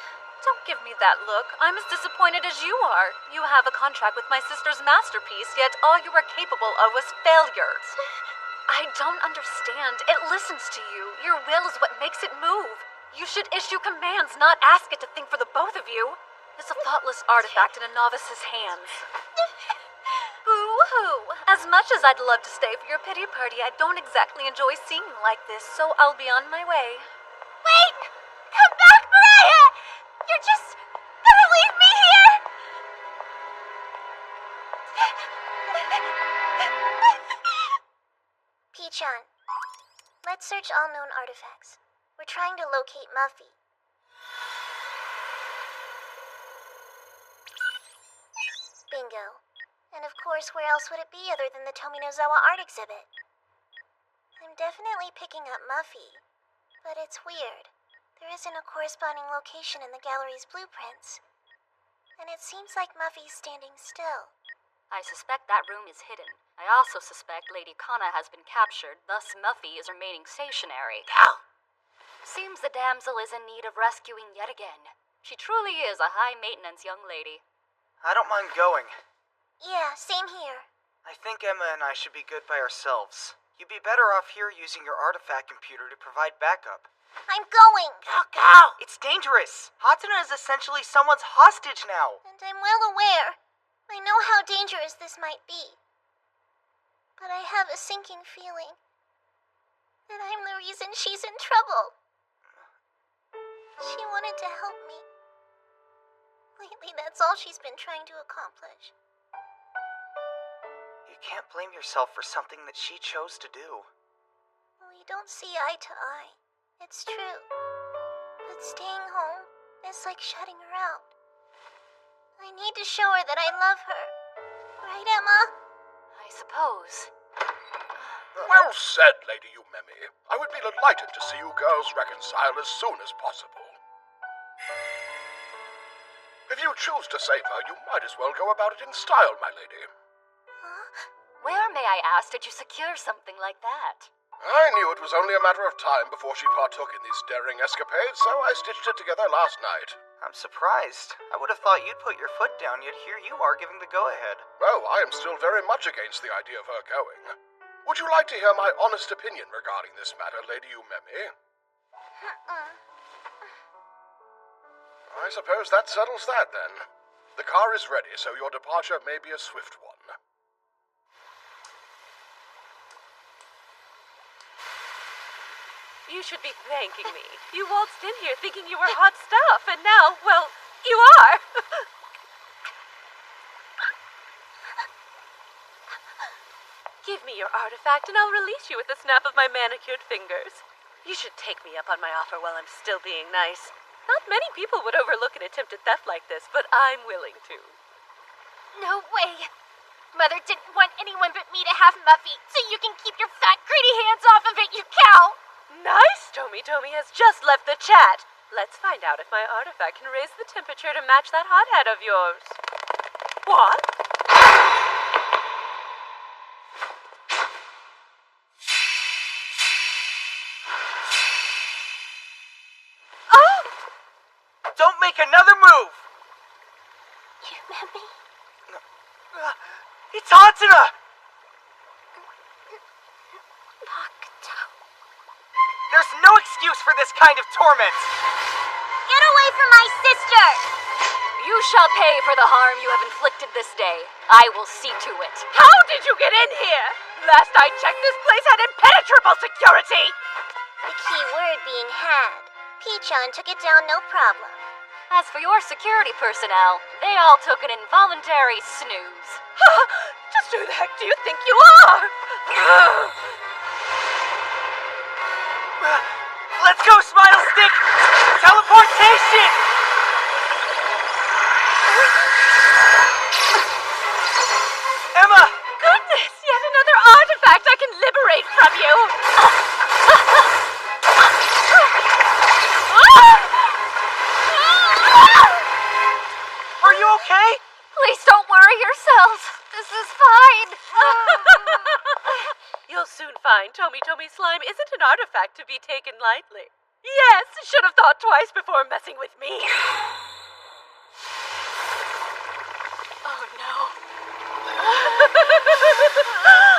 Don't give me that look. I'm as disappointed as you are. You have a contract with my sister's masterpiece, yet all you were capable of was failure. I don't understand. It listens to you. Your will is what makes it move. You should issue commands, not ask it to think for the both of you. It's a thoughtless artifact in a novice's hands. Boo-hoo. As much as I'd love to stay for your pity party, I don't exactly enjoy seeing you like this, so I'll be on my way. Wait! Come back, Mariah! You're just gonna leave me here? Pichon, let's search all known artifacts. We're trying to locate Muffy. Bingo. And of course, where else would it be other than the Tominozawa art exhibit? I'm definitely picking up Muffy, but it's weird. There isn't a corresponding location in the gallery's blueprints. And it seems like Muffy's standing still. I suspect that room is hidden. I also suspect Lady Kana has been captured, thus Muffy is remaining stationary. Ow! Seems the damsel is in need of rescuing yet again. She truly is a high-maintenance young lady. I don't mind going. Yeah, same here. I think Emma and I should be good by ourselves. You'd be better off here using your artifact computer to provide backup. I'm going! Go! It's dangerous! Hatsune is essentially someone's hostage now! And I'm well aware. I know how dangerous this might be. But I have a sinking feeling that I'm the reason she's in trouble. She wanted to help me. Lately, that's all she's been trying to accomplish. It can't blame yourself for something that she chose to do. We don't see eye to eye. It's true. But staying home is like shutting her out. I need to show her that I love her. Right, Emma? I suppose. Well said, Lady Umemi. I would be delighted to see you girls reconcile as soon as possible. If you choose to save her, you might as well go about it in style, my lady. Where, may I ask, did you secure something like that? I knew it was only a matter of time before she partook in these daring escapades, so I stitched it together last night. I'm surprised. I would have thought you'd put your foot down, yet here you are giving the go-ahead. Oh, I am still very much against the idea of her going. Would you like to hear my honest opinion regarding this matter, Lady Umemi? I suppose that settles that, then. The car is ready, so your departure may be a swift one. You should be thanking me. You waltzed in here thinking you were hot stuff, and now, well, you are. Give me your artifact and I'll release you with a snap of my manicured fingers. You should take me up on my offer while I'm still being nice. Not many people would overlook an attempted theft like this, but I'm willing to. No way. Mother didn't want anyone but me to have Muffy, so you can keep your fat, greedy hands off of it, you cow! Nice! Tomy has just left the chat. Let's find out if my artifact can raise the temperature to match that hot head of yours. What? Oh! Don't make another move! You met me? It's Hatsuna! There's no excuse for this kind of torment! Get away from my sister! You shall pay for the harm you have inflicted this day. I will see to it. How did you get in here? Last I checked, this place had impenetrable security! The key word being had. Pichon took it down no problem. As for your security personnel, they all took an involuntary snooze. Just who the heck do you think you are? Let's go, Smile Stick! Teleportation! Emma! Goodness, yet another artifact I can liberate from you! Are you okay? Please don't worry yourselves. This is fine. You'll soon find Tomy Slime isn't an artifact to be taken lightly. Yes, should have thought twice before messing with me. Oh no.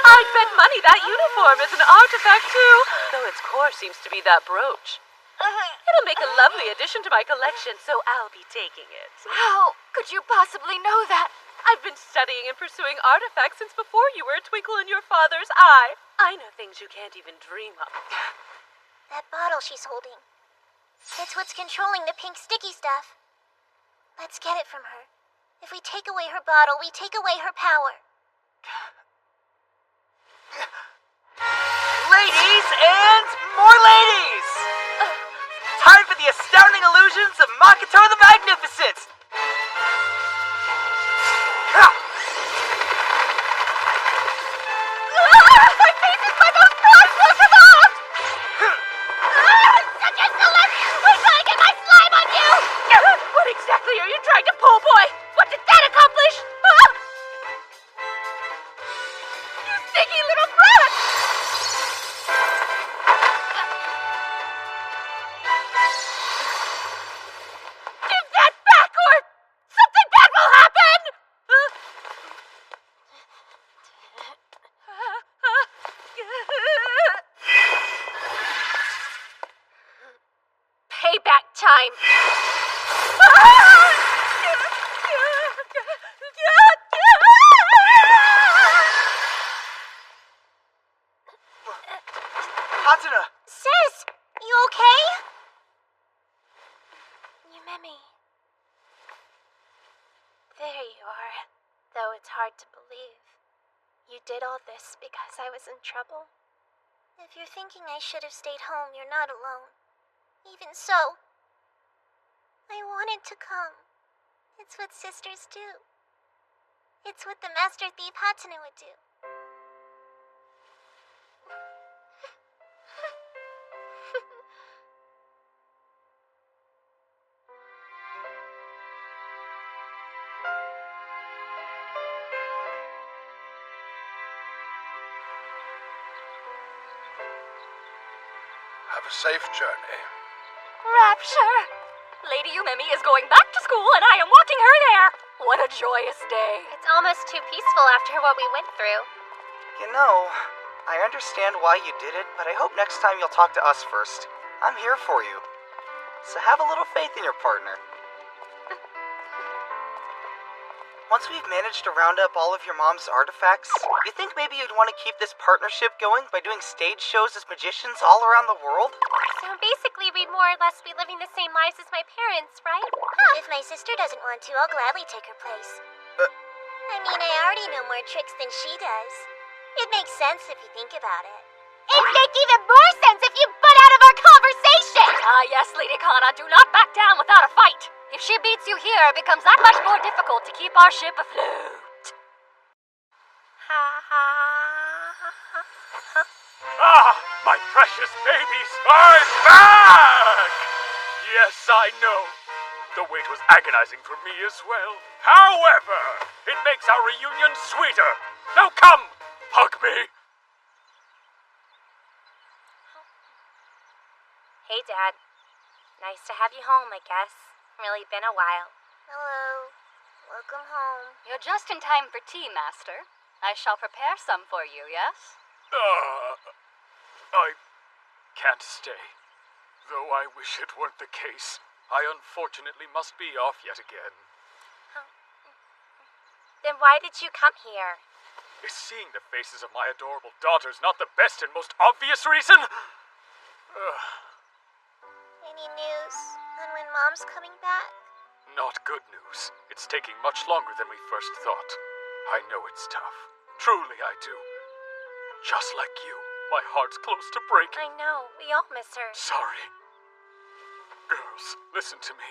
I'd bet money that uniform is an artifact too, though its core seems to be that brooch. It'll make a lovely addition to my collection, so I'll be taking it. How could you possibly know that? I've been studying and pursuing artifacts since before you were a twinkle in your father's eye. I know things you can't even dream of. That bottle she's holding. It's what's controlling the pink sticky stuff. Let's get it from her. If we take away her bottle, we take away her power. Ladies and more ladies! Time for the astounding illusions of Makoto the Magnificent! My face is my most priceless of all! Such a celeb! I gotta get my slime on you! What exactly are you trying to pull, boy? What did that accomplish? You sticky little brat! Give that back or something bad will happen! Payback time! Hatsuna! Sis, you okay? You met me. There you are, though it's hard to believe. You did all this because I was in trouble. If you're thinking I should have stayed home, you're not alone. Even so, I wanted to come. It's what sisters do. It's what the Master Thief Hatsune would do. Have a safe journey. Rapture! Lady Yumemi is going back to school and I am walking her there! What a joyous day! It's almost too peaceful after what we went through. You know, I understand why you did it, but I hope next time you'll talk to us first. I'm here for you. So have a little faith in your partner. Once we've managed to round up all of your mom's artifacts, you think maybe you'd want to keep this partnership going by doing stage shows as magicians all around the world? So basically, we'd more or less be living the same lives as my parents, right? If my sister doesn't want to, I'll gladly take her place. I mean, I already know more tricks than she does. It makes sense if you think about it. It makes even more sense if you butt out of our conversation! Ah, yes, Lady Kana, do not back down without a fight. If she beats you here, it becomes that much more difficult to keep our ship afloat. Ah, my precious babies, I'm back! Yes, I know. The wait was agonizing for me as well. However, it makes our reunion sweeter. Now come, hug me. Hey, Dad. Nice to have you home, I guess. Really been a while. Hello. Welcome home. You're just in time for tea, Master. I shall prepare some for you, yes? I can't stay. Though I wish it weren't the case. I unfortunately must be off yet again. Then why did you come here? Is seeing the faces of my adorable daughters not the best and most obvious reason? Any news on when Mom's coming back? Not good news. It's taking much longer than we first thought. I know it's tough. Truly I do. Just like you, my heart's close to breaking. I know. We all miss her. Sorry. Girls, listen to me.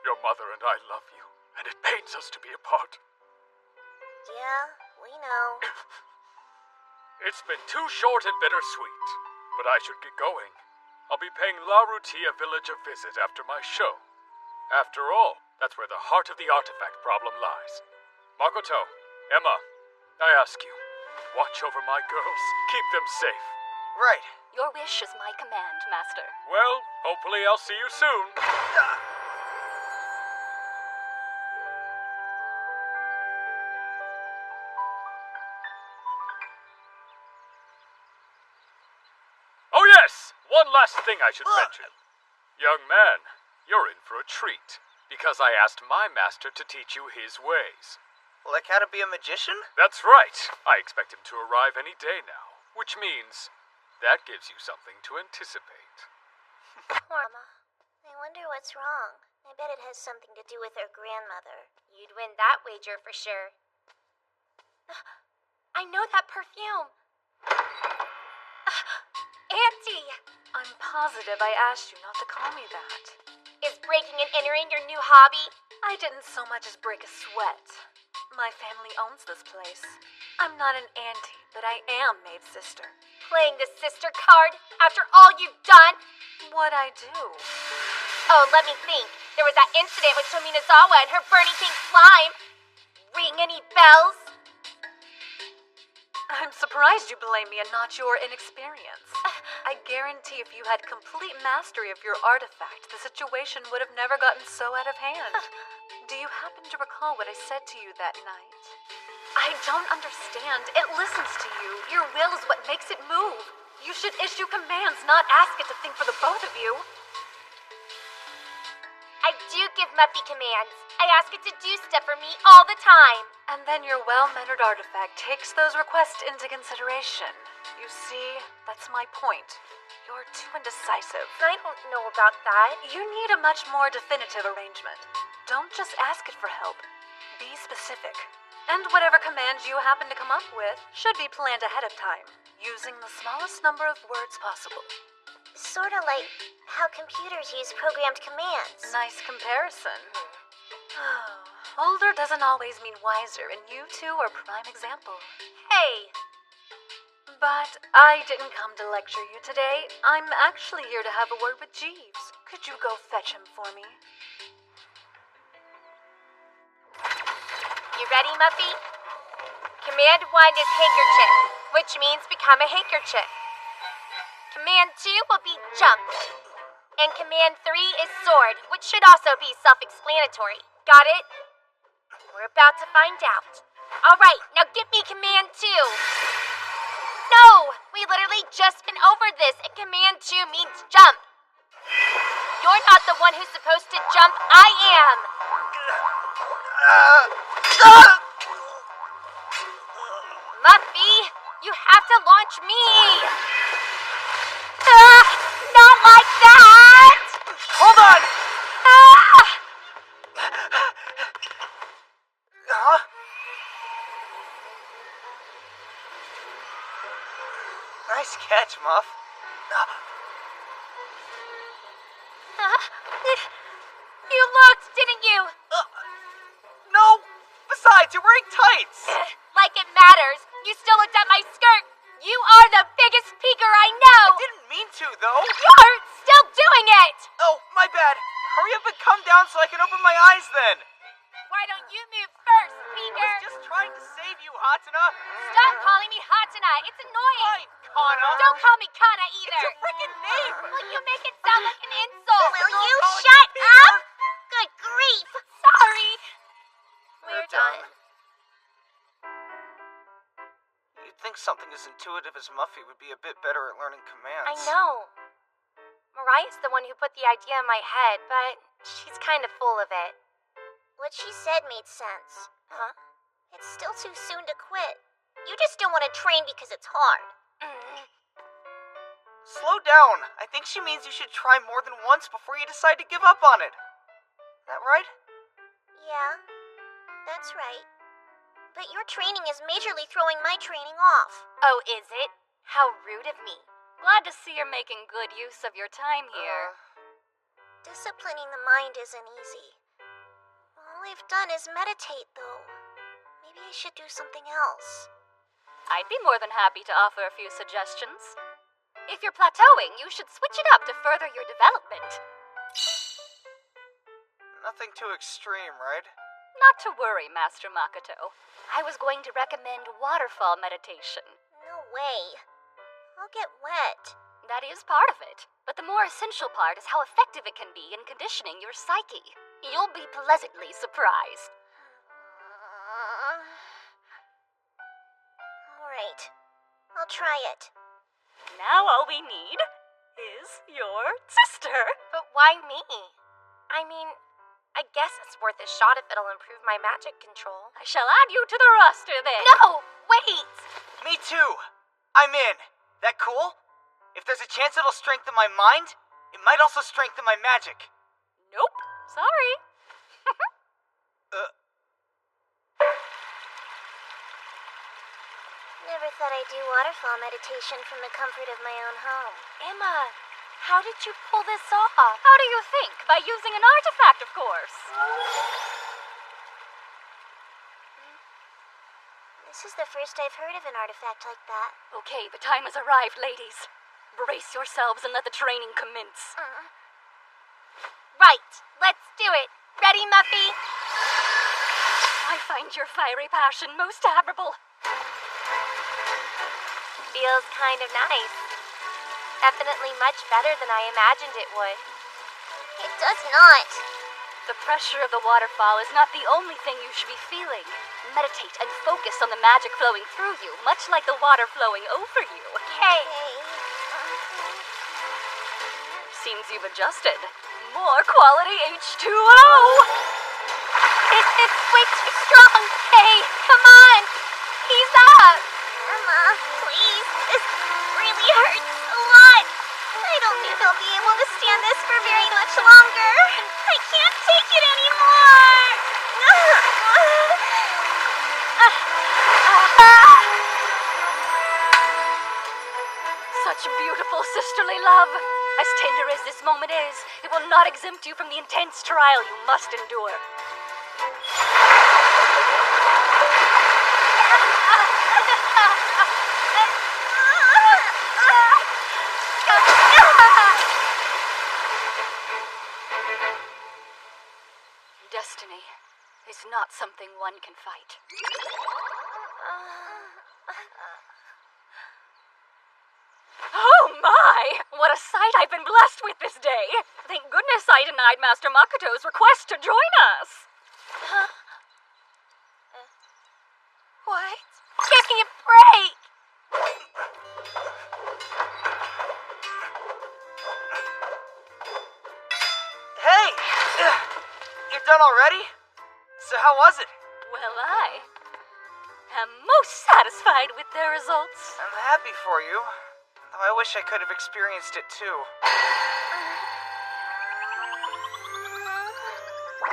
Your mother and I love you, and it pains us to be apart. Yeah, we know. It's been too short and bittersweet, but I should get going. I'll be paying La Rutia village a visit after my show. After all, that's where the heart of the artifact problem lies. Makoto, Emma, I ask you, watch over my girls. Keep them safe. Right. Your wish is my command, Master. Well, hopefully I'll see you soon. Oh yes! One last thing I should mention. Young man, you're in for a treat. Because I asked my master to teach you his ways. Like how to be a magician? That's right. I expect him to arrive any day now. Which means that gives you something to anticipate. Poor Mama. I wonder what's wrong. I bet it has something to do with her grandmother. You'd win that wager for sure. I know that perfume. Auntie! I'm positive I asked you not to call me that. Is breaking and entering your new hobby? I didn't so much as break a sweat. My family owns this place. I'm not an auntie, but I am Maeve's sister. Playing the sister card after all you've done? What'd I do? Oh, let me think. There was that incident with Tominazawa and her burning pink slime. Ring any bells? I'm surprised you blame me and not your inexperience. I guarantee if you had complete mastery of your artifact, the situation would have never gotten so out of hand. Do you happen to recall what I said to you that night? I don't understand. It listens to you. Your will is what makes it move. You should issue commands, not ask it to think for the both of you. I do give Muffy commands. I ask it to do stuff for me all the time. And then your well-mannered artifact takes those requests into consideration. You see, that's my point. You're too indecisive. I don't know about that. You need a much more definitive arrangement. Don't just ask it for help. Be specific. And whatever commands you happen to come up with should be planned ahead of time, using the smallest number of words possible. Sorta like how computers use programmed commands. Nice comparison. Older doesn't always mean wiser, and you two are prime example. Hey! But I didn't come to lecture you today. I'm actually here to have a word with Jeeves. Could you go fetch him for me? You ready, Muffy? Command 1 is handkerchief, which means become a handkerchief. Command 2 will be jump. And Command 3 is sword, which should also be self-explanatory. Got it? We're about to find out. Alright, now give me Command 2. No! We literally just been over this, and Command 2 means jump. You're not the one who's supposed to jump, I am! Muffy, you have to launch me! Not like that! Hold on! Huh? Nice catch, Muff. You looked, didn't you? No! Besides, you're wearing tights! Like it matters. You still looked at my skirt. You are the biggest peeker I know! I didn't mean to, though. You're still doing it! Oh, my bad. Hurry up and come down so I can open my eyes then. Why don't you move first, I peeker? was just trying to save you, Hatsuna. Stop calling me Hatsuna. It's annoying. Fine, Kana. Don't call me Kana either. It's your freaking name. Well, you make it sound like an insult. Will you calling shut you Peter. up? Good grief! Sorry. We're done. You'd think something as intuitive as Muffy would be a bit better at learning commands. I know. Mariah's the one who put the idea in my head, but she's kind of full of it. What she said made sense. Huh? It's still too soon to quit. You just don't want to train because it's hard. Slow down. I think she means you should try more than once before you decide to give up on it. That right? Yeah, that's right. But your training is majorly throwing my training off. Oh, is it? How rude of me. Glad to see you're making good use of your time here. Disciplining the mind isn't easy. All I've done is meditate, though. Maybe I should do something else. I'd be more than happy to offer a few suggestions. If you're plateauing, you should switch it up to further your development. Nothing too extreme, right? Not to worry, Master Makoto. I was going to recommend waterfall meditation. No way. I'll get wet. That is part of it, but the more essential part is how effective it can be in conditioning your psyche. You'll be pleasantly surprised. Alright. I'll try it. Now all we need is your sister. But why me? I mean, I guess it's worth a shot if it'll improve my magic control. I shall add you to the roster then. No! Wait! Me too. I'm in. That cool? If there's a chance it'll strengthen my mind, it might also strengthen my magic. Nope. Sorry. Never thought I'd do waterfall meditation from the comfort of my own home. Emma, how did you pull this off? How do you think? By using an artifact, of course. This is the first I've heard of an artifact like that. Okay, the time has arrived, ladies. Brace yourselves and let the training commence. Right, let's do it. Ready, Muffy? I find your fiery passion most admirable. Feels kind of nice. Definitely much better than I imagined it would. It does not. The pressure of the waterfall is not the only thing you should be feeling. Meditate and focus on the magic flowing through you, much like the water flowing over you. Hey! Seems you've adjusted. More quality H2O! It's way too strong! Hey, come on! Ease up! Emma, please. This really hurts a lot. I don't think I'll be able to stand this for very much longer. I can't take it anymore. beautiful sisterly love. As tender as this moment is, it will not exempt you from the intense trial you must endure. Destiny is not something one can fight. Oh my! What a sight I've been blessed with this day! Thank goodness I denied Master Makoto's request to join us! What? Give me a break! Hey! You're done already? So how was it? Well, I am most satisfied with their results. I'm happy for you. Though I wish I could have experienced it too.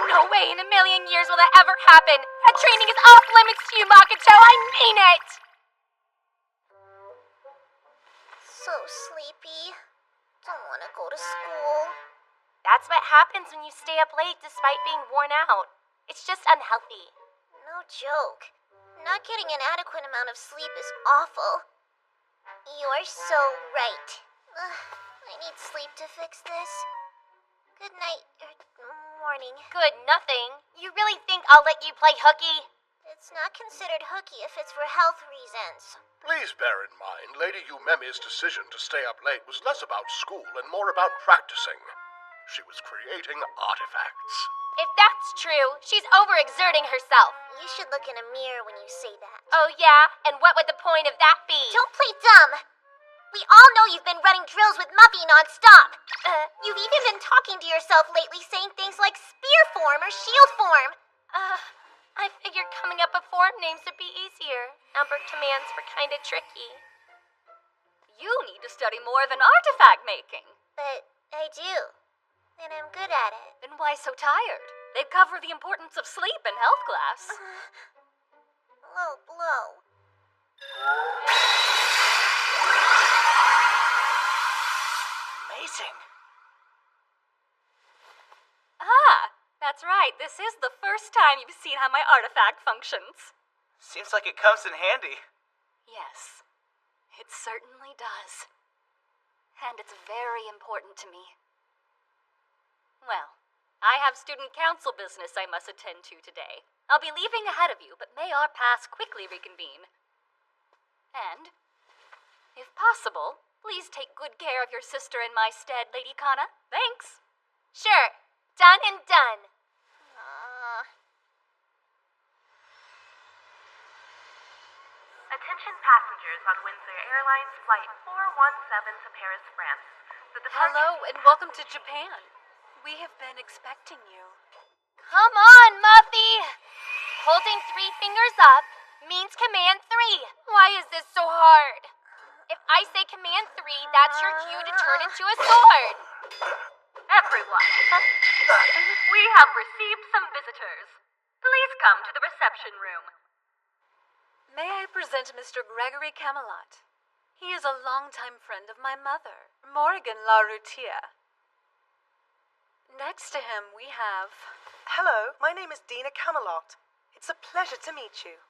No way in a million years will that ever happen! That training is off limits to you, Makoto! I mean it! So sleepy. Don't want to go to school. That's what happens when you stay up late despite being worn out. It's just unhealthy. No joke. Not getting an adequate amount of sleep is awful. You're so right. I need sleep to fix this. Good night, morning. Good nothing. You really think I'll let you play hooky? It's not considered hooky if it's for health reasons. Please bear in mind, Lady Yumemi's decision to stay up late was less about school and more about practicing. She was creating artifacts. If that's true, she's overexerting herself. You should look in a mirror when you say that. Oh, yeah? And what would the point of that be? Don't play dumb. We all know you've been running drills with Muffy nonstop. You've even been talking to yourself lately, saying things like spear form or shield form. I figured coming up with form names would be easier. Numbered commands were kinda tricky. You need to study more than artifact making. But I do. And I'm good at it. Then why so tired? They cover the importance of sleep in health class. Low blow. Amazing. Ah, that's right. This is the first time you've seen how my artifact functions. Seems like it comes in handy. Yes, it certainly does. And it's very important to me. Well, I have student council business I must attend to today. I'll be leaving ahead of you, but may our paths quickly reconvene. And, if possible, please take good care of your sister in my stead, Lady Kana. Thanks. Sure. Done and done. Attention passengers on Windsor Airlines Flight 417 to Paris, France. Hello and welcome to Japan. We have been expecting you. Come on, Muffy! Holding 3 fingers up means command 3. Why is this so hard? If I say command 3, that's your cue to turn into a sword. Everyone, we have received some visitors. Please come to the reception room. May I present Mr. Gregory Camelot? He is a longtime friend of my mother, Morrigan Laroutière. Next to him, we have... Hello, my name is Dina Camelot. It's a pleasure to meet you.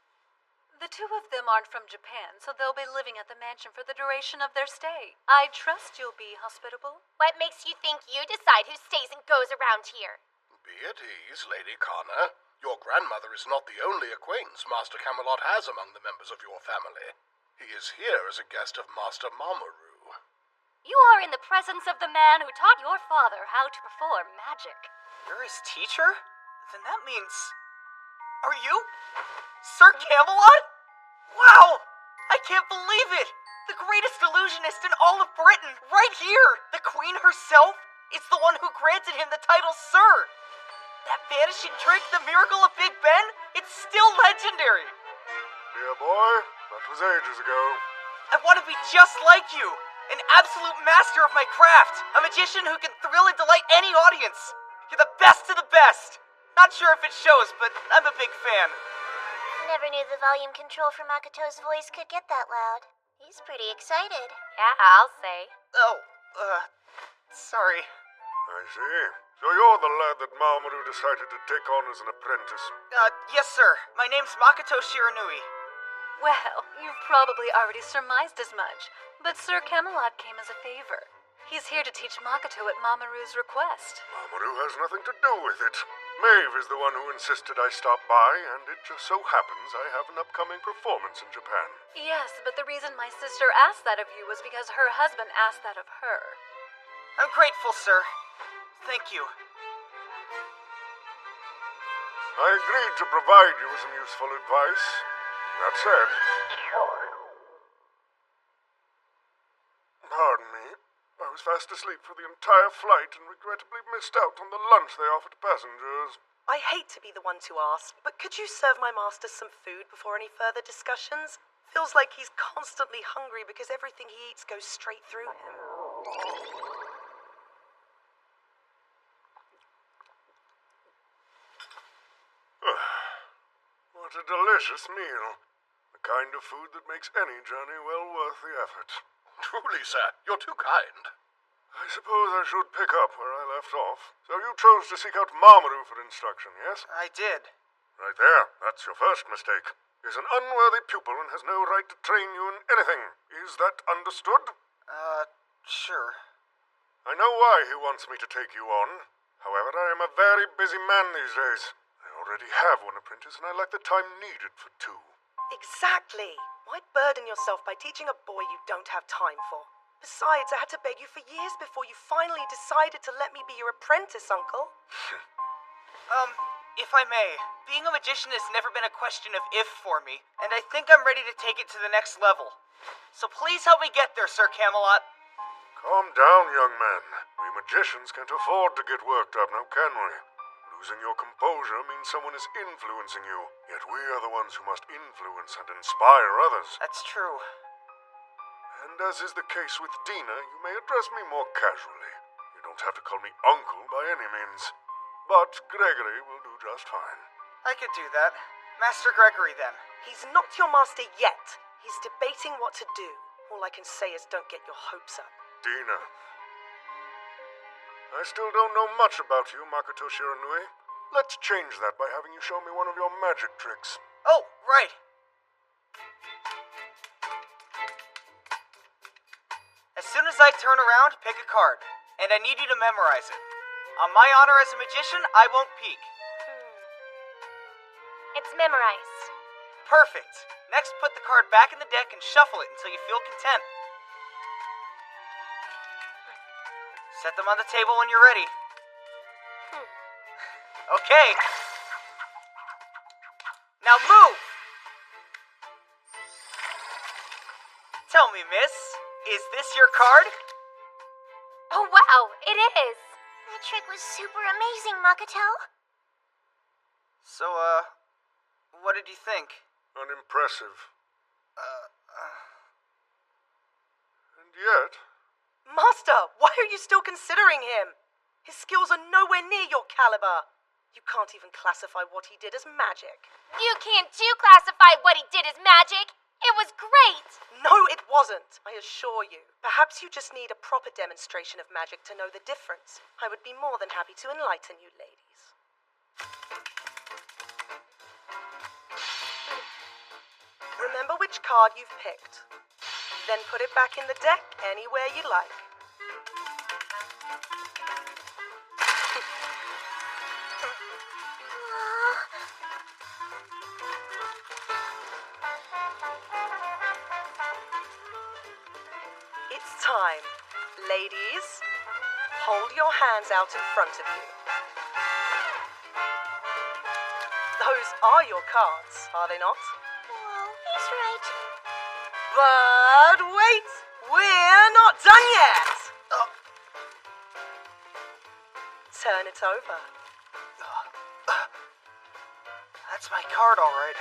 The two of them aren't from Japan, so they'll be living at the mansion for the duration of their stay. I trust you'll be hospitable. What makes you think you decide who stays and goes around here? Be at ease, Lady Kana. Your grandmother is not the only acquaintance Master Camelot has among the members of your family. He is here as a guest of Master Mamoru. You are in the presence of the man who taught your father how to perform magic. You're his teacher? Then that means... Are you? Sir Camelot? Wow! I can't believe it! The greatest illusionist in all of Britain, right here! The Queen herself is the one who granted him the title Sir! That vanishing trick, the miracle of Big Ben, it's still legendary! Dear boy, that was ages ago. I want to be just like you! An absolute master of my craft! A magician who can thrill and delight any audience! You're the best of the best! Not sure if it shows, but I'm a big fan. Never knew the volume control for Makoto's voice could get that loud. He He's pretty excited. Yeah, I'll say. Oh, sorry. I see. So you're the lad that Mamoru decided to take on as an apprentice. Yes, sir. My name's Makoto Shiranui. Well, you've probably already surmised as much, but Sir Camelot came as a favor. He's here to teach Makoto at Mamoru's request. Mamoru has nothing to do with it. Maeve is the one who insisted I stop by, and it just so happens I have an upcoming performance in Japan. Yes, but the reason my sister asked that of you was because her husband asked that of her. I'm grateful, sir. Thank you. I agreed to provide you with some useful advice. That said... Pardon me. I was fast asleep for the entire flight and regrettably missed out on the lunch they offered passengers. I hate to be the one to ask, but could you serve my master some food before any further discussions? Feels like he's constantly hungry because everything he eats goes straight through him. What a delicious meal. The kind of food that makes any journey well worth the effort. Truly, sir, you're too kind. I suppose I should pick up where I left off. So you chose to seek out Mamoru for instruction, yes? I did. Right there. That's your first mistake. He's an unworthy pupil and has no right to train you in anything. Is that understood? Sure. I know why he wants me to take you on. However, I am a very busy man these days. I already have one apprentice and I lack the time needed for two. Exactly. Why burden yourself by teaching a boy you don't have time for? Besides, I had to beg you for years before you finally decided to let me be your apprentice, Uncle. If I may, being a magician has never been a question of if for me, and I think I'm ready to take it to the next level. So please help me get there, Sir Camelot. Calm down, young man. We magicians can't afford to get worked up, now can we? Losing your composure means someone is influencing you, yet we are the ones who must influence and inspire others. That's true. And as is the case with Dina, you may address me more casually. You don't have to call me uncle by any means. But Gregory will do just fine. I could do that. Master Gregory, then. He's not your master yet. He's debating what to do. All I can say is don't get your hopes up. Dina. I still don't know much about you, Makoto Shiranui. Let's change that by having you show me one of your magic tricks. Oh, right. As soon as I turn around, pick a card. And I need you to memorize it. On my honor as a magician, I won't peek. It's memorized. Perfect. Next, put the card back in the deck and shuffle it until you feel content. Set them on the table when you're ready. Okay. Now move! Tell me, miss, is this your card? Oh, wow, it is! That trick was super amazing, Makoto. So, what did you think? Unimpressive. And yet... Master, why are you still considering him? His skills are nowhere near your caliber. You can't even classify what he did as magic. You can't too classify what he did as magic. It was great! No, it wasn't, I assure you. Perhaps you just need a proper demonstration of magic to know the difference. I would be more than happy to enlighten you, ladies. Remember which card you've picked. Then put it back in the deck anywhere you like. It's time. Ladies, hold your hands out in front of you. Those are your cards, are they not? Well, he's right. But wait! We're not done yet! Turn it over. That's my card, all right.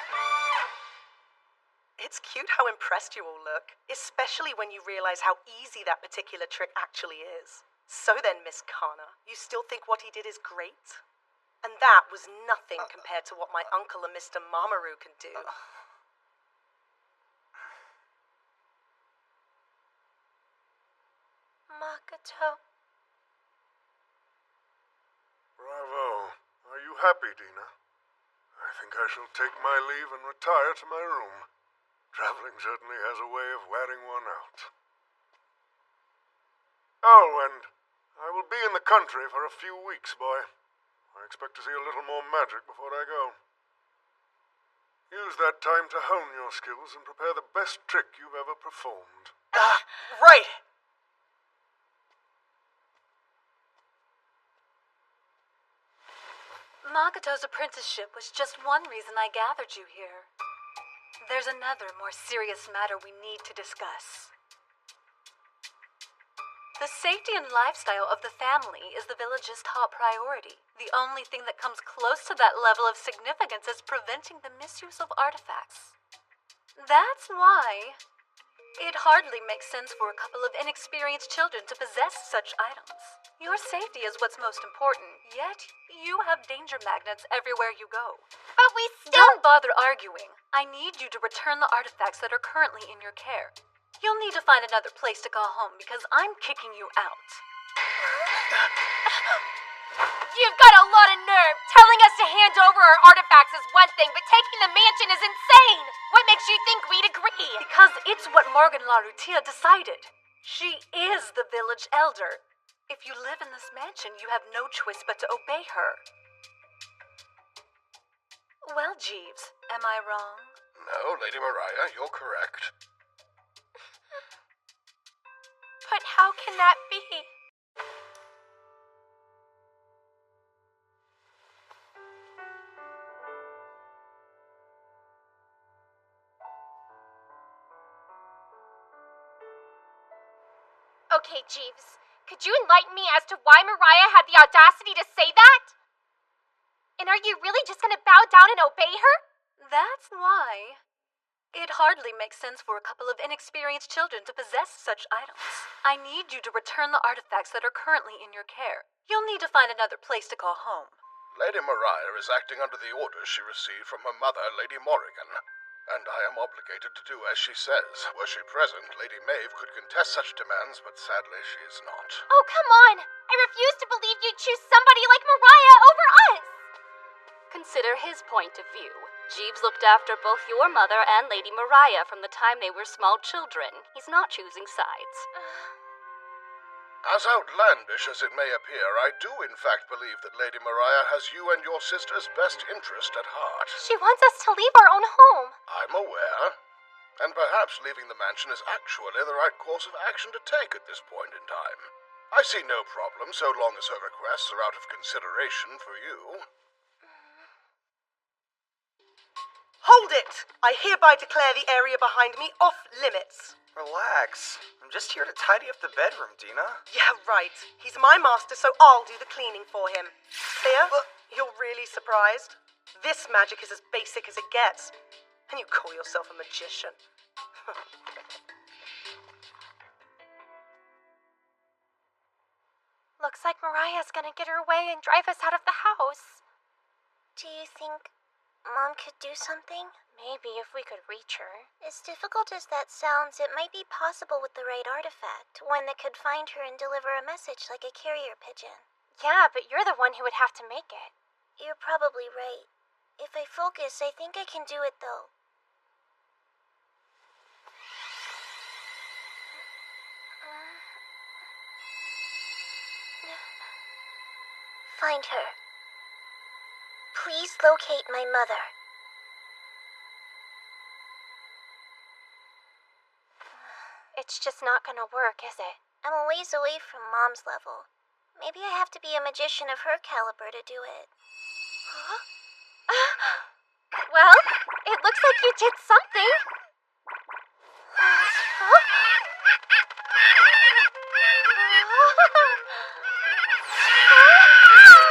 It's cute how impressed you all look, especially when you realize how easy that particular trick actually is. So then, Miss Kana, you still think what he did is great? And that was nothing compared to what my uncle and Mr. Mamoru can do. Makoto. Bravo. Are you happy, Dina? I think I shall take my leave and retire to my room. Traveling certainly has a way of wearing one out. Oh, and I will be in the country for a few weeks, boy. I expect to see a little more magic before I go. Use that time to hone your skills and prepare the best trick you've ever performed. Right! Makoto's apprenticeship was just one reason I gathered you here. There's another, more serious matter we need to discuss. The safety and lifestyle of the family is the village's top priority. The only thing that comes close to that level of significance is preventing the misuse of artifacts. That's why it hardly makes sense for a couple of inexperienced children to possess such items. Your safety is what's most important, yet you have danger magnets everywhere you go. But we still... Don't bother arguing. I need you to return the artifacts that are currently in your care. You'll need to find another place to call home because I'm kicking you out. You've got a lot of nerve. Telling us to hand over our artifacts is one thing, but taking the mansion is insane. What makes you think we'd agree? Because it's what Morgan LaRutia decided. She is the village elder. If you live in this mansion, you have no choice but to obey her. Well, Jeeves, am I wrong? No, Lady Mariah, you're correct. But how can that be? Okay, Jeeves. Could you enlighten me as to why Mariah had the audacity to say that? And are you really just gonna bow down and obey her? That's why. It hardly makes sense for a couple of inexperienced children to possess such items. I need you to return the artifacts that are currently in your care. You'll need to find another place to call home. Lady Mariah is acting under the orders she received from her mother, Lady Morrigan, and I am obligated to do as she says. Were she present, Lady Maeve could contest such demands, but sadly she is not. Oh, come on! I refuse to believe you'd choose somebody like Mariah over us! Consider his point of view. Jeeves looked after both your mother and Lady Mariah from the time they were small children. He's not choosing sides. As outlandish as it may appear, I do in fact believe that Lady Mariah has you and your sister's best interest at heart. She wants us to leave our own home. I'm aware. And perhaps leaving the mansion is actually the right course of action to take at this point in time. I see no problem so long as her requests are out of consideration for you. Hold it! I hereby declare the area behind me off limits. Relax. I'm just here to tidy up the bedroom, Dina. Yeah, right. He's my master, so I'll do the cleaning for him. Clear? You're really surprised? This magic is as basic as it gets. And you call yourself a magician. Looks like Mariah's gonna get her way and drive us out of the house. Do you think Mom could do something? Maybe if we could reach her. As difficult as that sounds, it might be possible with the right artifact. One that could find her and deliver a message like a carrier pigeon. Yeah, but you're the one who would have to make it. You're probably right. If I focus, I think I can do it though. Find her. Please locate my mother. It's just not gonna work, is it? I'm a ways away from Mom's level. Maybe I have to be a magician of her caliber to do it. Huh? Well, it looks like you did something. Huh?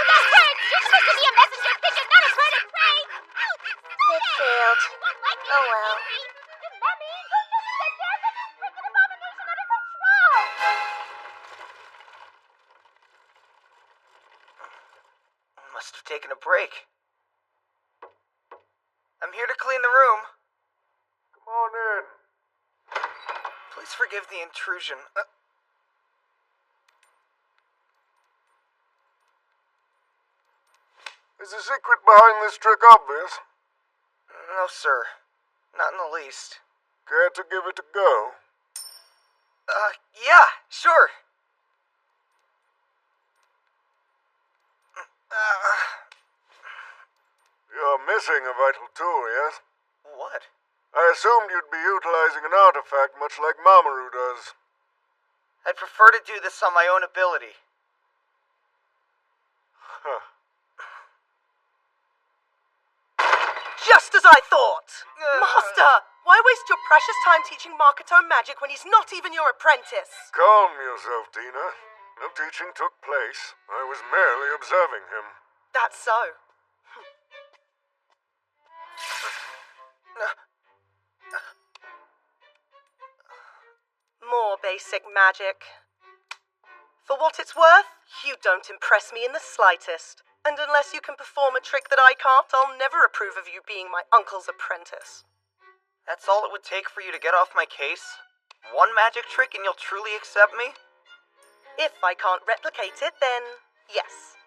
That hurts! You're supposed to be a messenger pigeon, not a bird of prey! It failed. Oh well. Must have taken a break. I'm here to clean the room. Come on in. Please forgive the intrusion. Is the secret behind this trick obvious? No, sir. Not in the least. Care to give it a go? Yeah, sure. You're missing a vital tool, yes? What? I assumed you'd be utilizing an artifact much like Mamoru does. I'd prefer to do this on my own ability. Huh. Just as I thought! Master! Why waste your precious time teaching Makoto magic when he's not even your apprentice? Calm yourself, Dina. No teaching took place. I was merely observing him. That's so. More basic magic. For what it's worth, you don't impress me in the slightest. And unless you can perform a trick that I can't, I'll never approve of you being my uncle's apprentice. That's all it would take for you to get off my case? One magic trick and you'll truly accept me? If I can't replicate it, then yes.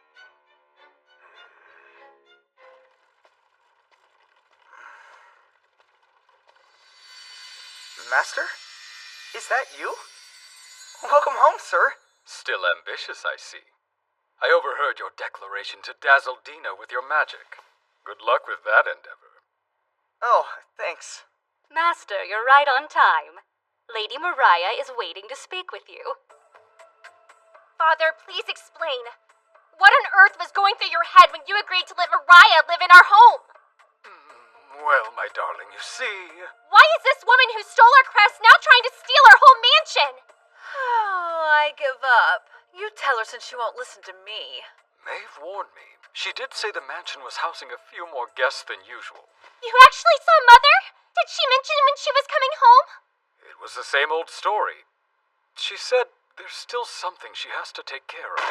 Master? Is that you? Welcome home, sir. Still ambitious, I see. I overheard your declaration to dazzle Dina with your magic. Good luck with that endeavor. Oh, thanks. Master, you're right on time. Lady Mariah is waiting to speak with you. Father, please explain. What on earth was going through your head when you agreed to let Mariah live in our home? Well, my darling, you see... Why is this woman who stole our crest now trying to steal our whole mansion? Oh, I give up. You tell her since she won't listen to me. Maeve warned me. She did say the mansion was housing a few more guests than usual. You actually saw Mother? Did she mention when she was coming home? It was the same old story. She said there's still something she has to take care of.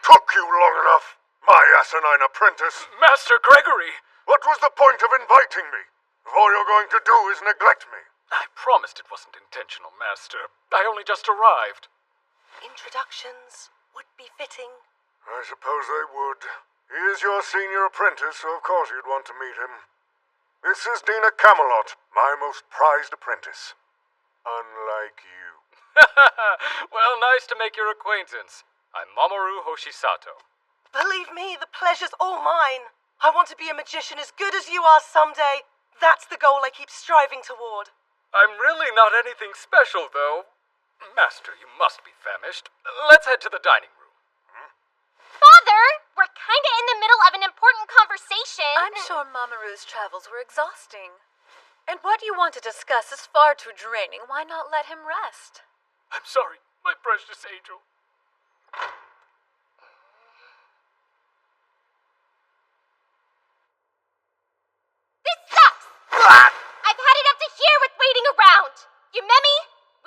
Took you long enough, my asinine apprentice. Master Gregory! What was the point of inviting me? If all you're going to do is neglect me. I promised it wasn't intentional, Master. I only just arrived. Introductions would be fitting. I suppose they would. He is your senior apprentice, so of course you'd want to meet him. This is Dina Camelot, my most prized apprentice. Unlike you. Well, nice to make your acquaintance. I'm Mamoru Hoshisato. Believe me, the pleasure's all mine. I want to be a magician as good as you are someday. That's the goal I keep striving toward. I'm really not anything special, though. Master, you must be famished. Let's head to the dining room. Father, we're kinda in the middle of an important conversation. I'm sure Mamoru's travels were exhausting. And what you want to discuss is far too draining. Why not let him rest? I'm sorry, my precious angel. This sucks! I've had it up to here with waiting around. You met me?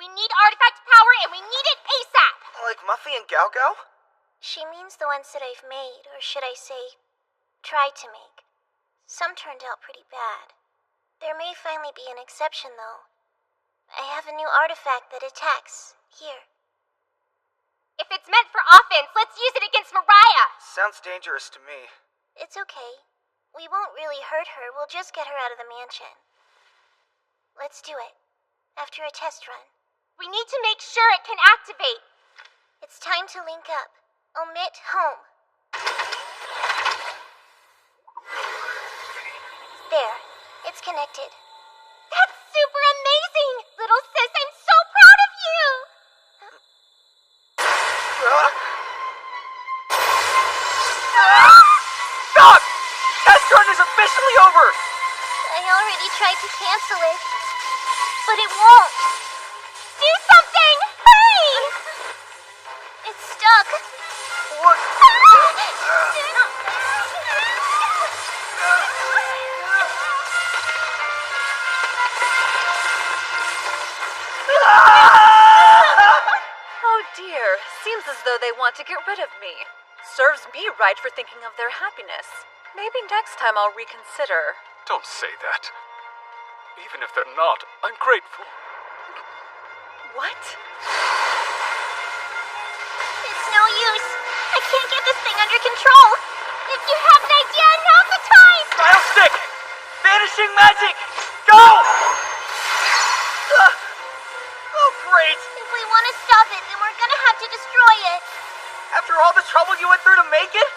We need artifact power and we need it ASAP. Like Muffy and Gao Gao? She means the ones that I've made, or should I say, tried to make. Some turned out pretty bad. There may finally be an exception, though. I have a new artifact that attacks. Here. If it's meant for offense, let's use it against Mariah. Sounds dangerous to me. It's okay. We won't really hurt her, we'll just get her out of the mansion. Let's do it. After a test run. We need to make sure it can activate. It's time to link up. Omit home. There. It's connected. That's super amazing! Little sis, I'm so proud of you! Stop! Test run is officially over! I already tried to cancel it, but it won't. Do something! Hurry! It's stuck. What? Oh dear, seems as though they want to get rid of me. Serves me right for thinking of their happiness. Maybe next time I'll reconsider. Don't say that. Even if they're not, I'm grateful. What? It's no use. I can't get this thing under control. If you have an idea, stick! Vanishing magic! Go! Oh, great! If we want to stop it, then we're gonna have to destroy it. After all the trouble you went through to make it?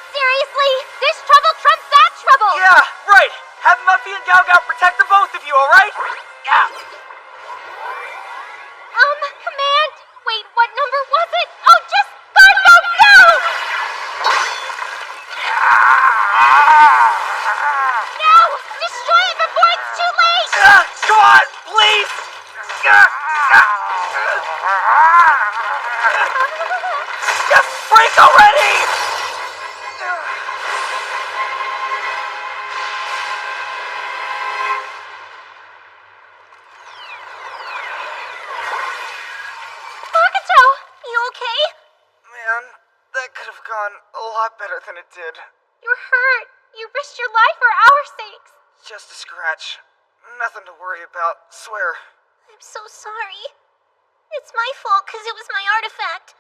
Seriously? This trouble trumps that trouble! Yeah, right. Have Muffy and Gao Gao protect the both of you, alright? Yeah. Command? Wait, what number was it? Oh, just start go, go! No! Destroy it before it's too late! Come on, please! Just break already! Makoto! You okay? Man, that could have gone a lot better than it did. You're hurt. You risked your life for our sakes. Just a scratch. Nothing to worry about, swear. I'm so sorry. It's my fault because it was my artifact.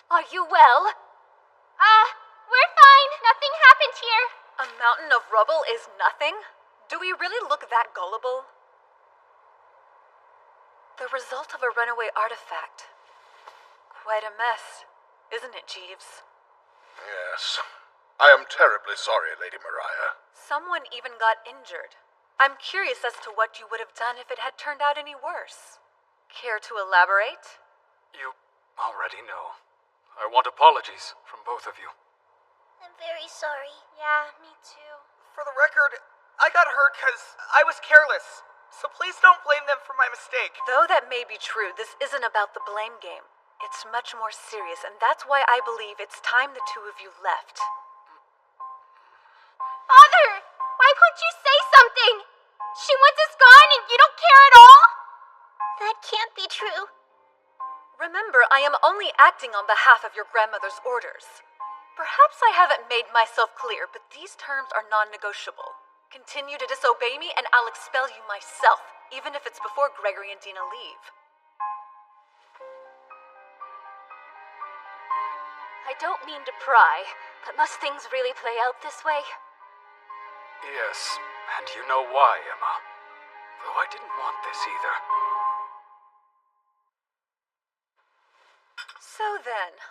Are you well? We're fine. Nothing happened here. A mountain of rubble is nothing? Do we really look that gullible? The result of a runaway artifact. Quite a mess, isn't it, Jeeves? Yes. I am terribly sorry, Lady Mariah. Someone even got injured. I'm curious as to what you would have done if it had turned out any worse. Care to elaborate? You already know. I want apologies from both of you. I'm very sorry. Yeah, me too. For the record, I got hurt because I was careless. So please don't blame them for my mistake. Though that may be true, this isn't about the blame game. It's much more serious, and that's why I believe it's time the two of you left. Father! Why won't you say something? She wants us gone and you don't care at all? That can't be true. Remember, I am only acting on behalf of your grandmother's orders. Perhaps I haven't made myself clear, but these terms are non-negotiable. Continue to disobey me and I'll expel you myself, even if it's before Gregory and Dina leave. I don't mean to pry, but must things really play out this way? Yes, and you know why, Emma. Though I didn't want this either. So then,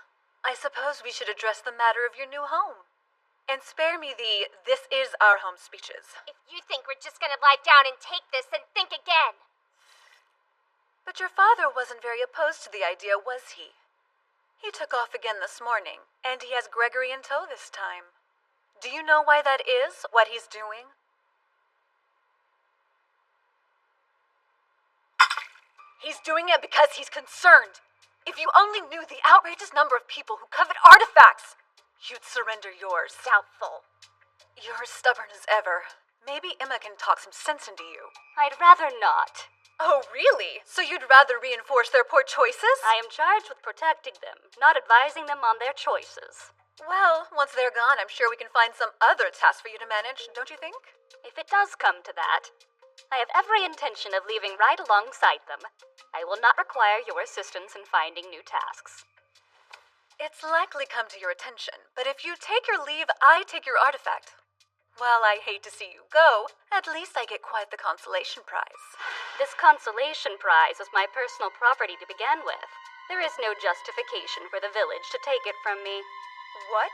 I suppose we should address the matter of your new home. And spare me the "this is our home" speeches. If you think we're just gonna lie down and take this, then think again. But your father wasn't very opposed to the idea, was he? He took off again this morning, and he has Gregory in tow this time. Do you know why that is, what he's doing? He's doing it because he's concerned. If you only knew the outrageous number of people who covet artifacts, you'd surrender yours. Doubtful. You're as stubborn as ever. Maybe Emma can talk some sense into you. I'd rather not. Oh, really? So you'd rather reinforce their poor choices? I am charged with protecting them, not advising them on their choices. Well, once they're gone, I'm sure we can find some other task for you to manage, don't you think? If it does come to that, I have every intention of leaving right alongside them. I will not require your assistance in finding new tasks. It's likely come to your attention, but if you take your leave, I take your artifact. While I hate to see you go, at least I get quite the consolation prize. This consolation prize was my personal property to begin with. There is no justification for the village to take it from me. What?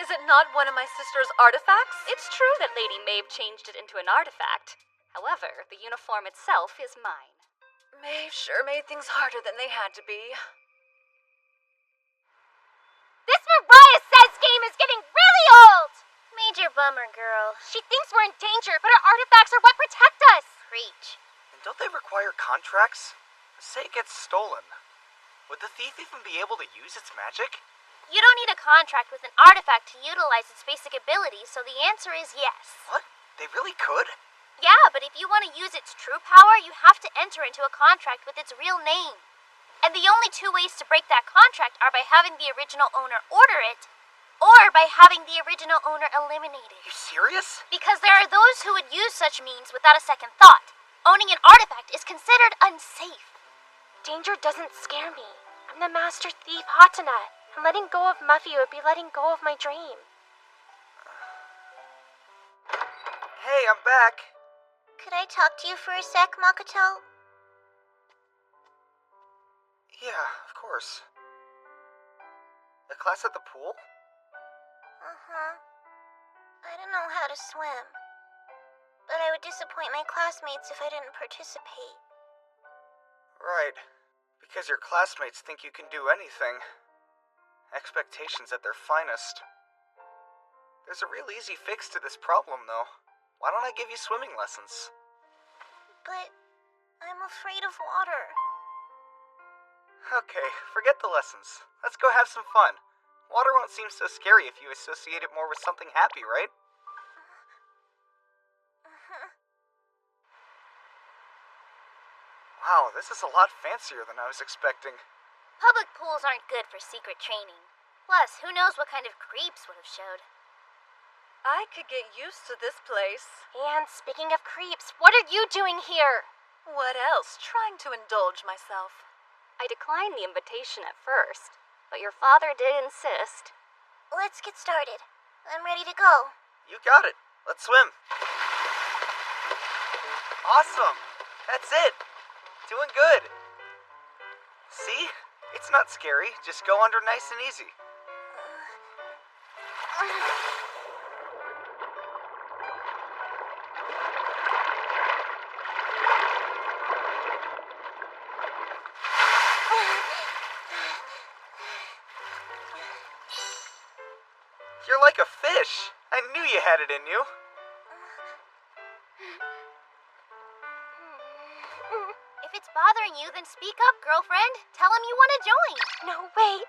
Is it not one of my sister's artifacts? It's true that Lady Maeve changed it into an artifact. However, the uniform itself is mine. Maeve sure made things harder than they had to be. This Mariah Says game is getting really old! Major bummer, girl. She thinks we're in danger, but our artifacts are what protect us! Preach. And don't they require contracts? Say it gets stolen. Would the thief even be able to use its magic? You don't need a contract with an artifact to utilize its basic abilities, so the answer is yes. What? They really could? Yeah, but if you want to use its true power, you have to enter into a contract with its real name. And the only two ways to break that contract are by having the original owner order it, or by having the original owner eliminated. You serious? Because there are those who would use such means without a second thought. Owning an artifact is considered unsafe. Danger doesn't scare me. I'm the master thief, Hatsuna, and letting go of Muffy would be letting go of my dream. I'm back. Could I talk to you for a sec, Makoto? Yeah, of course. The class at the pool? Uh-huh. I don't know how to swim. But I would disappoint my classmates if I didn't participate. Right. Because your classmates think you can do anything. Expectations at their finest. There's a real easy fix to this problem, though. Why don't I give you swimming lessons? But I'm afraid of water. Okay, forget the lessons. Let's go have some fun. Water won't seem so scary if you associate it more with something happy, right? Wow, this is a lot fancier than I was expecting. Public pools aren't good for secret training. Plus, who knows what kind of creeps would have showed. I could get used to this place. And speaking of creeps, what are you doing here? What else? Trying to indulge myself. I declined the invitation at first, but your father did insist. Let's get started. I'm ready to go. You got it. Let's swim. Awesome. That's it. Doing good. See? It's not scary. Just go under nice and easy. You're like a fish. I knew you had it in you. If it's bothering you, then speak up, girlfriend. Tell him you want to join. No, wait.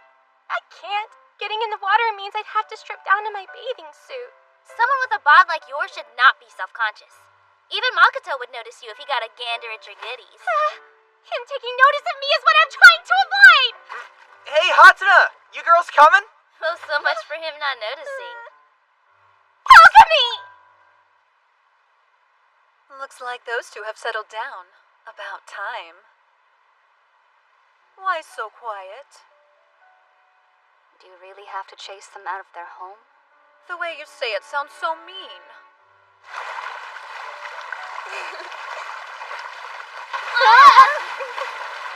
I can't. Getting in the water means I'd have to strip down to my bathing suit. Someone with a bod like yours should not be self-conscious. Even Makoto would notice you if he got a gander at your goodies. Him taking notice of me is what I'm trying to avoid! Hey, Hatsuna! You girls coming? Well, so much for him not noticing. Alchemy! Looks like those two have settled down. About time. Why so quiet? Do you really have to chase them out of their home? The way you say it sounds so mean.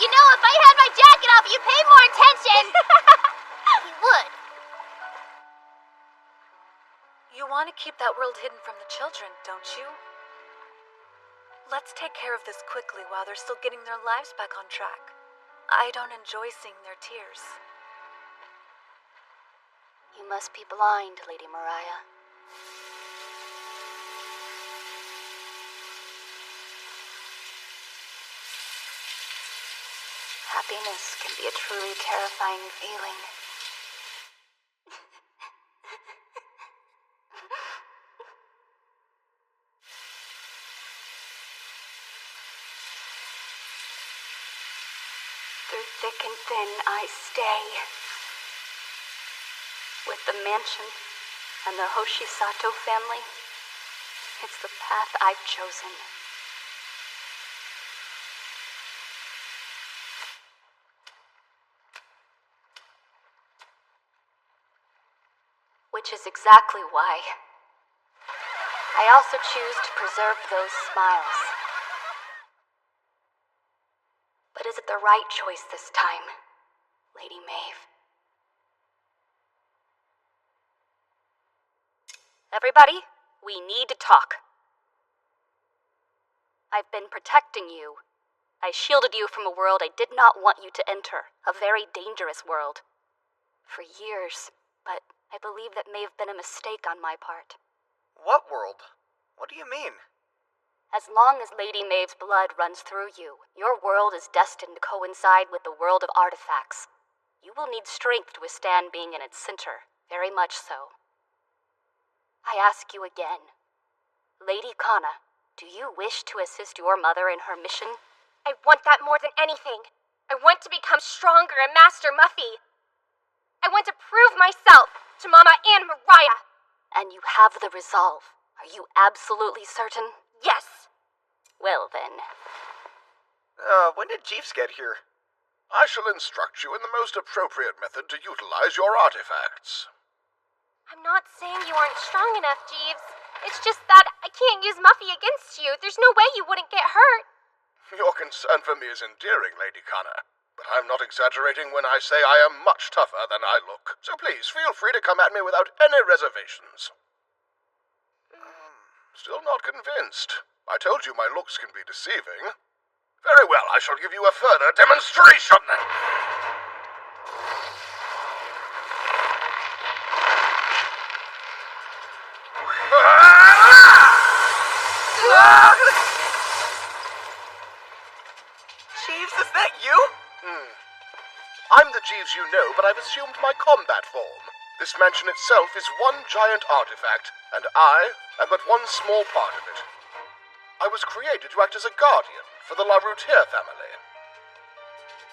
You know, if I had my jacket off, you'd pay more attention. You would. You want to keep that world hidden from the children, don't you? Let's take care of this quickly while they're still getting their lives back on track. I don't enjoy seeing their tears. You must be blind, Lady Mariah. Happiness can be a truly terrifying feeling. Through thick and thin, I stay. With the mansion and the Hoshisato family, it's the path I've chosen. Which is exactly why I also choose to preserve those smiles. But is it the right choice this time, Lady Maeve? Everybody, we need to talk. I've been protecting you. I shielded you from a world I did not want you to enter, a very dangerous world. For years, but I believe that may have been a mistake on my part. What world? What do you mean? As long as Lady Maeve's blood runs through you, your world is destined to coincide with the world of artifacts. You will need strength to withstand being in its center, very much so. I ask you again, Lady Kana, do you wish to assist your mother in her mission? I want that more than anything. I want to become stronger and master Muffy. I want to prove myself to Mama and Mariah. And you have the resolve. Are you absolutely certain? Yes. Well then. When did Jeeves get here? I shall instruct you in the most appropriate method to utilize your artifacts. I'm not saying you aren't strong enough, Jeeves. It's just that I can't use Muffy against you. There's no way you wouldn't get hurt. Your concern for me is endearing, Lady Kana. But I'm not exaggerating when I say I am much tougher than I look. So please, feel free to come at me without any reservations. Still not convinced. I told you my looks can be deceiving. Very well, I shall give you a further demonstration. Jeeves, is that you? I'm the Jeeves you know, but I've assumed my combat form. This mansion itself is one giant artifact, and I am but one small part of it. I was created to act as a guardian for the La Routière family.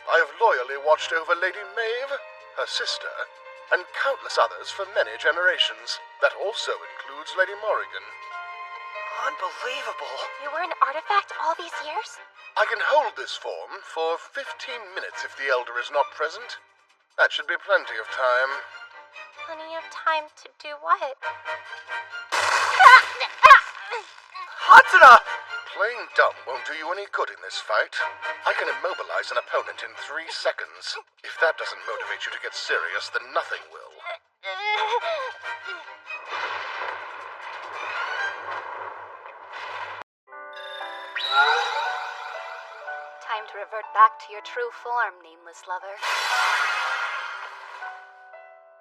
I have loyally watched over Lady Maeve, her sister, and countless others for many generations. That also includes Lady Morrigan. Unbelievable. You were an artifact all these years? I can hold this form for 15 minutes if the Elder is not present. That should be plenty of time. Plenty of time to do what? Hatsuna! Playing dumb won't do you any good in this fight. I can immobilize an opponent in 3 seconds. If that doesn't motivate you to get serious, then nothing will. Time to revert back to your true form, nameless lover.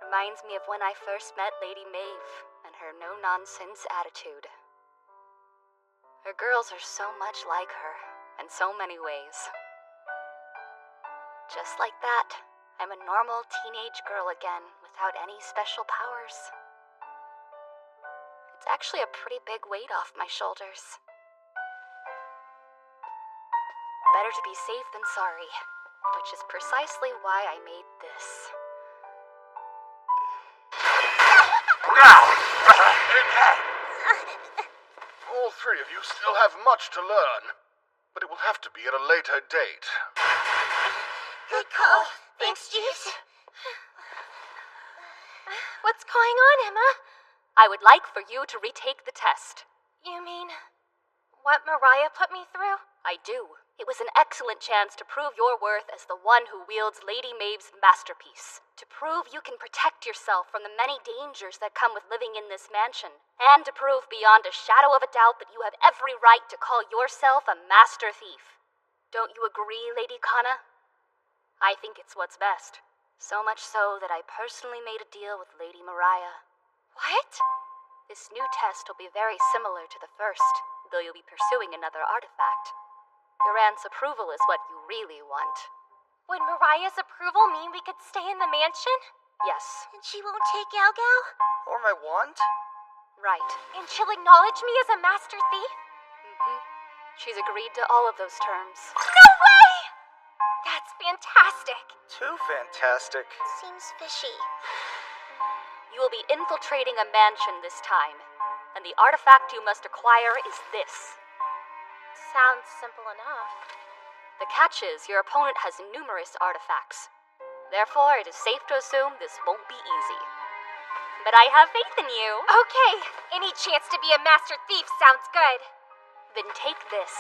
Reminds me of when I first met Lady Maeve and her no-nonsense attitude. Her girls are so much like her, in so many ways. Just like that, I'm a normal teenage girl again, without any special powers. It's actually a pretty big weight off my shoulders. Better to be safe than sorry, which is precisely why I made this. All 3 of you still have much to learn, but it will have to be at a later date. Good call. Thanks, Jeeves. What's going on, Emma? I would like for you to retake the test. You mean what Mariah put me through? I do. It was an excellent chance to prove your worth as the one who wields Lady Maeve's masterpiece. To prove you can protect yourself from the many dangers that come with living in this mansion. And to prove beyond a shadow of a doubt that you have every right to call yourself a master thief. Don't you agree, Lady Kana? I think it's what's best. So much so that I personally made a deal with Lady Mariah. What? This new test will be very similar to the first, though you'll be pursuing another artifact. Your aunt's approval is what you really want. Would Mariah's approval mean we could stay in the mansion? Yes. And she won't take Gao Gao? Or my wand? Right. And she'll acknowledge me as a master thief? She's agreed to all of those terms. No way! That's fantastic. Too fantastic. Seems fishy. You will be infiltrating a mansion this time, and the artifact you must acquire is this. Sounds simple enough. The catch is your opponent has numerous artifacts. Therefore, it is safe to assume this won't be easy. But I have faith in you. Okay, any chance to be a master thief sounds good. Then take this.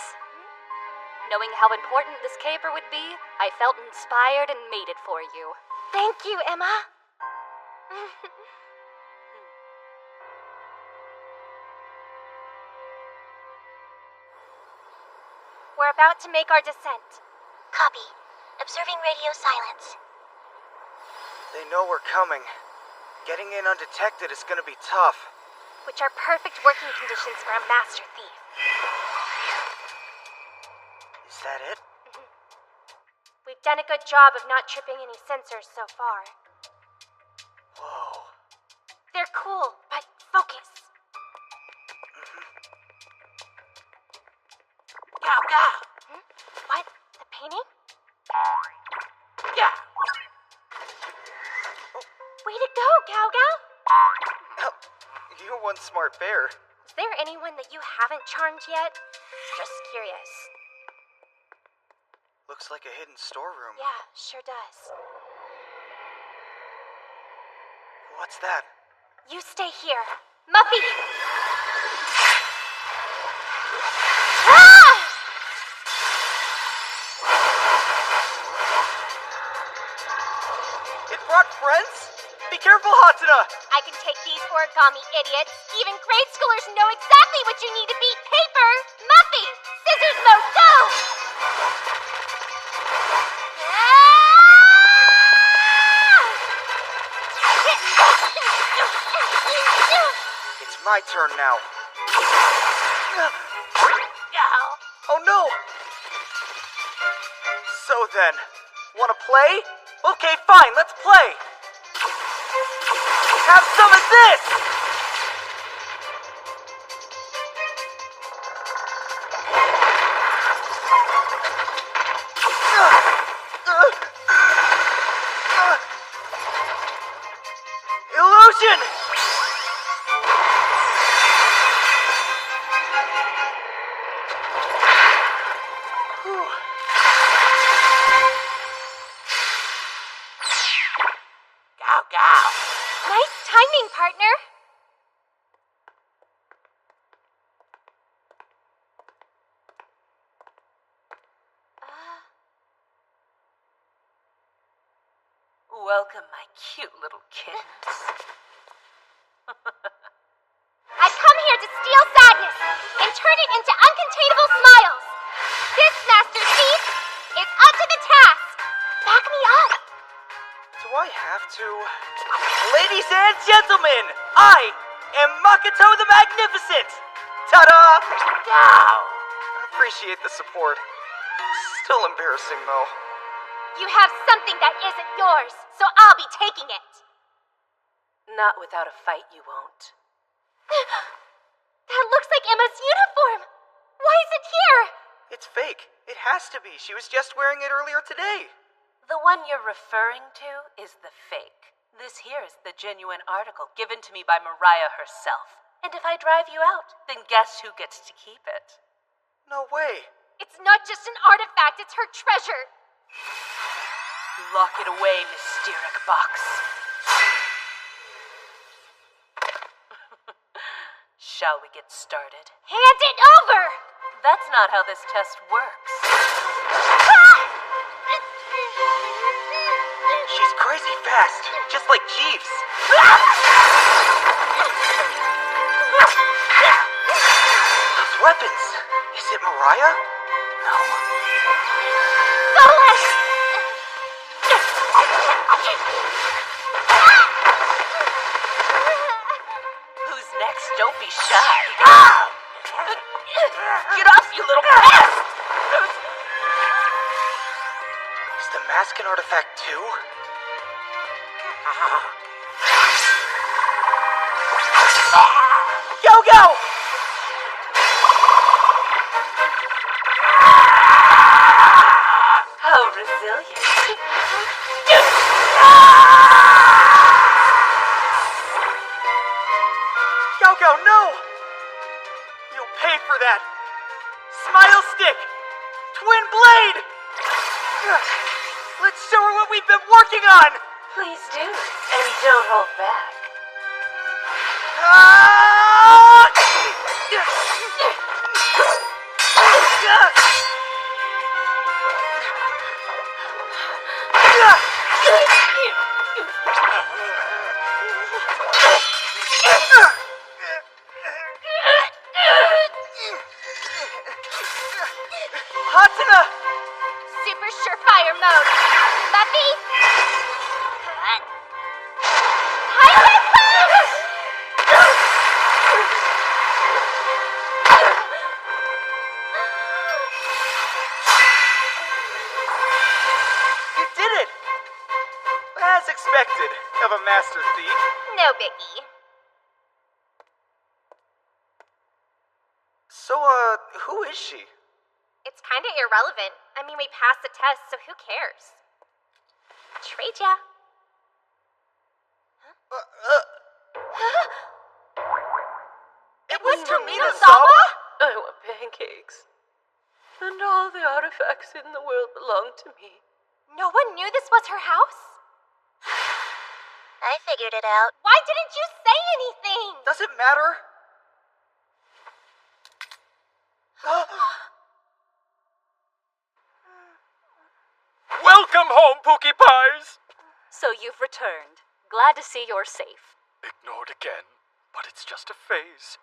Knowing how important this caper would be, I felt inspired and made it for you. Thank you, Emma. We're about to make our descent. Copy. Observing radio silence. They know we're coming. Getting in undetected is gonna be tough. Which are perfect working conditions for a master thief. Is that it? We've done a good job of not tripping any sensors so far. Whoa. They're cool, but focus. Gao Gao. What? The painting? Yeah. Way to go, Gao Gao! Oh, you're one smart bear. Is there anyone that you haven't charmed yet? Just curious. Looks like a hidden storeroom. Yeah, sure does. What's that? You stay here. Muffy! Ah! It brought friends? Be careful, Hatsuna! I can take these origami idiots. Even grade schoolers know exactly what you need to beat paper. Muffy! Scissors mode, go! It's my turn now. No. Oh no! So then, wanna play? Okay, fine, let's play! Have some of this! Illusion! Go. Nice timing, partner. Welcome, my cute little kittens. I come here to steal sadness and turn it into uncontainable smiles. This Master Thief is up to the task. Back me up. Do I have to? Ladies and gentlemen, I am Makoto the Magnificent! Ta-da! Go. Appreciate the support. Still embarrassing, though. You have something that isn't yours, so I'll be taking it. Not without a fight, you won't. That looks like Emma's uniform. Why is it here? It's fake. It has to be. She was just wearing it earlier today. The one you're referring to is the fake. This here is the genuine article given to me by Mariah herself. And if I drive you out, then guess who gets to keep it? No way. It's not just an artifact, it's her treasure. Lock it away, Mysteric Box. Shall we get started? Hand it over! That's not how this test works. She's crazy fast, just like Jeeves. Those weapons. Is it Mariah? No. Solus! Who's next? Don't be shy. Get off, you little pest! Is the mask an artifact too? Go! How resilient. Go, no! You'll pay for that. Smile stick! Twin blade! Let's show her what we've been working on! Please do, and don't hold back. Hatsuna! Super surefire mode. Muffy? Highlight punch! You did it! As expected of a master thief. No biggie. So, who is she? It's kinda irrelevant. I mean, we passed the test, so who cares? Trade ya. It was Tomino Zawa? I want pancakes. And all the artifacts in the world belong to me. No one knew this was her house? I figured it out. Why didn't you say anything? Does it matter? Welcome home, Pookie Pies! So you've returned. Glad to see you're safe. Ignored again, but it's just a phase.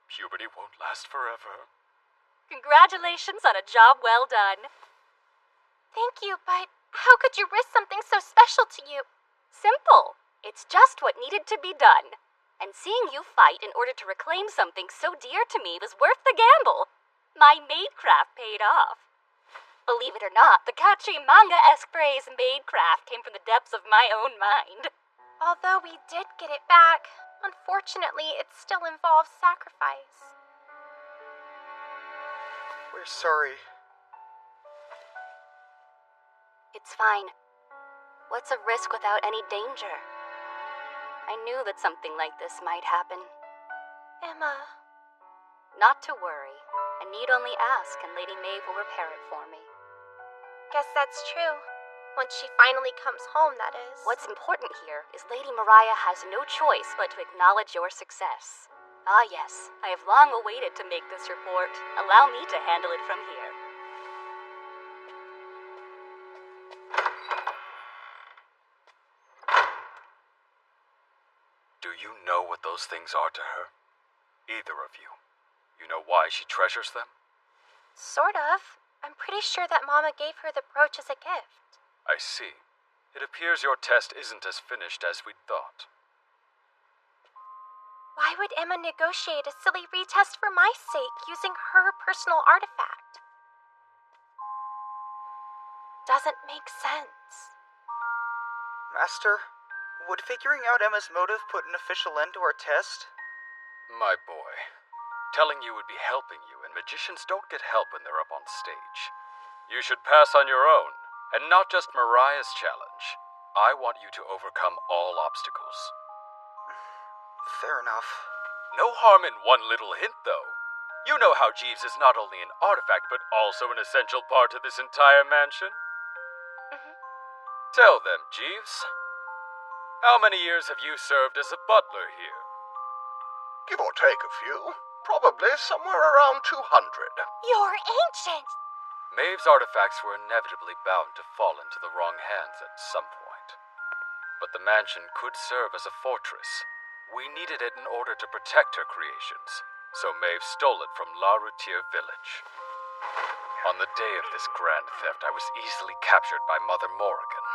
Puberty won't last forever. Congratulations on a job well done. Thank you, but how could you risk something so special to you? Simple. It's just what needed to be done. And seeing you fight in order to reclaim something so dear to me was worth the gamble. My maidcraft paid off. Believe it or not, the catchy manga-esque phrase maidcraft came from the depths of my own mind. Although we did get it back, unfortunately, it still involves sacrifice. We're sorry. It's fine. What's a risk without any danger? I knew that something like this might happen. Emma. Not to worry. I need only ask, and Lady Maeve will repair it for me. Guess that's true. Once she finally comes home, that is. What's important here is Lady Mariah has no choice but to acknowledge your success. Ah yes, I have long awaited to make this report. Allow me to handle it from here. Do you know what those things are to her? Either of you. You know why she treasures them? Sort of. I'm pretty sure that Mama gave her the brooch as a gift. I see. It appears your test isn't as finished as we'd thought. Why would Emma negotiate a silly retest for my sake using her personal artifact? Doesn't make sense. Master, would figuring out Emma's motive put an official end to our test? My boy, telling you would be helping you, and magicians don't get help when they're up on stage. You should pass on your own, and not just Mariah's challenge. I want you to overcome all obstacles. Fair enough. No harm in one little hint, though. You know how Jeeves is not only an artifact, but also an essential part of this entire mansion? Tell them, Jeeves. How many years have you served as a butler here? Give or take a few. Probably somewhere around 200. You're ancient! Maeve's artifacts were inevitably bound to fall into the wrong hands at some point. But the mansion could serve as a fortress. We needed it in order to protect her creations, so Maeve stole it from La Routier village. On the day of this grand theft, I was easily captured by Mother Morrigan.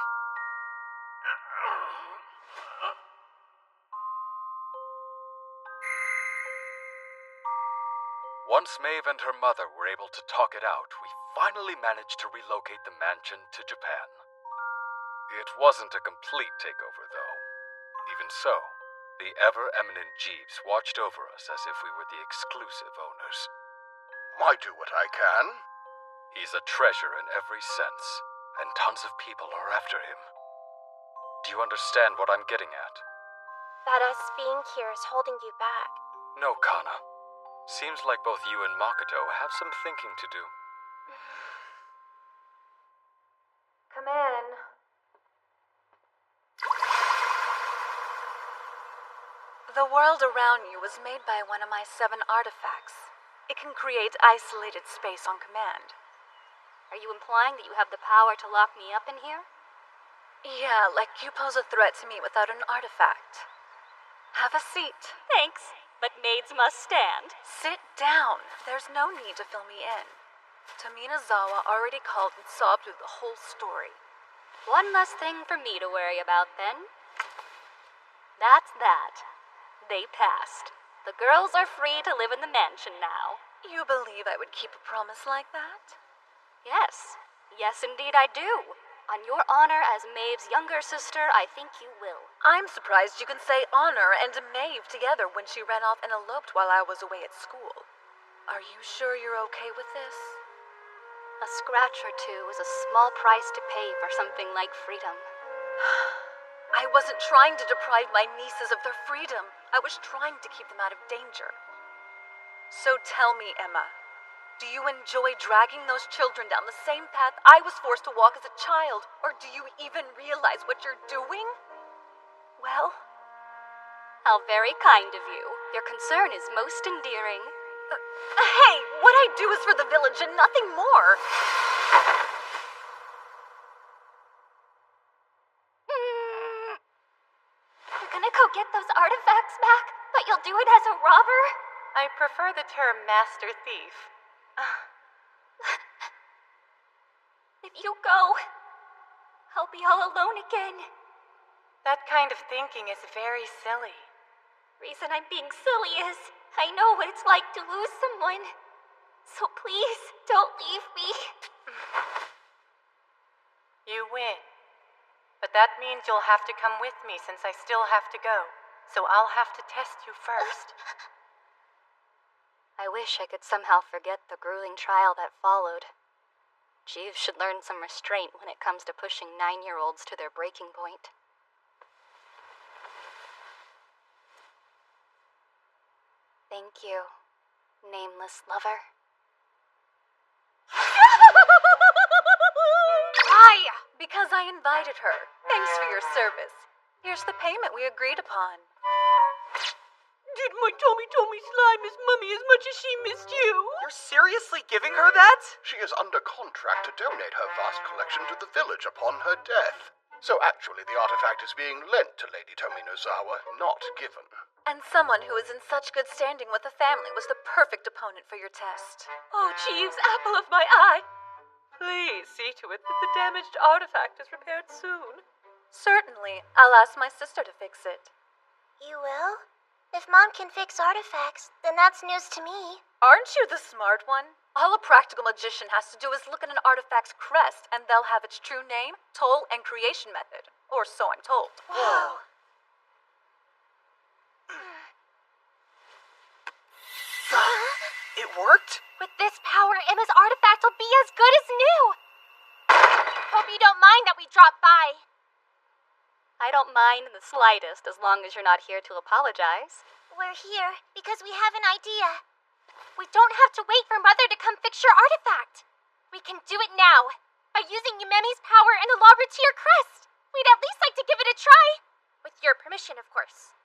Once Maeve and her mother were able to talk it out, we finally managed to relocate the mansion to Japan. It wasn't a complete takeover, though. Even so, the ever-eminent Jeeves watched over us as if we were the exclusive owners. I do what I can. He's a treasure in every sense, and tons of people are after him. Do you understand what I'm getting at? That us being here is holding you back. No, Kana. Seems like both you and Makoto have some thinking to do. Come in. The world around you was made by one of my 7 artifacts. It can create isolated space on command. Are you implying that you have the power to lock me up in here? Yeah, like you pose a threat to me without an artifact. Have a seat. Thanks, but maids must stand. Sit down. There's no need to fill me in. Taminazawa already called and sobbed through the whole story. One less thing for me to worry about, then. That's that. They passed. The girls are free to live in the mansion now. You believe I would keep a promise like that? Yes. Yes, indeed I do. On your honor as Maeve's younger sister, I think you will. I'm surprised you can say honor and Maeve together when she ran off and eloped while I was away at school. Are you sure you're okay with this? A scratch or two is a small price to pay for something like freedom. I wasn't trying to deprive my nieces of their freedom. I was trying to keep them out of danger. So tell me, Emma, do you enjoy dragging those children down the same path I was forced to walk as a child? Or do you even realize what you're doing? Well? How very kind of you. Your concern is most endearing. Hey, what I do is for the village and nothing more. You're gonna go get those artifacts back, but you'll do it as a robber? I prefer the term master thief. If you go, I'll be all alone again. That kind of thinking is very silly. Reason I'm being silly is I know what it's like to lose someone. So please, don't leave me. You win. But that means you'll have to come with me since I still have to go. So I'll have to test you first. I wish I could somehow forget the grueling trial that followed. Jeeves should learn some restraint when it comes to pushing 9-year-olds to their breaking point. Thank you, nameless lover. Why? Because I invited her. Thanks for your service. Here's the payment we agreed upon. Did my Tommy slime miss Mummy as much as she missed you? You're seriously giving her that? She is under contract to donate her vast collection to the village upon her death. So actually the artifact is being lent to Lady Tominozawa, not given. And someone who is in such good standing with the family was the perfect opponent for your test. Oh, Jeeves, apple of my eye. Please see to it that the damaged artifact is repaired soon. Certainly. I'll ask my sister to fix it. You will? If Mom can fix artifacts, then that's news to me. Aren't you the smart one? All a practical magician has to do is look at an artifact's crest, and they'll have its true name, toll, and creation method. Or so I'm told. Whoa. It worked? With this power, Emma's artifact will be as good as new. Hope you don't mind that we dropped by. I don't mind in the slightest as long as you're not here to apologize. We're here because we have an idea. We don't have to wait for Mother to come fix your artifact. We can do it now, by using Yumemi's power and the Labretier crest. We'd at least like to give it a try. With your permission, of course.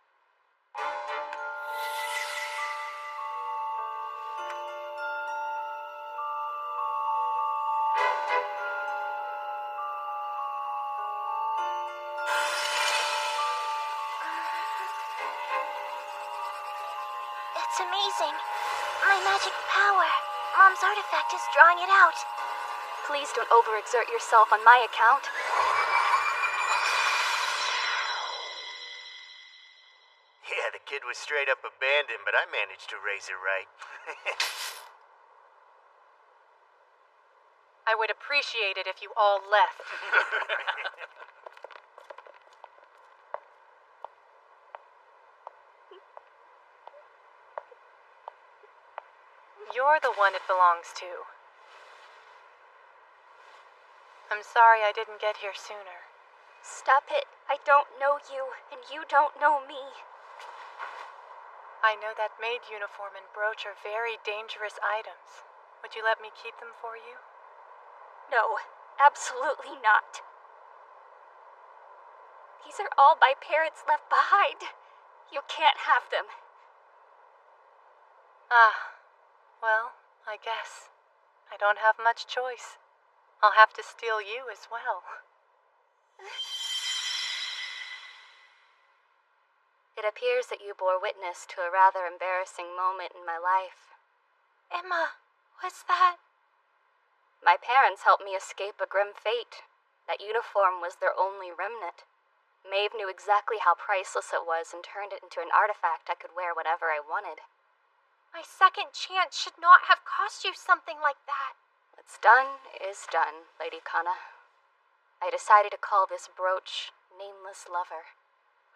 It's amazing. My magic power. Mom's artifact is drawing it out. Please don't overexert yourself on my account. Yeah, the kid was straight up abandoned, but I managed to raise her right. I would appreciate it if you all left. You're the one it belongs to. I'm sorry I didn't get here sooner. Stop it. I don't know you, and you don't know me. I know that maid uniform and brooch are very dangerous items. Would you let me keep them for you? No, absolutely not. These are all my parents left behind. You can't have them. Well, I guess. I don't have much choice. I'll have to steal you as well. It appears that you bore witness to a rather embarrassing moment in my life. Emma, what's that? My parents helped me escape a grim fate. That uniform was their only remnant. Maeve knew exactly how priceless it was and turned it into an artifact I could wear whenever I wanted. My second chance should not have cost you something like that. What's done is done, Lady Kana. I decided to call this brooch Nameless Lover.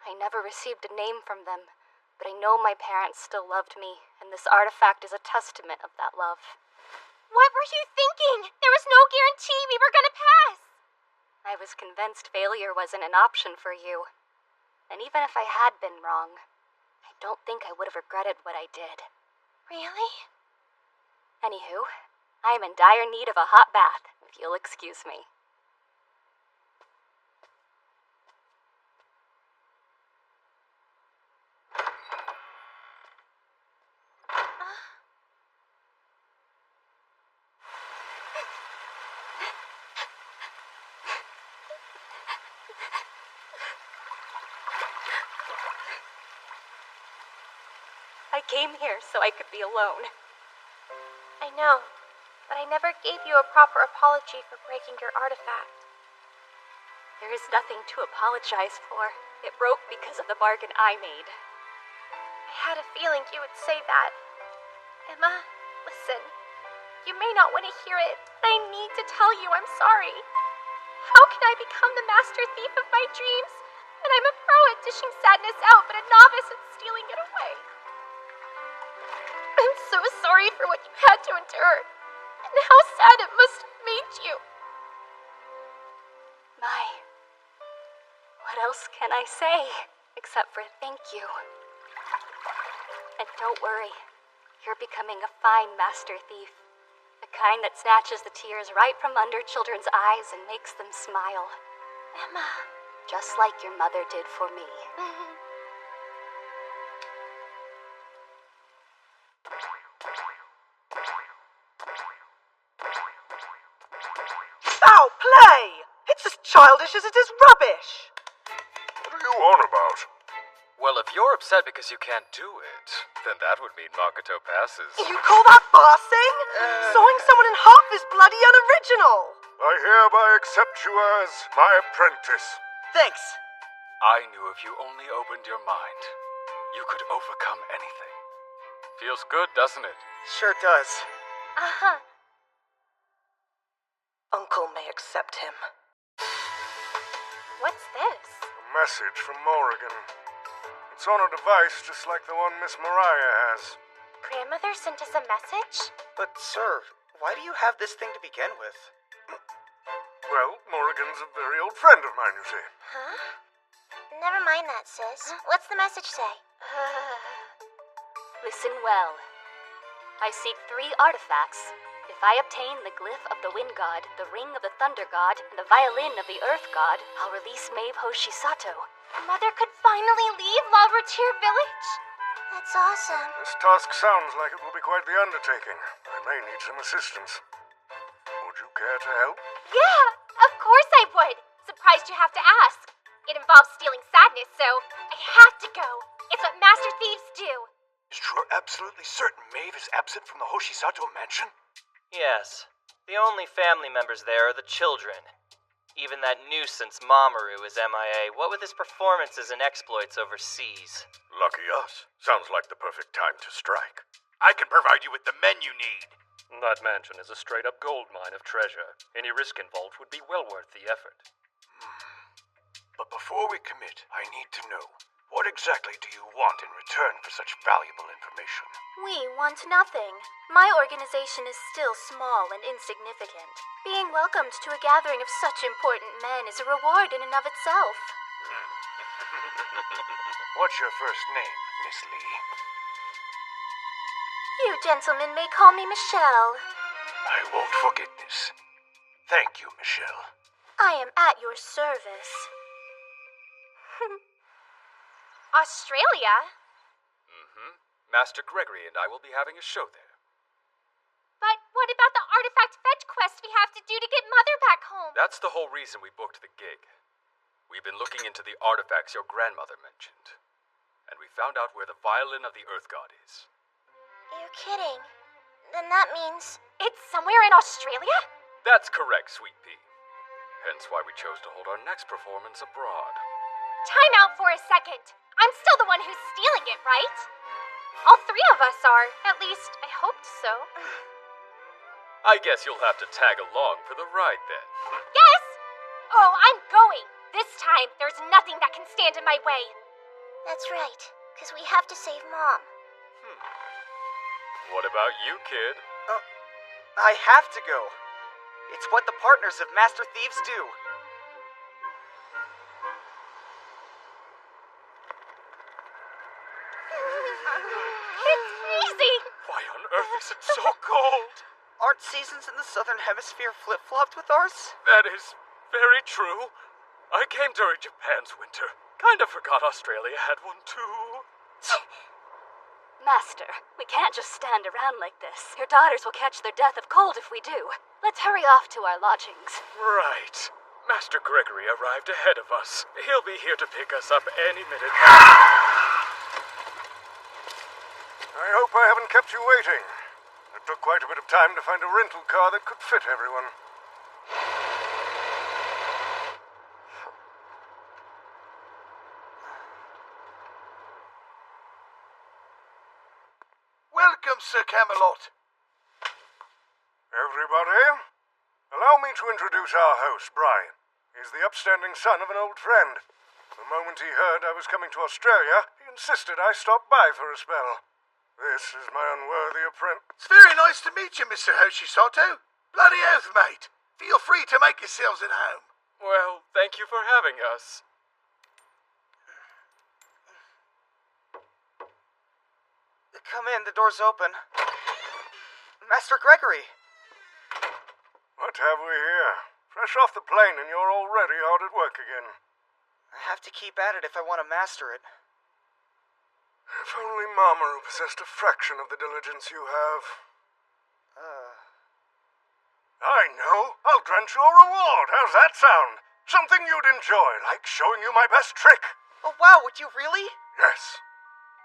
I never received a name from them, but I know my parents still loved me, and this artifact is a testament of that love. What were you thinking? There was no guarantee we were gonna pass. I was convinced failure wasn't an option for you. And even if I had been wrong, I don't think I would have regretted what I did. Really? Anywho, I am in dire need of a hot bath, if you'll excuse me. I came here so I could be alone. I know, but I never gave you a proper apology for breaking your artifact. There is nothing to apologize for. It broke because of the bargain I made. I had a feeling you would say that. Emma, listen. You may not want to hear it, but I need to tell you I'm sorry. How can I become the master thief of my dreams when I'm a pro at dishing sadness out but a novice at stealing it away? I'm so sorry for what you had to endure, and how sad it must have made you. What else can I say except for thank you? And don't worry, you're becoming a fine master thief. The kind that snatches the tears right from under children's eyes and makes them smile. Emma. Just like your mother did for me. Foul play! It's as childish as it is rubbish! What are you on about? Well, if you're upset because you can't do it, then that would mean Makoto passes. You call that bossing? Sawing someone in half is bloody unoriginal! I hereby accept you as my apprentice. Thanks. I knew if you only opened your mind, you could overcome anything. Feels good, doesn't it? Sure does. Uh-huh. Uncle may accept him. What's this? A message from Morrigan. It's on a device just like the one Miss Mariah has. Grandmother sent us a message? But, sir, why do you have this thing to begin with? Well, Morrigan's a very old friend of mine, you see. Huh? Never mind that, sis. What's the message say? Listen well. I seek 3 artifacts. If I obtain the glyph of the Wind God, the ring of the Thunder God, and the violin of the Earth God, I'll release Maeve Hoshisato. Mother could finally leave La Routier Village? That's awesome. This task sounds like it will be quite the undertaking. I may need some assistance. Would you care to help? Yeah, of course I would. Surprised you have to ask. It involves stealing sadness, so I have to go. It's what master thieves do. Is True absolutely certain Maeve is absent from the Hoshisato mansion? Yes. The only family members there are the children. Even that nuisance Mamoru is MIA, what with his performances and exploits overseas. Lucky us. Sounds like the perfect time to strike. I can provide you with the men you need. That mansion is a straight-up gold mine of treasure. Any risk involved would be well worth the effort. But before we commit, I need to know, what exactly do you want in return for such valuable information? We want nothing. My organization is still small and insignificant. Being welcomed to a gathering of such important men is a reward in and of itself. What's your first name, Miss Lee? You gentlemen may call me Michelle. I won't forget this. Thank you, Michelle. I am at your service. Australia? Master Gregory and I will be having a show there. But what about the artifact fetch quest we have to do to get Mother back home? That's the whole reason we booked the gig. We've been looking into the artifacts your grandmother mentioned, and we found out where the violin of the Earth God is. You're kidding. Then that means... It's somewhere in Australia? That's correct, Sweet Pea. Hence why we chose to hold our next performance abroad. Time out for a second. I'm still the one who's stealing it, right? All 3 of us are. At least, I hoped so. I guess you'll have to tag along for the ride then. Yes! Oh, I'm going. This time, there's nothing that can stand in my way. That's right, because we have to save Mom. What about you, kid? I have to go. It's what the partners of Master Thieves do. It's freezing! Why on earth is it so cold? Aren't seasons in the Southern Hemisphere flip-flopped with ours? That is very true. I came during Japan's winter. Kind of forgot Australia had one too. Master, we can't just stand around like this. Your daughters will catch their death of cold if we do. Let's hurry off to our lodgings. Right. Master Gregory arrived ahead of us. He'll be here to pick us up any minute. I hope I haven't kept you waiting. It took quite a bit of time to find a rental car that could fit everyone. Welcome, Sir Camelot. Everybody, allow me to introduce our host, Brian. He's the upstanding son of an old friend. The moment he heard I was coming to Australia, he insisted I stop by for a spell. This is my unworthy apprentice. It's very nice to meet you, Mr. Hoshisato. Bloody oath, mate. Feel free to make yourselves at home. Well, thank you for having us. Come in, the door's open. Master Gregory! What have we here? Fresh off the plane and you're already hard at work again. I have to keep at it if I want to master it. If only Mamoru possessed a fraction of the diligence you have. I know. I'll grant you a reward. How's that sound? Something you'd enjoy, like showing you my best trick. Oh, wow, would you really? Yes.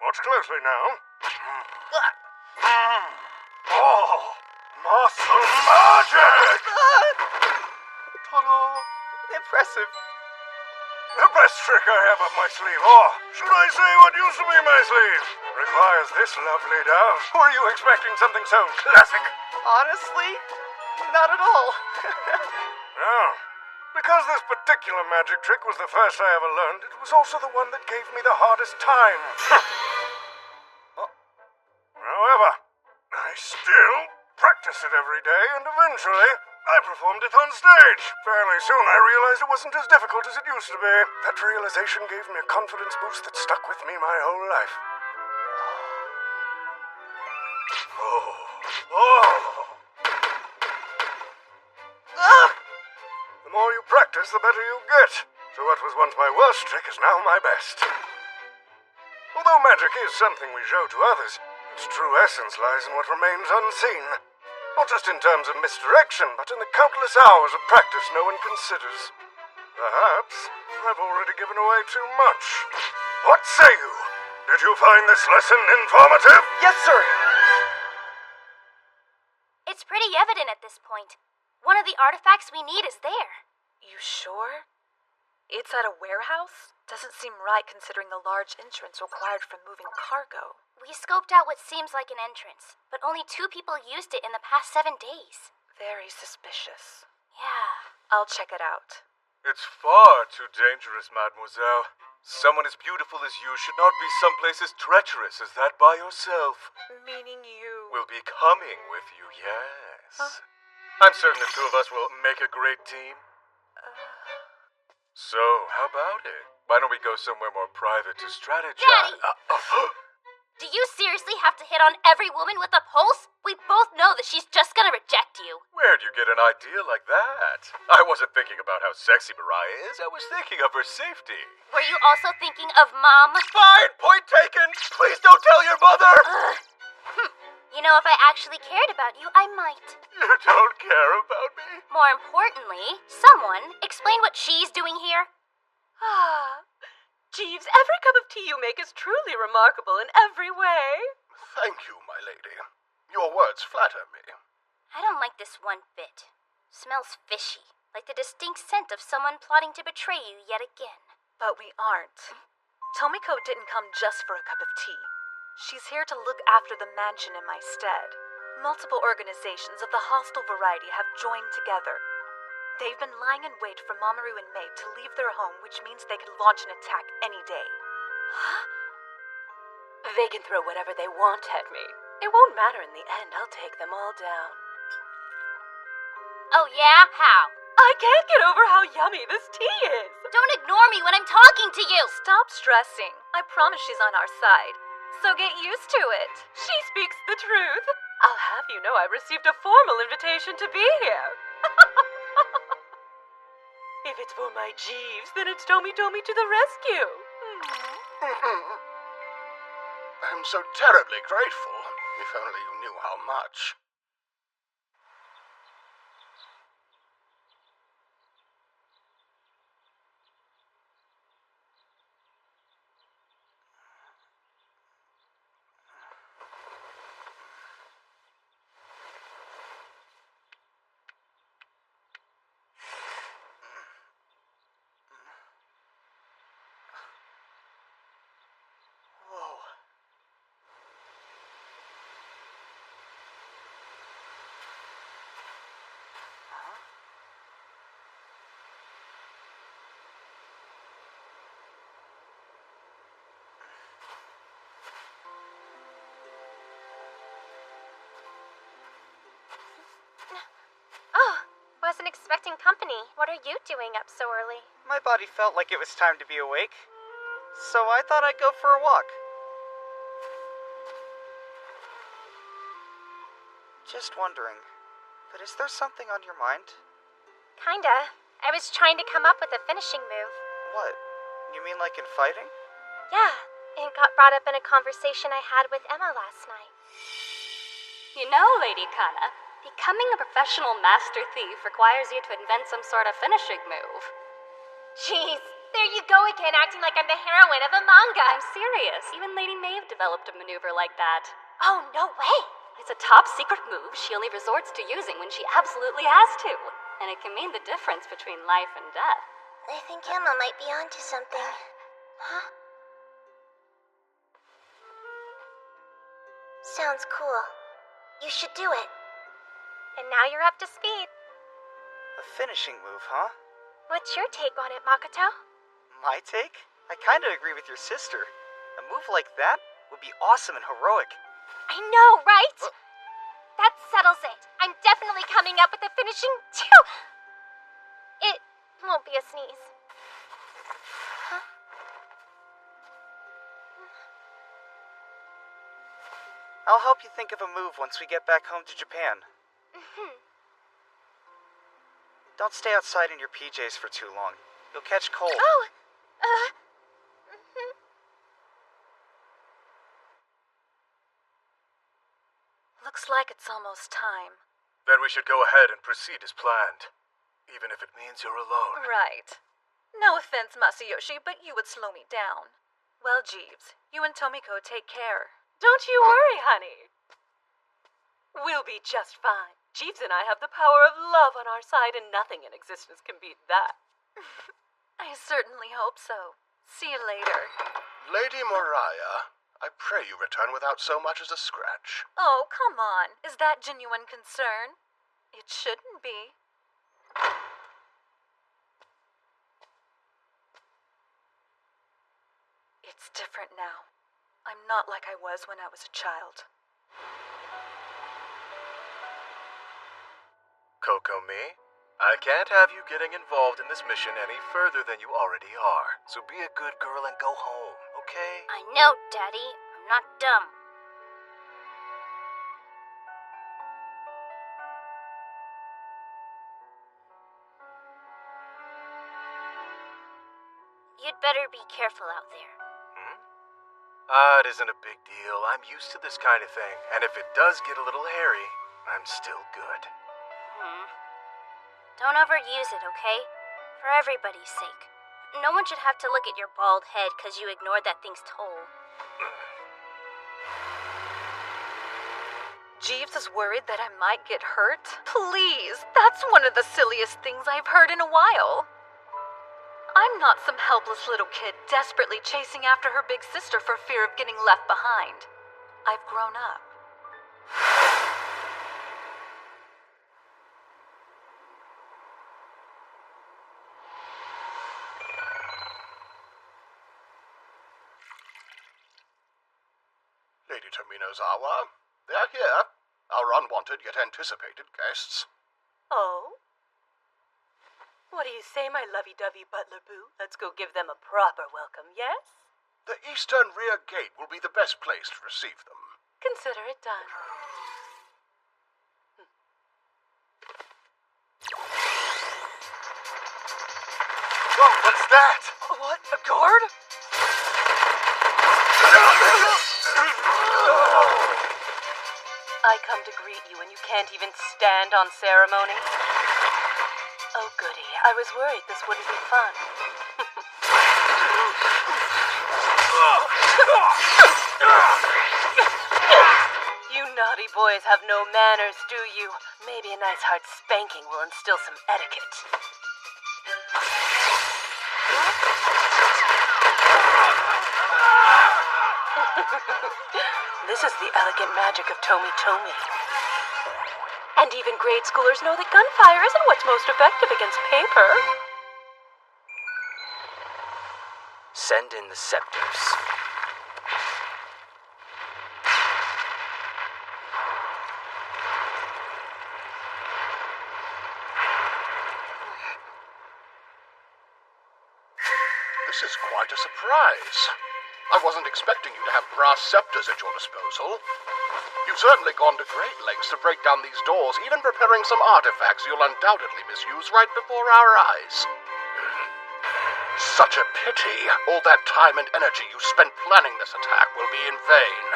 Watch closely now. Oh, muscle magic! Ta-da! Impressive. The best trick I have up my sleeve, or should I say what used to be my sleeve, requires this lovely dove. Were you expecting something so classic? Honestly, not at all. No. Because this particular magic trick was the first I ever learned, it was also the one that gave me the hardest time. However, I still practice it every day, and eventually I performed it on stage. Fairly soon I realized it wasn't as difficult as it used to be. That realization gave me a confidence boost that stuck with me my whole life. The more you practice, the better you get. So what was once my worst trick is now my best. Although magic is something we show to others, its true essence lies in what remains unseen. Not just in terms of misdirection, but in the countless hours of practice no one considers. Perhaps I've already given away too much. What say you? Did you find this lesson informative? Yes, sir! It's pretty evident at this point. One of the artifacts we need is there. You sure? It's at a warehouse? Doesn't seem right considering the large entrance required for moving cargo. We scoped out what seems like an entrance, but only 2 people used it in the past 7 days. Very suspicious. Yeah. I'll check it out. It's far too dangerous, mademoiselle. Someone as beautiful as you should not be someplace as treacherous as that by yourself. Meaning you? Will be coming with you, yes. Huh? I'm certain the 2 of us will make a great team. So, how about it? Why don't we go somewhere more private to strategize? Daddy! Do you seriously have to hit on every woman with a pulse? We both know that she's just gonna reject you. Where'd you get an idea like that? I wasn't thinking about how sexy Mariah is. I was thinking of her safety. Were you also thinking of Mom? Fine, point taken. Please don't tell your mother. You know, if I actually cared about you, I might. You don't care about me? More importantly, someone explain what she's doing here. Jeeves, every cup of tea you make is truly remarkable in every way. Thank you, my lady. Your words flatter me. I don't like this one bit. Smells fishy, like the distinct scent of someone plotting to betray you yet again. But we aren't. Tomiko didn't come just for a cup of tea. She's here to look after the mansion in my stead. Multiple organizations of the hostile variety have joined together. They've been lying in wait for Mamoru and Maeve to leave their home, which means they can launch an attack any day. They can throw whatever they want at me. It won't matter in the end. I'll take them all down. Oh yeah? How? I can't get over how yummy this tea is. Don't ignore me when I'm talking to you. Stop stressing. I promise she's on our side. So get used to it. She speaks the truth. I'll have you know I received a formal invitation to be here. If it's for my Jeeves, then it's Tomi to the rescue. I'm so terribly grateful. If only you knew how much. wasn't expecting company. What are you doing up so early? My body felt like it was time to be awake, so I thought I'd go for a walk. Just wondering, but is there something on your mind? Kinda. I was trying to come up with a finishing move. What? You mean like in fighting? Yeah, it got brought up in a conversation I had with Emma last night. You know, Lady Kana, becoming a professional master thief requires you to invent some sort of finishing move. Jeez, there you go again, acting like I'm the heroine of a manga. I'm serious. Even Lady Maeve developed a maneuver like that. Oh, no way! It's a top secret move she only resorts to using when she absolutely has to. And it can mean the difference between life and death. I think Emma might be onto something. Huh? Sounds cool. You should do it. And now you're up to speed. A finishing move, huh? What's your take on it, Makoto? My take? I kinda agree with your sister. A move like that would be awesome and heroic. I know, right? That settles it. I'm definitely coming up with a finishing too. It won't be a sneeze. Huh? I'll help you think of a move once we get back home to Japan. Don't stay outside in your PJs for too long. You'll catch cold. Oh! Looks like it's almost time. Then we should go ahead and proceed as planned. Even if it means you're alone. Right. No offense, Masayoshi, but you would slow me down. Well, Jeeves, you and Tomiko take care. Don't you worry, honey. We'll be just fine. Jeeves and I have the power of love on our side, and nothing in existence can beat that. I certainly hope so. See you later. Lady Mariah, I pray you return without so much as a scratch. Oh, come on. Is that genuine concern? It shouldn't be. It's different now. I'm not like I was when I was a child. Kokomi, I can't have you getting involved in this mission any further than you already are. So be a good girl and go home, okay? I know, Daddy. I'm not dumb. You'd better be careful out there. It isn't a big deal. I'm used to this kind of thing. And if it does get a little hairy, I'm still good. Don't overuse it, okay? For everybody's sake. No one should have to look at your bald head because you ignored that thing's toll. Jeeves is worried that I might get hurt? Please, that's one of the silliest things I've heard in a while. I'm not some helpless little kid desperately chasing after her big sister for fear of getting left behind. I've grown up. Lady Tominozawa, they are here. Our unwanted yet anticipated guests. Oh? What do you say, my lovey-dovey butler boo? Let's go give them a proper welcome, yes? The eastern rear gate will be the best place to receive them. Consider it done. Whoa, what's that? What? A guard? I come to greet you and you can't even stand on ceremony? Oh, goody. I was worried this wouldn't be fun. You naughty boys have no manners, do you? Maybe a nice hard spanking will instill some etiquette. This is the elegant magic of Tomi. And even grade schoolers know that gunfire isn't what's most effective against paper. Send in the scepters. This is quite a surprise. I wasn't expecting you to have brass scepters at your disposal. You've certainly gone to great lengths to break down these doors, even preparing some artifacts you'll undoubtedly misuse right before our eyes. Such a pity. All that time and energy you spent planning this attack will be in vain.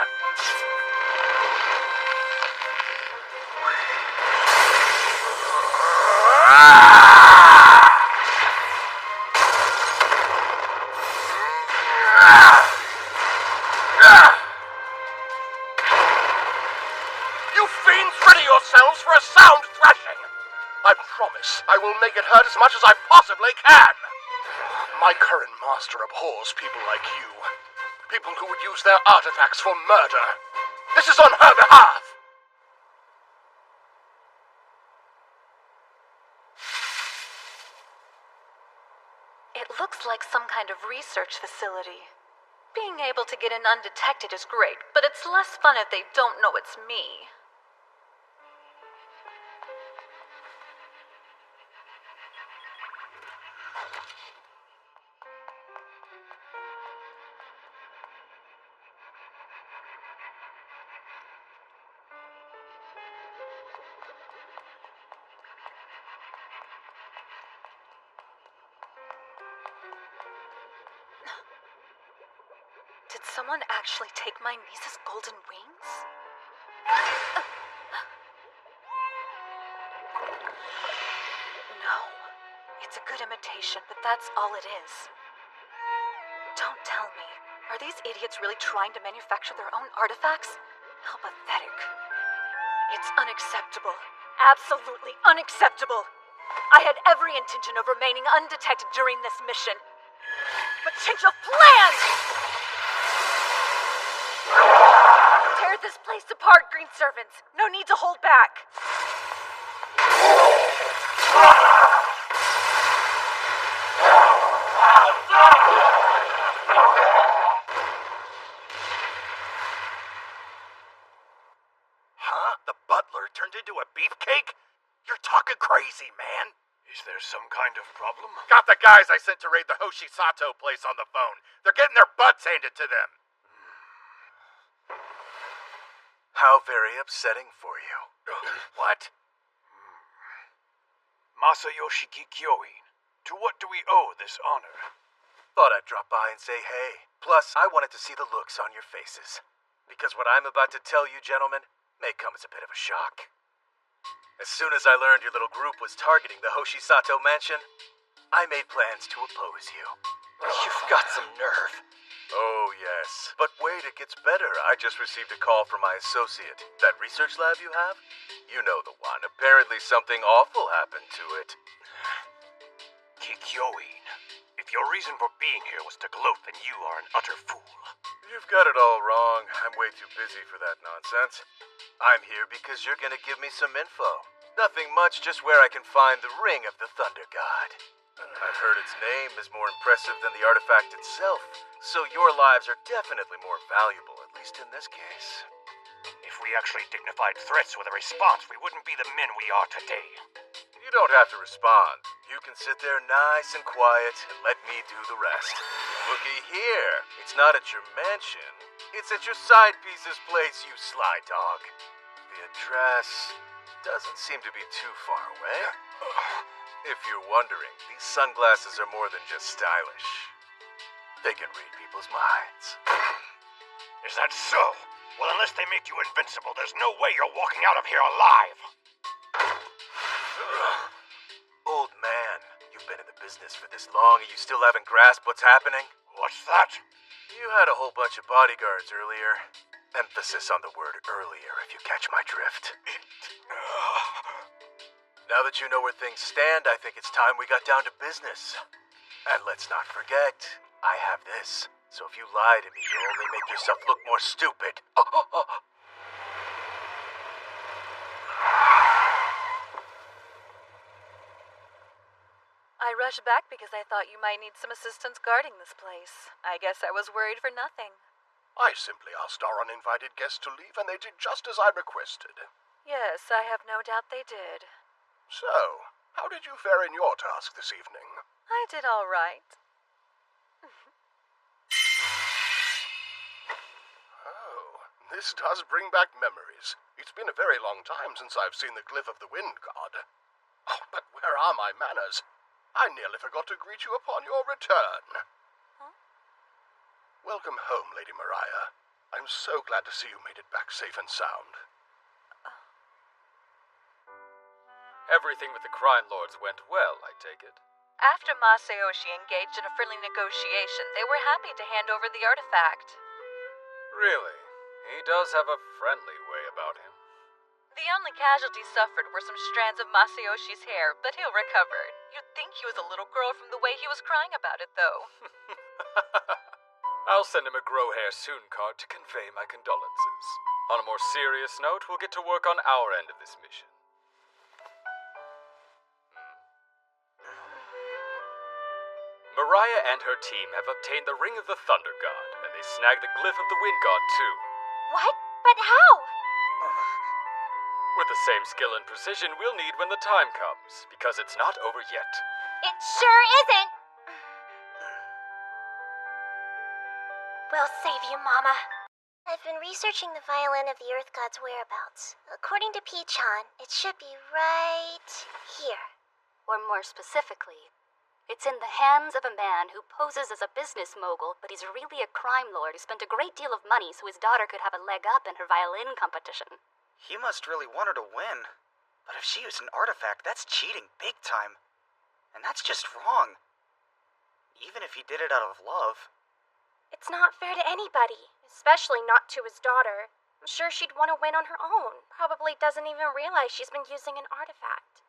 You fiends, ready yourselves for a sound thrashing! I promise I will make it hurt as much as I possibly can! My current master abhors people like you. People who would use their artifacts for murder. This is on her behalf! It looks like some kind of research facility. Being able to get in undetected is great, but it's less fun if they don't know it's me. Did someone actually take my niece's golden wings? No. It's a good imitation, but that's all it is. Don't tell me. Are these idiots really trying to manufacture their own artifacts? How pathetic. It's unacceptable. Absolutely unacceptable. I had every intention of remaining undetected during this mission. But change of plans! Tear this place apart, Green Servants. No need to hold back. Huh? The butler turned into a beefcake? You're talking crazy, man. Is there some kind of problem? Got the guys I sent to raid the Hoshisato place on the phone. They're getting their butts handed to them. How very upsetting for you. What? Masayoshi Kyoin, to what do we owe this honor? Thought I'd drop by and say hey. Plus, I wanted to see the looks on your faces. Because what I'm about to tell you, gentlemen, may come as a bit of a shock. As soon as I learned your little group was targeting the Hoshisato mansion, I made plans to oppose you. You've got some nerve. Oh, yes. But wait, it gets better. I just received a call from my associate. That research lab you have? You know the one. Apparently something awful happened to it. Kikyoin, if your reason for being here was to gloat, then you are an utter fool. You've got it all wrong. I'm way too busy for that nonsense. I'm here because you're gonna give me some info. Nothing much, just where I can find the Ring of the Thunder God. I've heard its name is more impressive than the artifact itself, so your lives are definitely more valuable, at least in this case. If we actually dignified threats with a response, we wouldn't be the men we are today. You don't have to respond. You can sit there nice and quiet and let me do the rest. Looky here. It's not at your mansion. It's at your side piece's place, you sly dog. The address doesn't seem to be too far away. If you're wondering, these sunglasses are more than just stylish. They can read people's minds. Is that so? Well, unless they make you invincible, there's no way you're walking out of here alive. Old man, you've been in the business for this long and you still haven't grasped what's happening? What's that? You had a whole bunch of bodyguards earlier. Emphasis on the word earlier, if you catch my drift. Now that you know where things stand, I think it's time we got down to business. And let's not forget, I have this. So if you lie to me, you'll only make yourself look more stupid. I rushed back because I thought you might need some assistance guarding this place. I guess I was worried for nothing. I simply asked our uninvited guests to leave, and they did just as I requested. Yes, I have no doubt they did. So, how did you fare in your task this evening? I did all right. Oh, this does bring back memories. It's been a very long time since I've seen the glyph of the wind god. Oh, but where are my manners? I nearly forgot to greet you upon your return. Huh? Welcome home, Lady Mariah. I'm so glad to see you made it back safe and sound. Everything with the Crime Lords went well, I take it. After Masayoshi engaged in a friendly negotiation, they were happy to hand over the artifact. Really? He does have a friendly way about him. The only casualties suffered were some strands of Masayoshi's hair, but he'll recover. You'd think he was a little girl from the way he was crying about it, though. I'll send him a grow hair soon card to convey my condolences. On a more serious note, we'll get to work on our end of this mission. Mariah and her team have obtained the Ring of the Thunder God, and they snagged the Glyph of the Wind God, too. What? But how? With the same skill and precision we'll need when the time comes, because it's not over yet. It sure isn't. We'll save you, Mama. I've been researching the violin of the Earth God's whereabouts. According to Pichon, it should be right here. Or more specifically, it's in the hands of a man who poses as a business mogul, but he's really a crime lord who spent a great deal of money so his daughter could have a leg up in her violin competition. He must really want her to win. But if she used an artifact, that's cheating big time. And that's just wrong. Even if he did it out of love. It's not fair to anybody, especially not to his daughter. I'm sure she'd want to win on her own. Probably doesn't even realize she's been using an artifact.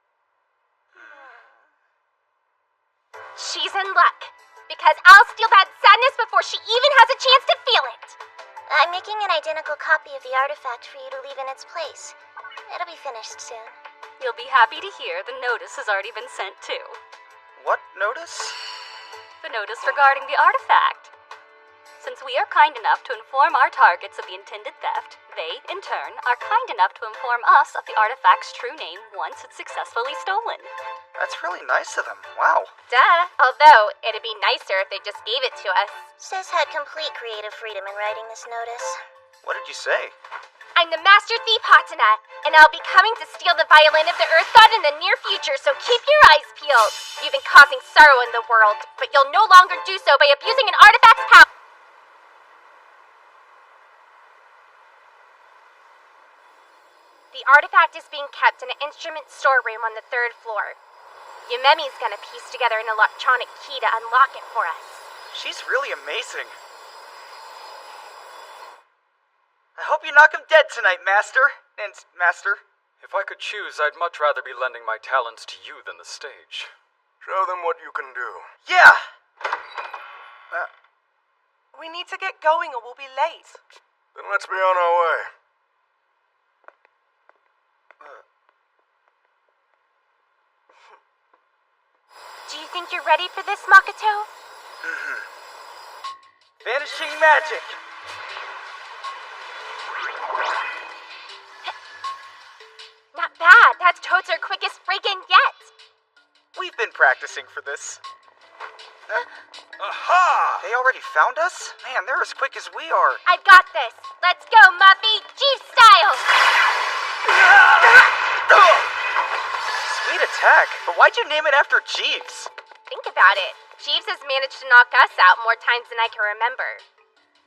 She's in luck. Because I'll steal that sadness before she even has a chance to feel it. I'm making an identical copy of the artifact for you to leave in its place. It'll be finished soon. You'll be happy to hear the notice has already been sent too. What notice? The notice regarding the artifact. Since we are kind enough to inform our targets of the intended theft, they, in turn, are kind enough to inform us of the artifact's true name once it's successfully stolen. That's really nice of them. Wow. Duh. Although, it'd be nicer if they just gave it to us. Sis had complete creative freedom in writing this notice. What did you say? I'm the Master Thief Hatana, and I'll be coming to steal the violin of the Earth God in the near future, so keep your eyes peeled. You've been causing sorrow in the world, but you'll no longer do so by abusing an artifact's power. The artifact is being kept in an instrument storeroom on the 3rd floor. Yumemi's gonna piece together an electronic key to unlock it for us. She's really amazing. I hope you knock him dead tonight, Master. And Master. If I could choose, I'd much rather be lending my talents to you than the stage. Show them what you can do. Yeah! We need to get going or we'll be late. Then let's be on our way. Do you think you're ready for this, Makoto? Vanishing magic! Not bad. That's Toad's our quickest break-in yet. We've been practicing for this. Aha! They already found us? Man, they're as quick as we are. I've got this. Let's go, Muffy. Jeep style. Sweet attack, but why'd you name it after Jeeves? Think about it. Jeeves has managed to knock us out more times than I can remember.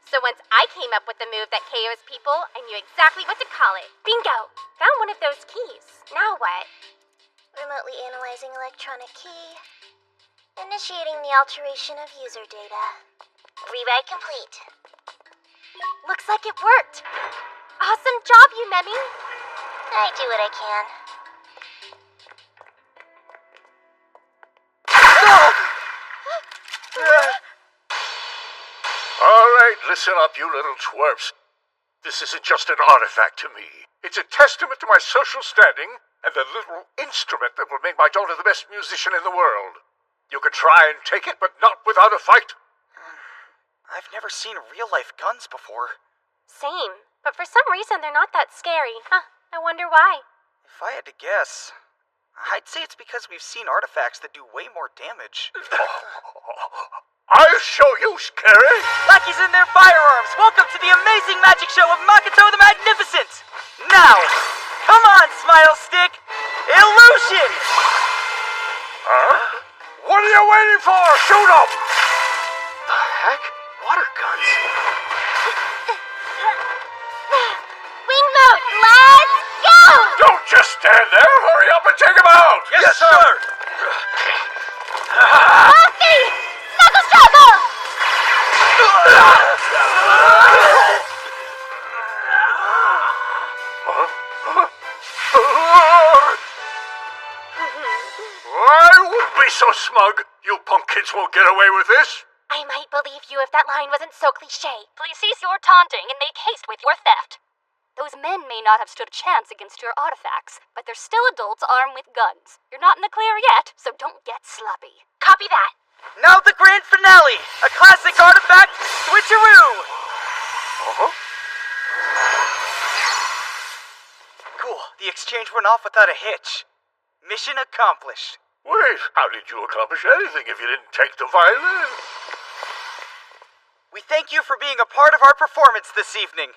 So once I came up with the move that KOs people, I knew exactly what to call it. Bingo! Found one of those keys. Now what? Remotely analyzing electronic key. Initiating the alteration of user data. Rewrite complete. Looks like it worked. Awesome job, Yumemi. I do what I can. All right, listen up, you little twerps. This isn't just an artifact to me. It's a testament to my social standing and the little instrument that will make my daughter the best musician in the world. You can try and take it, but not without a fight. I've never seen real-life guns before. Same. But for some reason, they're not that scary. Huh, I wonder why. If I had to guess, I'd say it's because we've seen artifacts that do way more damage. I'll show you, Scary. Lackeys in their firearms, welcome to the amazing magic show of Makoto the Magnificent! Now, come on, Smile Stick! Illusion! Huh? What are you waiting for? Shoot 'em! The heck? Water guns. Wing mode, let's go! Don't just stand there. Hurry up and take him out. Yes, sir. Buffy! Knuckle struggle! I wouldn't be so smug. You punk kids won't get away with this. I might believe you if that line wasn't so cliche. Please cease your taunting and make haste with your theft. Those men may not have stood a chance against your artifacts, but they're still adults armed with guns. You're not in the clear yet, so don't get sloppy. Copy that. Now the grand finale! A classic artifact switcheroo! Cool, the exchange went off without a hitch. Mission accomplished. Wait, how did you accomplish anything if you didn't take the violin? We thank you for being a part of our performance this evening.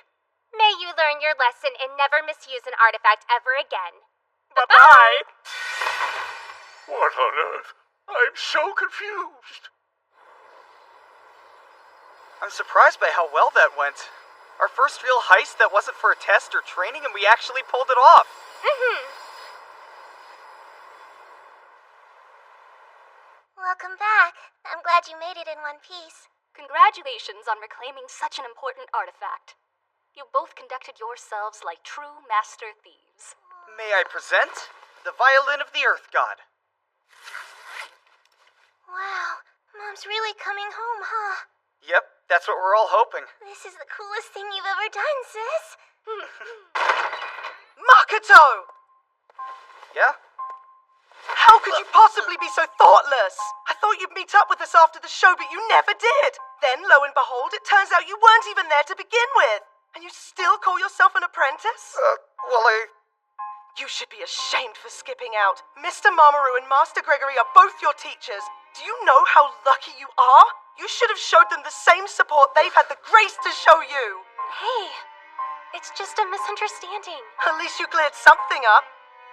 May you learn your lesson and never misuse an artifact ever again. Bye-bye! What on earth? I'm so confused. I'm surprised by how well that went. Our first real heist that wasn't for a test or training, and we actually pulled it off. Welcome back. I'm glad you made it in one piece. Congratulations on reclaiming such an important artifact. You both conducted yourselves like true master thieves. May I present the violin of the Earth God? Wow, Mom's really coming home, huh? Yep, that's what we're all hoping. This is the coolest thing you've ever done, sis. Makoto! Yeah? How could you possibly be so thoughtless? I thought you'd meet up with us after the show, but you never did. Then, lo and behold, it turns out you weren't even there to begin with. And you still call yourself an apprentice? You should be ashamed for skipping out. Mr. Mamoru and Master Gregory are both your teachers. Do you know how lucky you are? You should have showed them the same support they've had the grace to show you. Hey, it's just a misunderstanding. At least you cleared something up.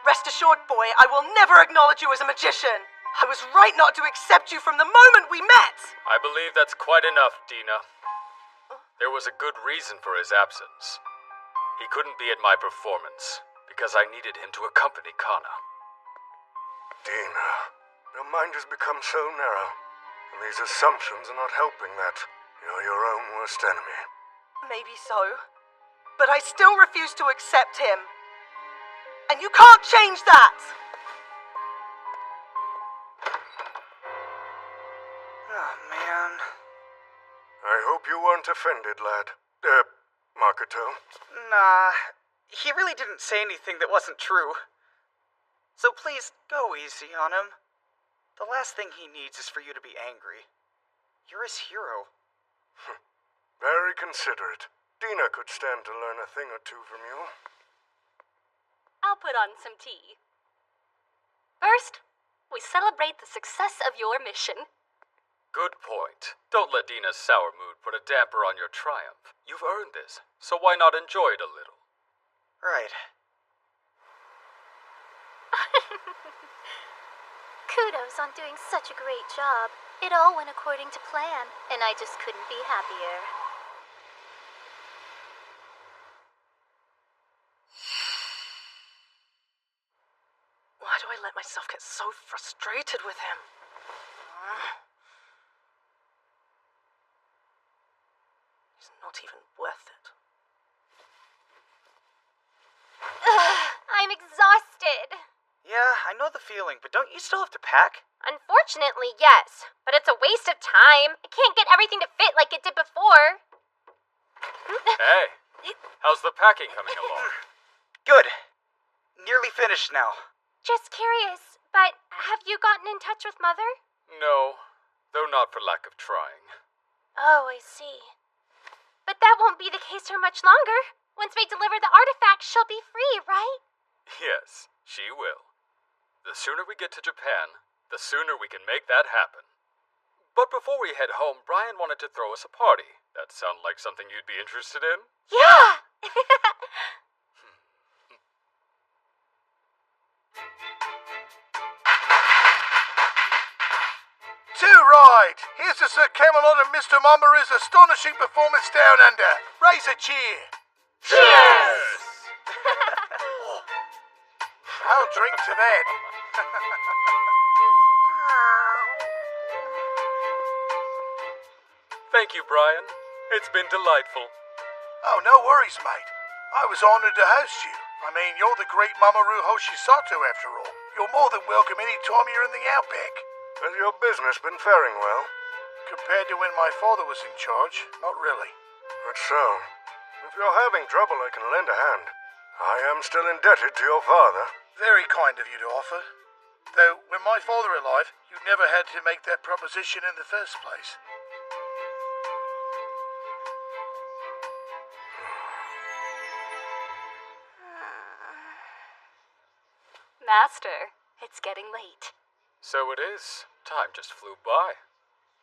Rest assured, boy, I will never acknowledge you as a magician. I was right not to accept you from the moment we met. I believe that's quite enough, Dina. There was a good reason for his absence. He couldn't be at my performance because I needed him to accompany Kana. Dina, your mind has become so narrow, and these assumptions are not helping that. You're your own worst enemy. Maybe so, but I still refuse to accept him. And you can't change that! Oh, man. I hope you weren't offended, lad. Makoto. Nah, he really didn't say anything that wasn't true. So please, go easy on him. The last thing he needs is for you to be angry. You're his hero. Very considerate. Dina could stand to learn a thing or two from you. I'll put on some tea. First, we celebrate the success of your mission. Good point. Don't let Dina's sour mood put a damper on your triumph. You've earned this, so why not enjoy it a little? Right. Kudos on doing such a great job. It all went according to plan, and I just couldn't be happier. Why do I let myself get so frustrated with him? He's not even worth it. I'm exhausted. Yeah, I know the feeling, but don't you still have to pack? Unfortunately, yes. But it's a waste of time. I can't get everything to fit like it did before. Hey, how's the packing coming along? Good. Nearly finished now. Just curious, but have you gotten in touch with Mother? No, though not for lack of trying. Oh, I see. But that won't be the case for much longer. Once we deliver the artifact, she'll be free, right? Yes, she will. The sooner we get to Japan, the sooner we can make that happen. But before we head home, Brian wanted to throw us a party. That sound like something you'd be interested in? Yeah! To right! Here's to Sir Camelot and Mr. Mummery's astonishing performance down under. Raise a cheer. Cheers! I'll drink to that. Thank you, Brian. It's been delightful. Oh, no worries, mate. I was honored to host you. I mean, you're the great Mamoru Hoshisato, after all. You're more than welcome any time you're in the Outback. Has your business been faring well? Compared to when my father was in charge, not really. That's so. If you're having trouble, I can lend a hand. I am still indebted to your father. Very kind of you to offer. Though, when my father alive, you never had to make that proposition in the first place. Master, it's getting late. So it is. Time just flew by.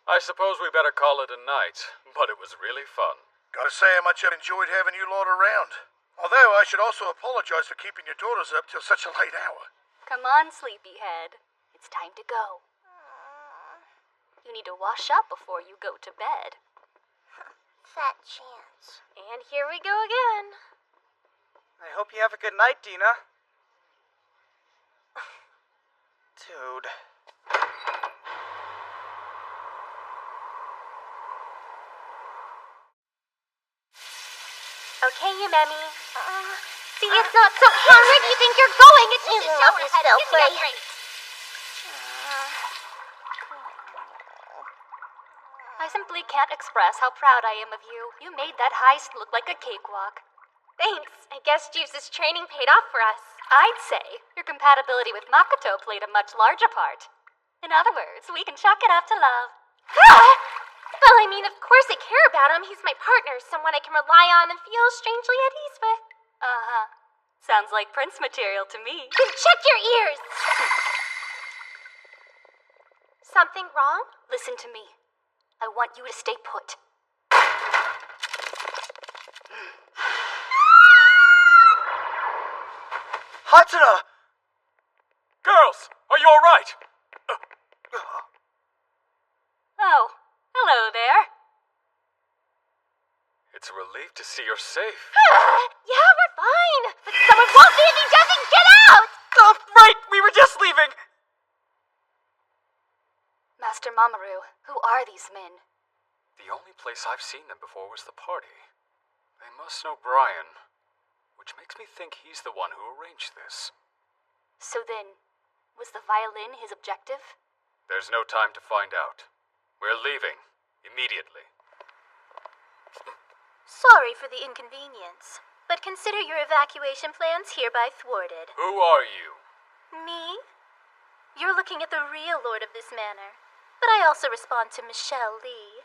I suppose we better call it a night, but it was really fun. Gotta say how much I've enjoyed having you lot around. Although I should also apologize for keeping your daughters up till such a late hour. Come on, sleepyhead. It's time to go. You need to wash up before you go to bed. Fat chance. And here we go again. I hope you have a good night, Dina. Dude. Okay, you Memmy. See, it's not so hard where do you think you're going. It's just a shower head. spell Give me a play. break. I simply can't express how proud I am of you. You made that heist look like a cakewalk. Thanks. I guess Jeeves' training paid off for us. I'd say your compatibility with Makoto played a much larger part. In other words, we can chalk it up to love. Well, I mean, of course I care about him. He's my partner, someone I can rely on and feel strangely at ease with. Uh-huh. Sounds like Prince material to me. Then check your ears! Something wrong? Listen to me. I want you to stay put. Hatsuna! Girls, are you alright? Oh, hello there. It's a relief to see you're safe. Yeah, we're fine. But someone won't be if he doesn't get out! Oh, right! We were just leaving! Master Mamoru, who are these men? The only place I've seen them before was the party. They must know Brian, which makes me think he's the one who arranged this. So then, was the violin his objective? There's no time to find out. We're leaving. Immediately. Sorry for the inconvenience, but consider your evacuation plans hereby thwarted. Who are you? Me? You're looking at the real lord of this manor, but I also respond to Michelle Lee.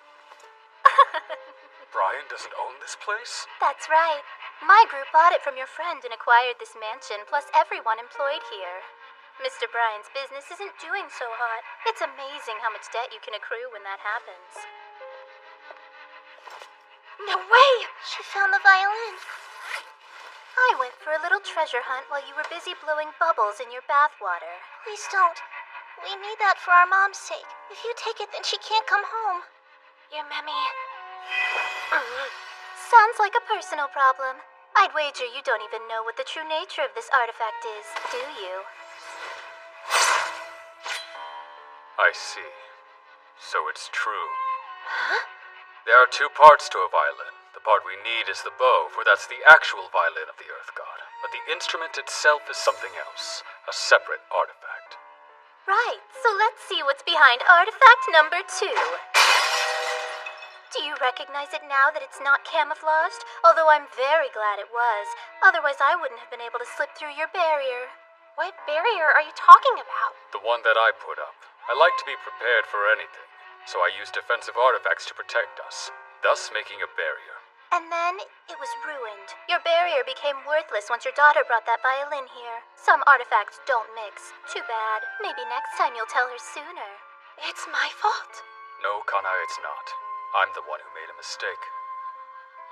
Brian doesn't own this place? That's right. My group bought it from your friend and acquired this mansion, plus everyone employed here. Mr. Bryan's business isn't doing so hot. It's amazing how much debt you can accrue when that happens. No way! She found the violin. I went for a little treasure hunt while you were busy blowing bubbles in your bathwater. Please don't. We need that for our mom's sake. If you take it, then she can't come home. Your Memmy. Sounds like a personal problem. I'd wager you don't even know what the true nature of this artifact is, do you? I see. So it's true. Huh? There are two parts to a violin. The part we need is the bow, for that's the actual violin of the Earth God. But the instrument itself is something else, a separate artifact. Right, so let's see what's behind artifact number 2. Do you recognize it now that it's not camouflaged? Although I'm very glad it was. Otherwise I wouldn't have been able to slip through your barrier. What barrier are you talking about? The one that I put up. I like to be prepared for anything, so I use defensive artifacts to protect us, thus making a barrier. And then it was ruined. Your barrier became worthless once your daughter brought that violin here. Some artifacts don't mix. Too bad. Maybe next time you'll tell her sooner. It's my fault. No, Kana, it's not. I'm the one who made a mistake.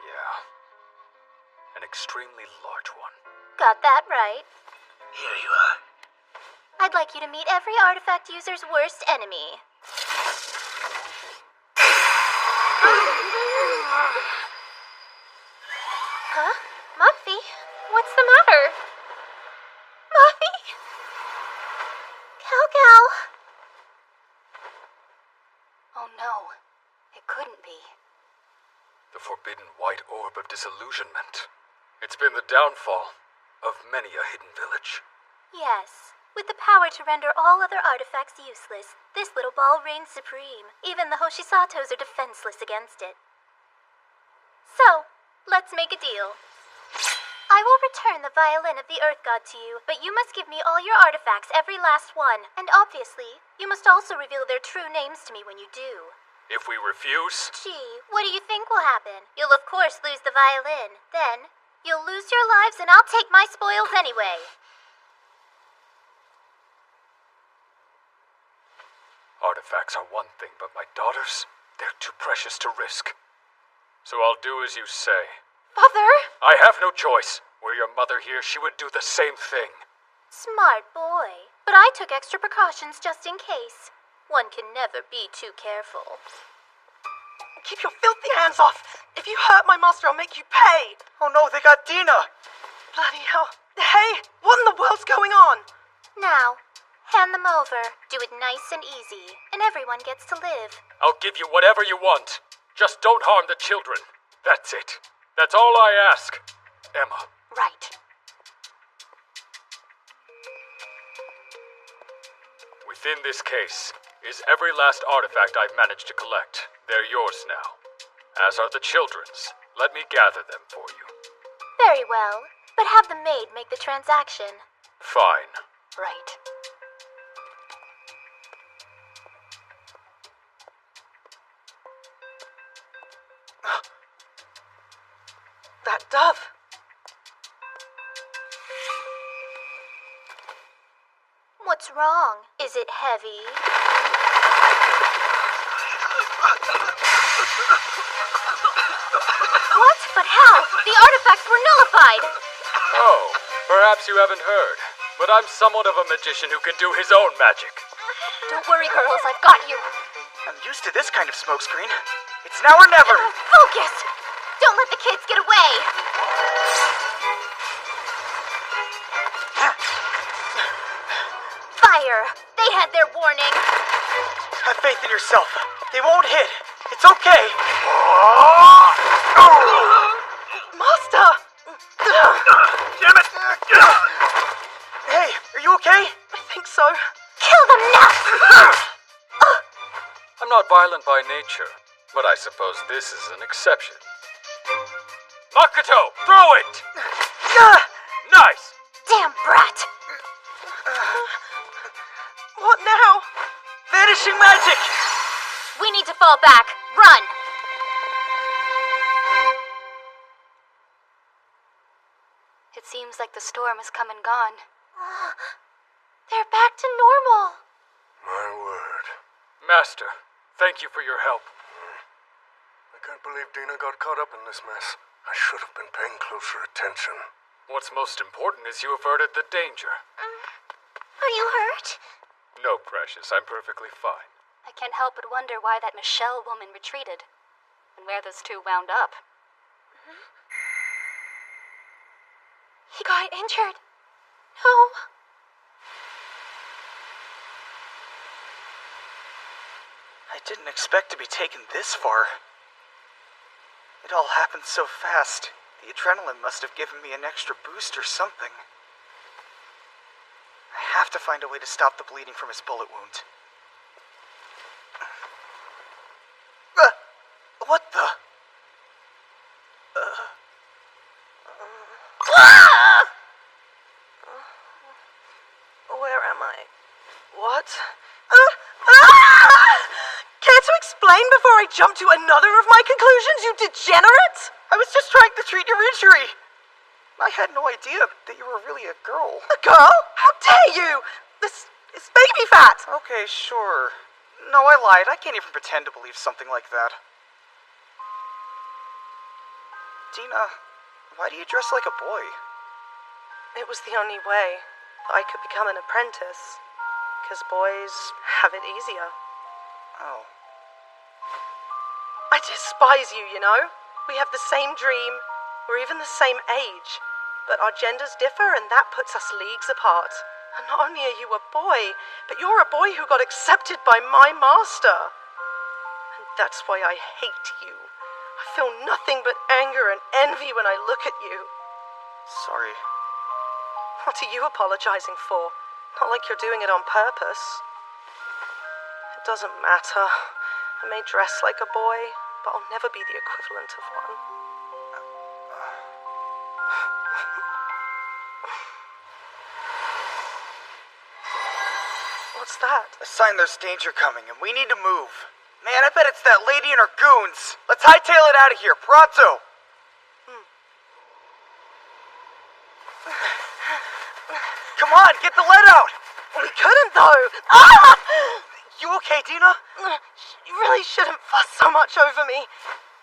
Yeah. An extremely large one. Got that right. Here you are. I'd like you to meet every artifact user's worst enemy. Huh? Muffy? What's the matter? Muffy? Cow. Oh no, it couldn't be. The forbidden white orb of disillusionment. It's been the downfall of many a hidden village. Yes. With the power to render all other artifacts useless, this little ball reigns supreme. Even the Hoshisatos are defenseless against it. So, let's make a deal. I will return the violin of the Earth God to you, but you must give me all your artifacts, every last one. And obviously, you must also reveal their true names to me when you do. If we refuse... Gee, what do you think will happen? You'll of course lose the violin. Then, you'll lose your lives and I'll take my spoils anyway. Artifacts are one thing, but my daughters, they're too precious to risk. So I'll do as you say. Father? I have no choice. Were your mother here, she would do the same thing. Smart boy. But I took extra precautions just in case. One can never be too careful. Keep your filthy hands off! If you hurt my master, I'll make you pay! Oh no, they got Dina! Bloody hell. Hey, what in the world's going on? Now, hand them over. Do it nice and easy, and everyone gets to live. I'll give you whatever you want. Just don't harm the children. That's it. That's all I ask. Emma. Right. Within this case is every last artifact I've managed to collect. They're yours now. As are the children's. Let me gather them for you. Very well, but have the maid make the transaction. Fine. Right. That dove. What's wrong? Is it heavy? What? But how? The artifacts were nullified! Oh, perhaps you haven't heard, but I'm somewhat of a magician who can do his own magic. Don't worry, girls, I've got you. I'm used to this kind of smokescreen. It's now or never! Focus! Don't let the kids get away! Fire! They had their warning! Have faith in yourself. They won't hit. It's okay. Master! Damn it! Hey, are you okay? I think so. Kill them now! I'm not violent by nature, but I suppose this is an exception. Makoto, throw it! Nice! Damn brat! What now? Vanishing magic! We need to fall back. Run! It seems like the storm has come and gone. They're back to normal. My word. Master, thank you for your help. I can't believe Dina got caught up in this mess. I should have been paying closer attention. What's most important is you averted the danger. Are you hurt? No, Precious, I'm perfectly fine. I can't help but wonder why that Michelle woman retreated, and where those two wound up. He got injured. No. I didn't expect to be taken this far. It all happened so fast. The adrenaline must have given me an extra boost or something. I have to find a way to stop the bleeding from his bullet wound. What the? Where am I? What? Care to explain before I jump to another of my conclusions, you degenerate? I was just trying to treat your injury. I had no idea that you were really a girl. A girl? How dare you? This is baby fat. Okay, sure. No, I lied. I can't even pretend to believe something like that. Dina, why do you dress like a boy? It was the only way that I could become an apprentice. Because boys have it easier. Oh. I despise you, you know? We have the same dream. We're even the same age. But our genders differ, and that puts us leagues apart. And not only are you a boy, but you're a boy who got accepted by my master. And that's why I hate you. I feel nothing but anger and envy when I look at you. Sorry. What are you apologizing for? Not like you're doing it on purpose. It doesn't matter. I may dress like a boy, but I'll never be the equivalent of one. What's that? A sign there's danger coming, and we need to move. Man, I bet it's that lady and her goons. Let's hightail it out of here, pronto! Come on, get the lead out! We couldn't, though! Ah! You okay, Dina? You really shouldn't fuss so much over me.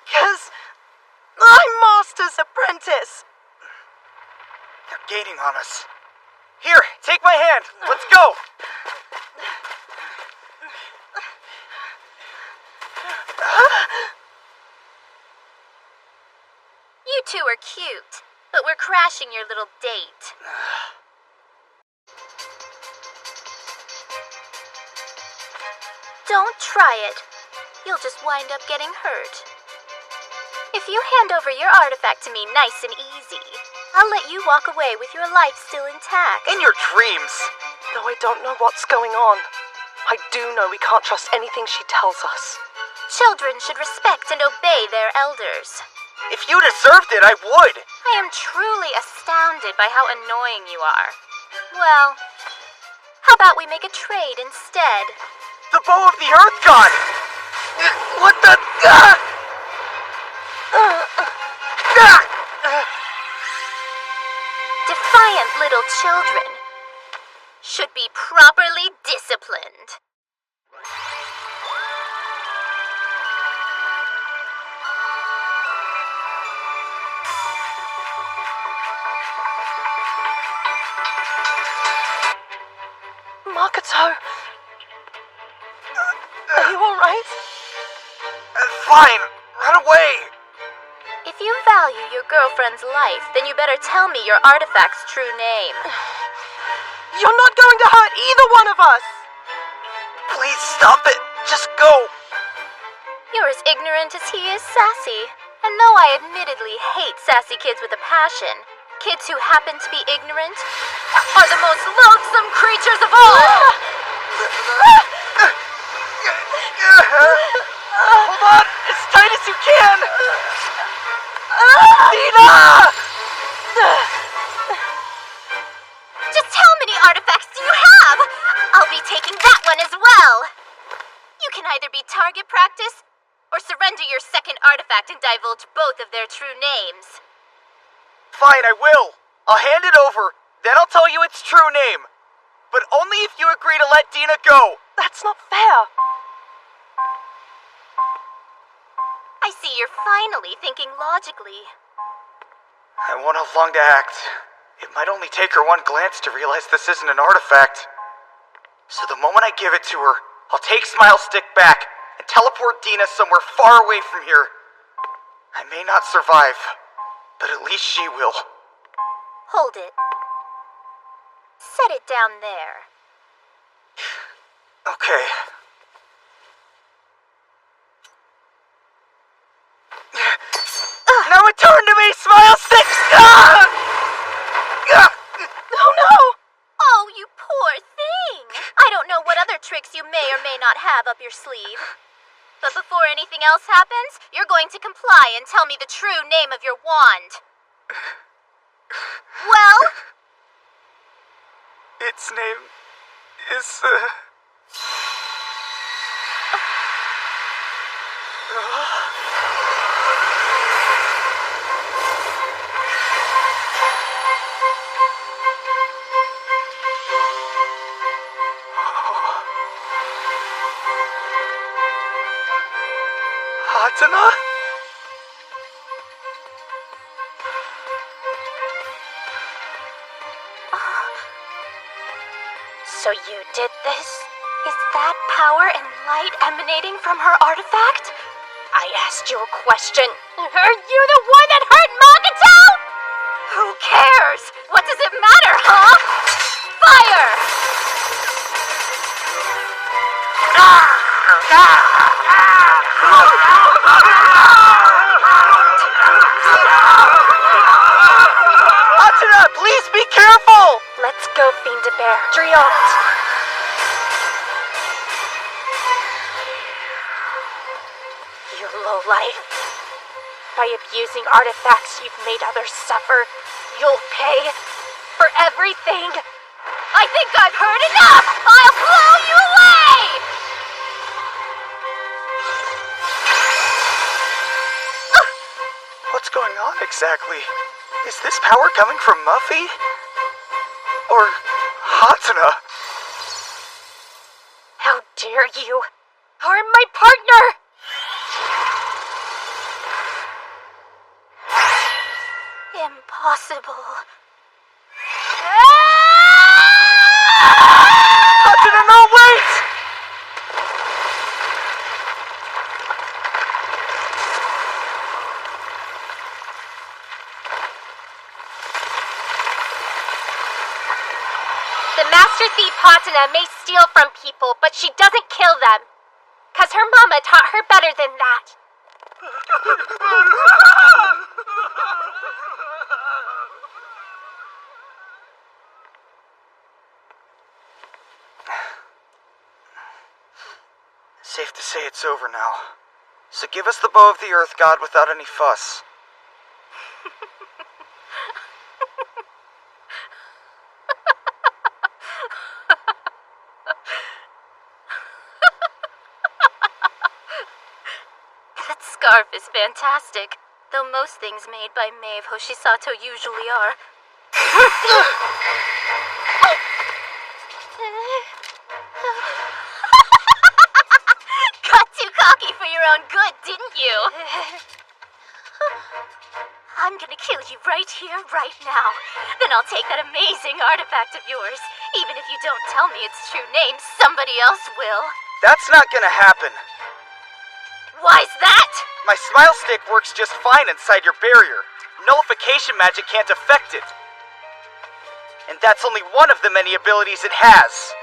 Because I'm Master's apprentice. They're gaining on us. Here, take my hand. Let's go! You two are cute, but we're crashing your little date. Don't try it. You'll just wind up getting hurt. If you hand over your artifact to me nice and easy, I'll let you walk away with your life still intact. In your dreams! Though I don't know what's going on, I do know we can't trust anything she tells us. Children should respect and obey their elders. If you deserved it, I would! I am truly astounded by how annoying you are. Well, how about we make a trade instead? The bow of the Earth God! What the... Defiant little children should be properly disciplined. Makoto! Are you alright? Fine! Run away! If you value your girlfriend's life, then you better tell me your artifact's true name. You're not going to hurt either one of us! Please stop it! Just go! You're as ignorant as he is sassy. And though I admittedly hate sassy kids with a passion, kids who happen to be ignorant are the most loathsome creatures of all! Hold on! As tight as you can! Dina! Just how many artifacts do you have? I'll be taking that one as well! You can either be target practice, or surrender your second artifact and divulge both of their true names. Fine, I will. I'll hand it over, then I'll tell you its true name. But only if you agree to let Dina go. That's not fair. I see you're finally thinking logically. I won't have long to act. It might only take her one glance to realize this isn't an artifact. So the moment I give it to her, I'll take Smile Stick back and teleport Dina somewhere far away from here. I may not survive, but at least she will. Hold it. Set it down there. Okay. Now return to me, Smile Stick! Oh no! Oh, you poor thing! I don't know what other tricks you may or may not have up your sleeve. But before anything else happens, you're going to comply and tell me the true name of your wand. Well? Its name is, Hatsuna? So you did this? Is that power and light emanating from her artifact? I asked you a question. Are you the one that hurt Magato? Who cares? What does it matter, huh? Fire! Hatsuna, please be careful! Let's go, Fiend de Bear. Driot! You lowlife. By abusing artifacts you've made others suffer, you'll pay for everything. I think I've heard enough! I'll blow you away! What's going on exactly? Is this power coming from Muffy? Or Hatsuna? How dare you harm my partner! Impossible. Hatsuna, no, wait! The Master Thief Hatsuna may steal from people, but she doesn't kill them. 'Cause her mama taught her better than that. Safe to say it's over now. So give us the bow of the Earth God without any fuss. That scarf is fantastic, though most things made by Maeve Hoshisato usually are. Got too cocky for your own good, didn't you? I'm gonna kill you right here, right now. Then I'll take that amazing artifact of yours. Even if you don't tell me its true name, somebody else will. That's not gonna happen. Why's that? My smile stick works just fine inside your barrier. Nullification magic can't affect it. And that's only one of the many abilities it has.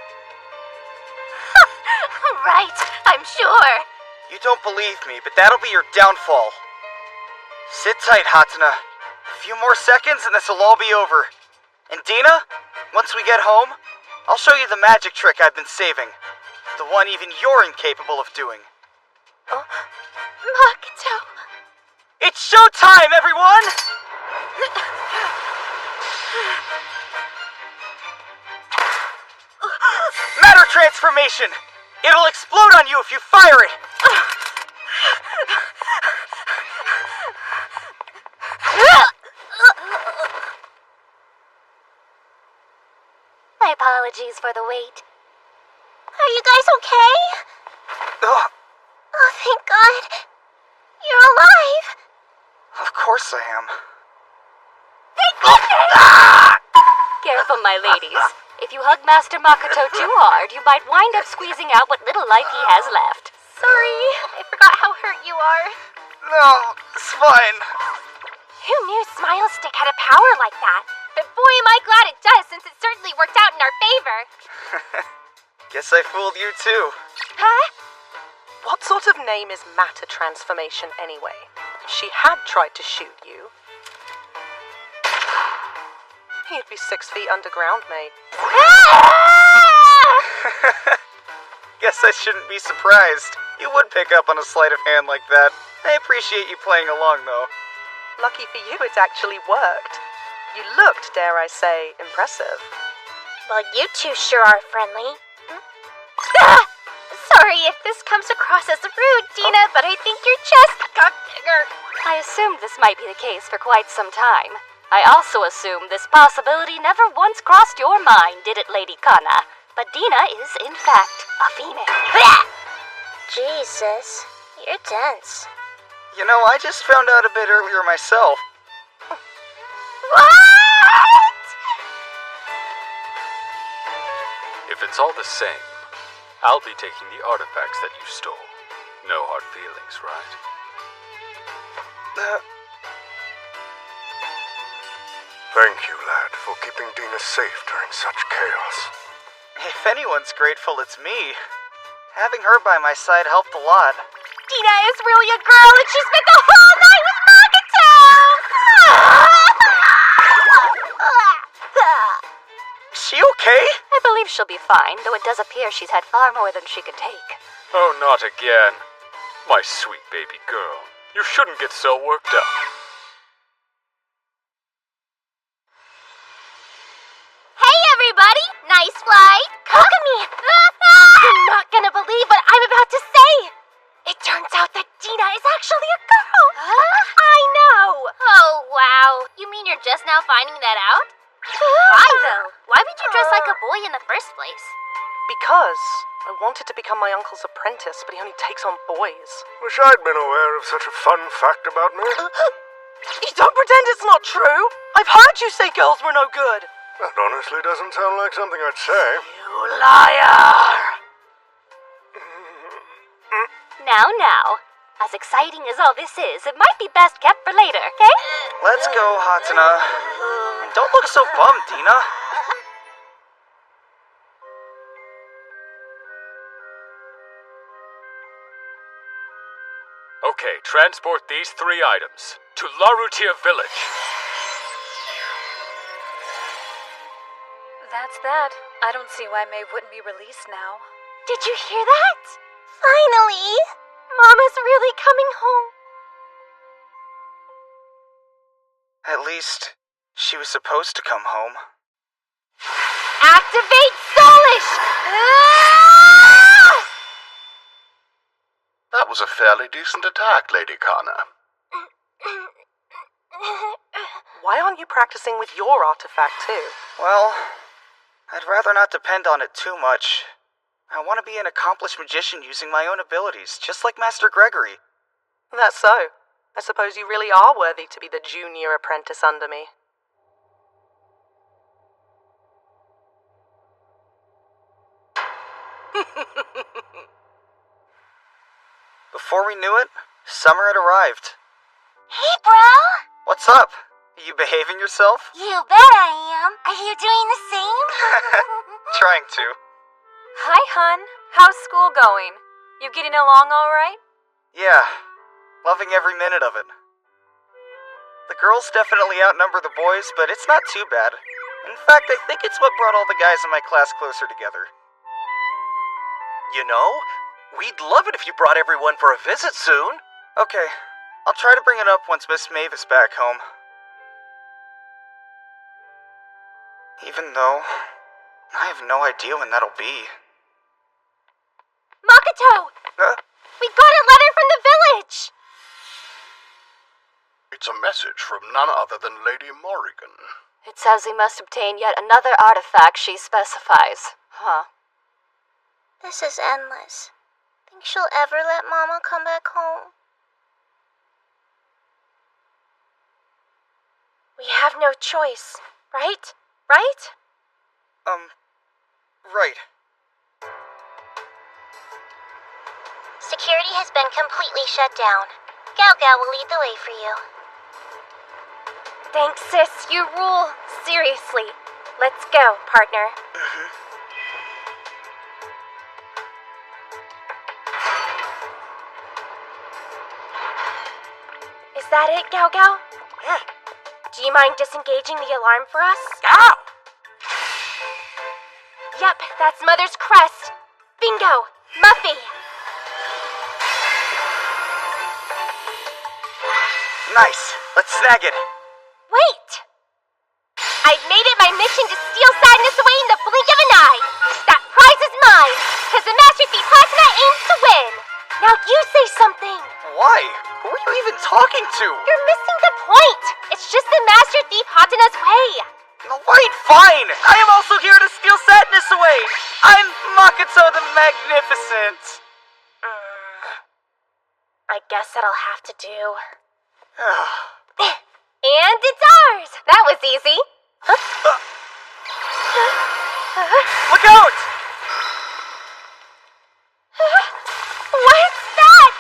Right, I'm sure. You don't believe me, but that'll be your downfall. Sit tight, Hatsuna. A few more seconds and this'll all be over. And Dina, once we get home, I'll show you the magic trick I've been saving. The one even you're incapable of doing. Oh, Makoto. It's showtime, everyone! Matter transformation! It'll explode on you if you fire it! My apologies for the wait. Are you guys okay? Ugh, Oh, thank God. You're alive. of course I am. Careful, my ladies. If you hug Master Makoto too hard, you might wind up squeezing out what little life he has left. Sorry, I forgot how hurt you are. No, it's fine. Who knew Smile Stick had a power like that? But boy, am I glad it does, since it certainly worked out in our favor. Guess I fooled you too. Huh? What sort of name is matter transformation anyway? She had tried to shoot you. You'd be 6 feet underground, mate. Guess I shouldn't be surprised. You would pick up on a sleight of hand like that. I appreciate you playing along, though. Lucky for you, it actually worked. You looked, dare I say, impressive. Well, you two sure are friendly. Sorry if this comes across as rude, Dina, but I think your chest got bigger. I assumed this might be the case for quite some time. I also assume this possibility never once crossed your mind, did it, Lady Kana? But Dina is, in fact, a female. Jesus, You're tense. You know, I just found out a bit earlier myself. What? If it's all the same, I'll be taking the artifacts that you stole. No hard feelings, right? Thank you, lad, for keeping Dina safe during such chaos. If anyone's grateful, it's me. Having her by my side helped a lot. Dina is really a girl and she spent the whole night with Magato! Is she okay? I believe she'll be fine, though it does appear she's had far more than she can take. Oh, not again. My sweet baby girl. You shouldn't get so worked up. Hey everybody! Nice flight! Kagami! You're not gonna believe what I'm about to say! It turns out that Dina is actually a girl! I know! Oh, wow. You mean you're just now finding that out? Why, though? Why would you dress like a boy in the first place? Because I wanted to become my uncle's apprentice, but he only takes on boys. Wish I'd been aware of such a fun fact about me. You don't pretend it's not true! I've heard you say girls were no good! That honestly doesn't sound like something I'd say. You liar! Now. As exciting as all this is, it might be best kept for later, okay? Let's go, Hatsuna. And don't look so bummed, Dina. Okay, transport these 3 items to Larutia Village. That's that. I don't see why May wouldn't be released now. Did you hear that? Finally! Mama's really coming home. At least, she was supposed to come home. Activate Soulish! That was a fairly decent attack, Lady Kana. Why aren't you practicing with your artifact, too? Well, I'd rather not depend on it too much. I want to be an accomplished magician using my own abilities, just like Master Gregory. That's so. I suppose you really are worthy to be the junior apprentice under me. Before we knew it, summer had arrived. Hey, bro! What's up? You behaving yourself? You bet I am. Are you doing the same? Trying to. Hi, hun. How's school going? You getting along all right? Yeah, loving every minute of it. The girls definitely outnumber the boys, but it's not too bad. In fact, I think it's what brought all the guys in my class closer together. You know, we'd love it if you brought everyone for a visit soon. Okay, I'll try to bring it up once Miss Maeve is back home. Even though, I have no idea when that'll be. Makoto! We got a letter from the village! It's a message from none other than Lady Morrigan. It says we must obtain yet another artifact she specifies. Huh. This is endless. Think she'll ever let Mama come back home? We have no choice, right? Right? Right. Security has been completely shut down. Gao Gao will lead the way for you. Thanks, sis. You rule. Seriously. Let's go, partner. Is that it, Gao Gao? Do you mind disengaging the alarm for us? Gao! Yep, that's Mother's crest. Bingo! Muffy! Nice. Let's snag it. Wait! I've made it my mission to steal sadness away in the blink of an eye. That prize is mine, because the Master Thief Hatsuna aims to win. Now you say something. Why? Who are you even talking to? You're missing the point. It's just the Master Thief Hatsuna's way. Right, fine. I am also here to steal sadness away. I'm Makoto the Magnificent. I guess that'll have to do. And it's ours! That was easy. Look out! What's that?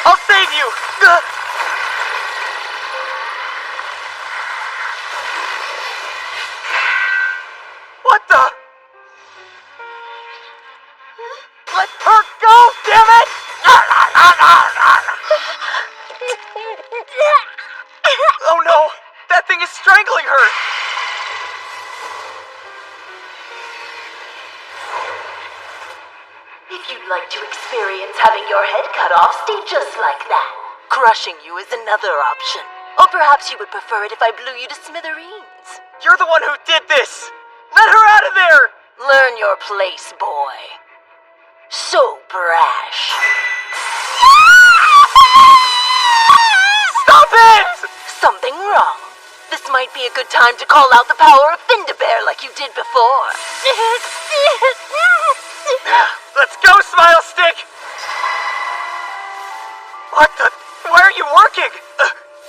I'll save you! What the? Let her go, damn it! Oh no! That thing is strangling her! If you'd like to experience having your head cut off, stay just like that. Crushing you is another option. Or perhaps you would prefer it if I blew you to smithereens. You're the one who did this! Let her out of there! Learn your place, boy. So brash. Stop it! Something wrong? This might be a good time to call out the power of Findabear like you did before. Let's go, Smile Stick! What the? Why are you working?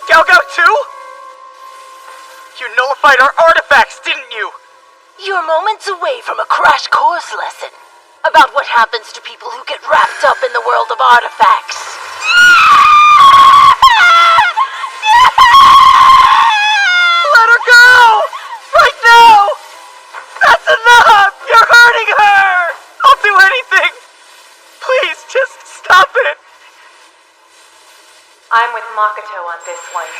Gao too? You nullified our artifacts, didn't you? You're moments away from a crash course lesson about what happens to people who get wrapped up in the world of artifacts. Let her go! Right now! That's enough! You're hurting her! I'll do anything! Please, just stop it! I'm with Makoto on this one.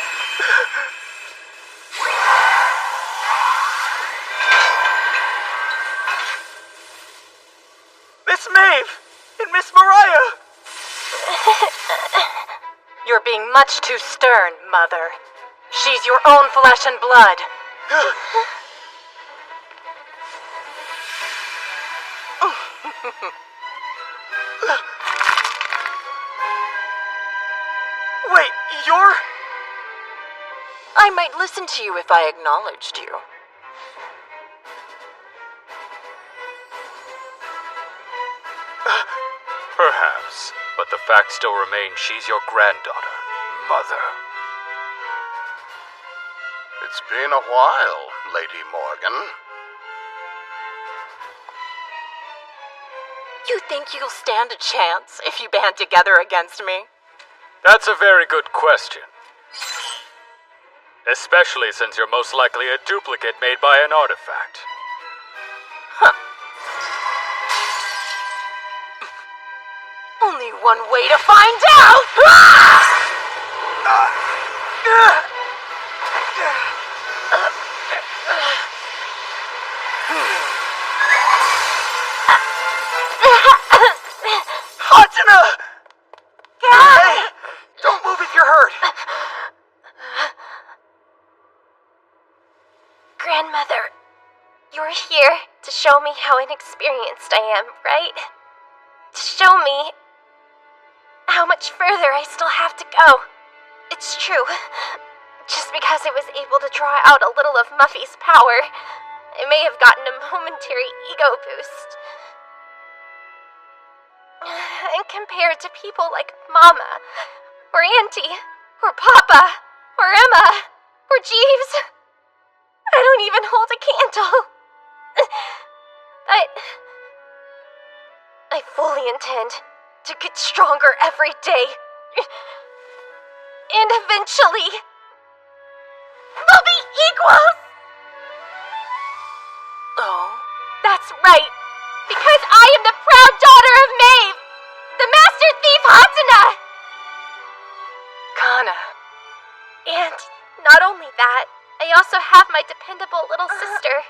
Miss Maeve! And Miss Mariah! You're being much too stern, Mother. She's your own flesh and blood. Wait, you're... I might listen to you if I acknowledged you. Perhaps, but the fact still remains she's your granddaughter, Mother. It's been a while, Lady Morgan. You think you'll stand a chance if you band together against me? That's a very good question. Especially since you're most likely a duplicate made by an artifact. Only one way to find out! Hatsuna! Hey! Don't move if you're hurt! Grandmother, you're here to show me how inexperienced I am, right? To show me how much further I still have to go. It's true. Just because I was able to draw out a little of Muffy's power, I may have gotten a momentary ego boost. And compared to people like Mama, or Auntie, or Papa, or Emma, or Jeeves, I don't even hold a candle. But I fully intend to get stronger every day. And eventually, we'll be equals! Oh? That's right, because I am the proud daughter of Maeve, the Master Thief Hatsuna! Kana. And not only that, I also have my dependable little sister.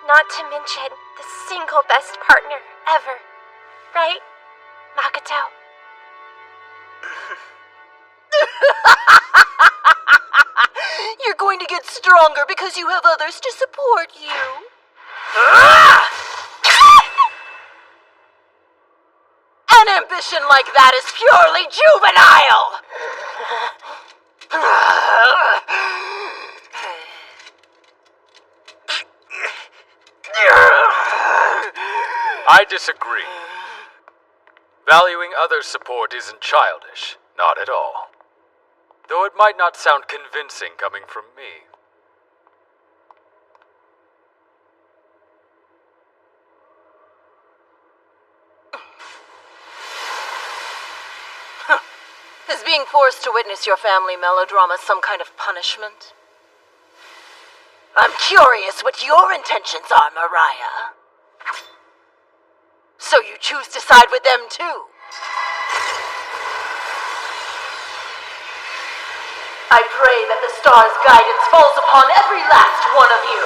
Not to mention the single best partner ever. Right, Makoto? You're going to get stronger because you have others to support you. An ambition like that is purely juvenile! I disagree. Valuing others' support isn't childish, not at all. Though it might not sound convincing coming from me. Is being forced to witness your family melodrama some kind of punishment? I'm curious what your intentions are, Mariah. So you choose to side with them too? I pray that the star's guidance falls upon every last one of you.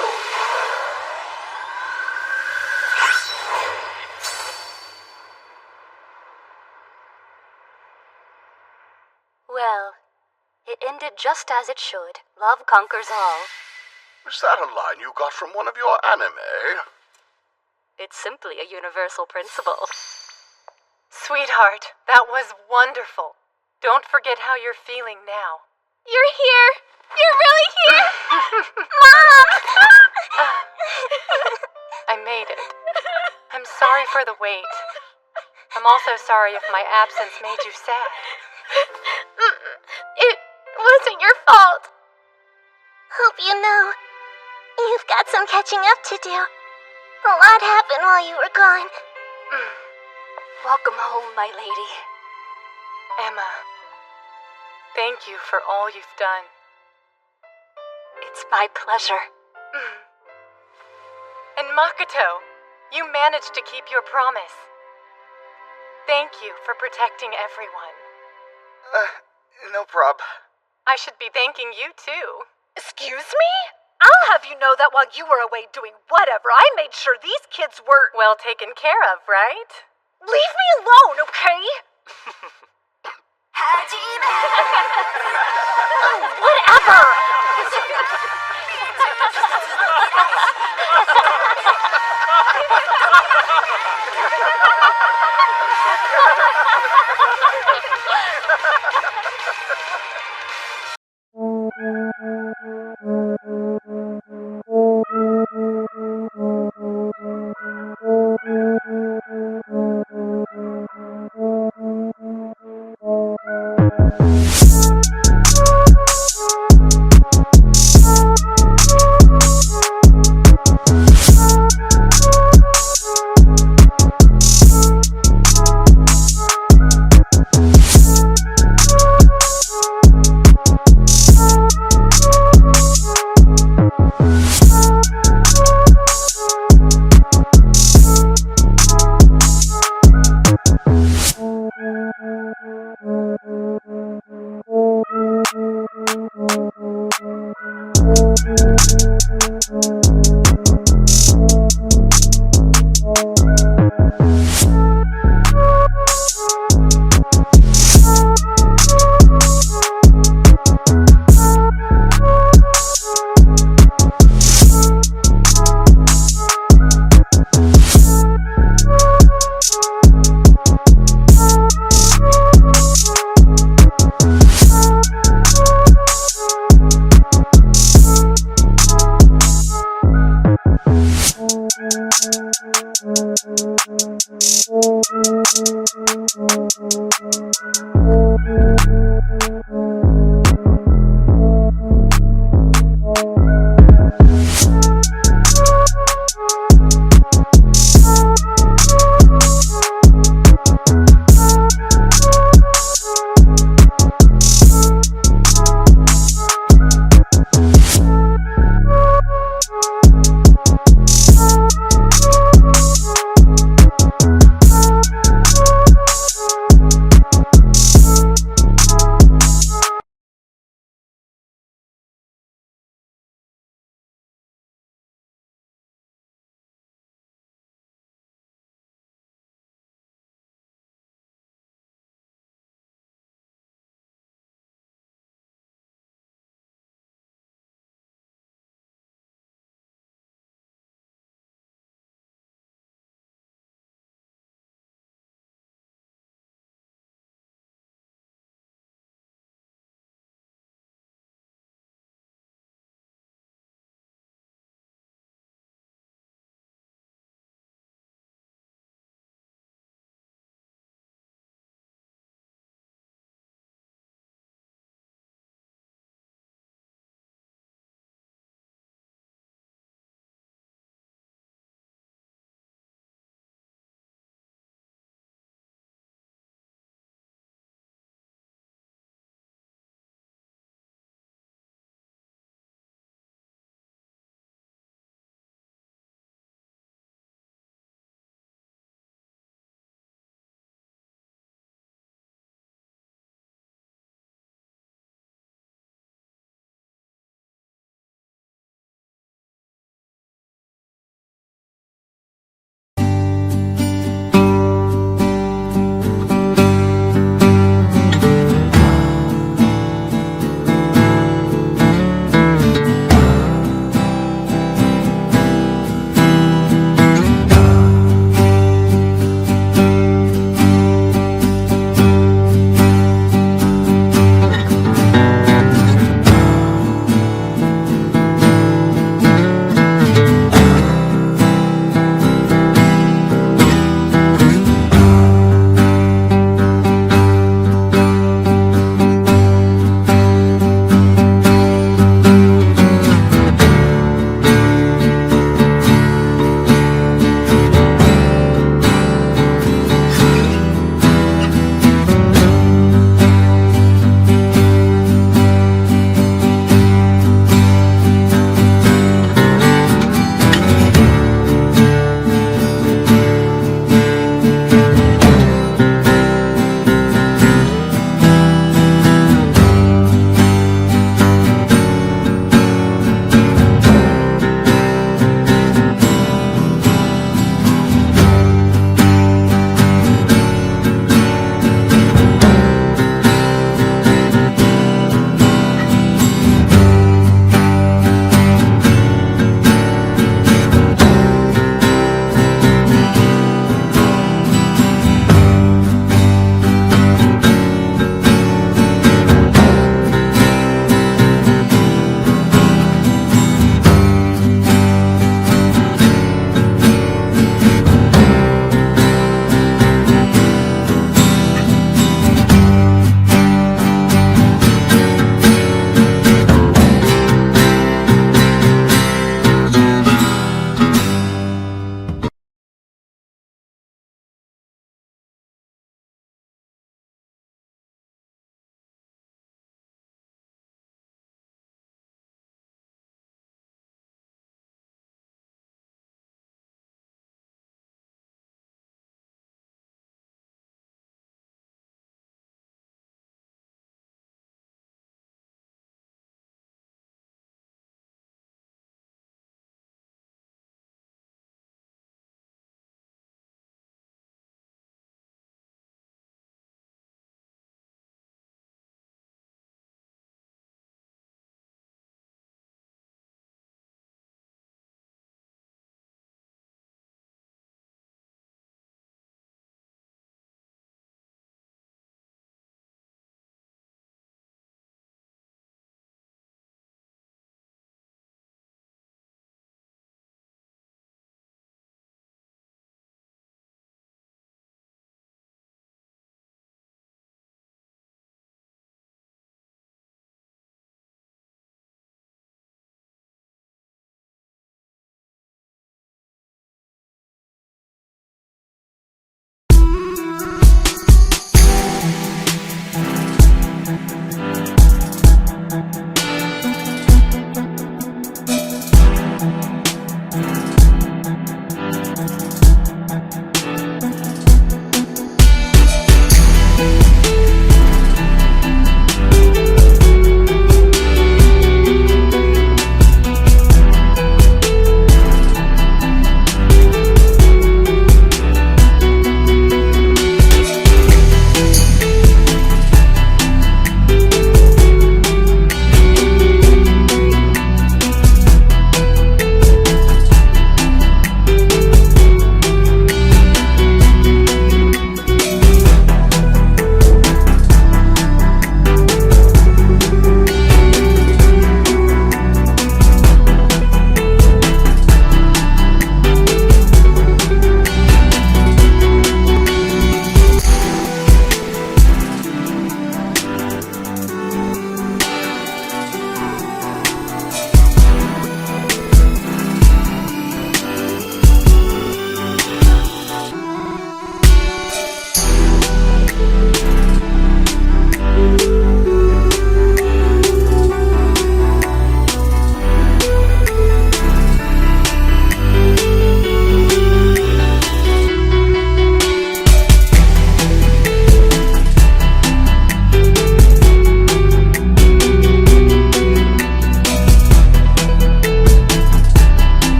Well, it ended just as it should. Love conquers all. Was that a line you got from one of your anime? It's simply a universal principle. Sweetheart, that was wonderful. Don't forget how you're feeling now. You're here! You're really here! Mom! I made it. I'm sorry for the wait. I'm also sorry if my absence made you sad. It wasn't your fault. Hope you know, you've got some catching up to do. A lot happened while you were gone. Welcome home, my lady. Emma, thank you for all you've done. It's my pleasure. And Makoto, you managed to keep your promise. Thank you for protecting everyone. No prob. I should be thanking you too. Excuse me? I'll have you know that while you were away doing whatever, I made sure these kids were well taken care of, right? Leave me alone, okay? Whatever!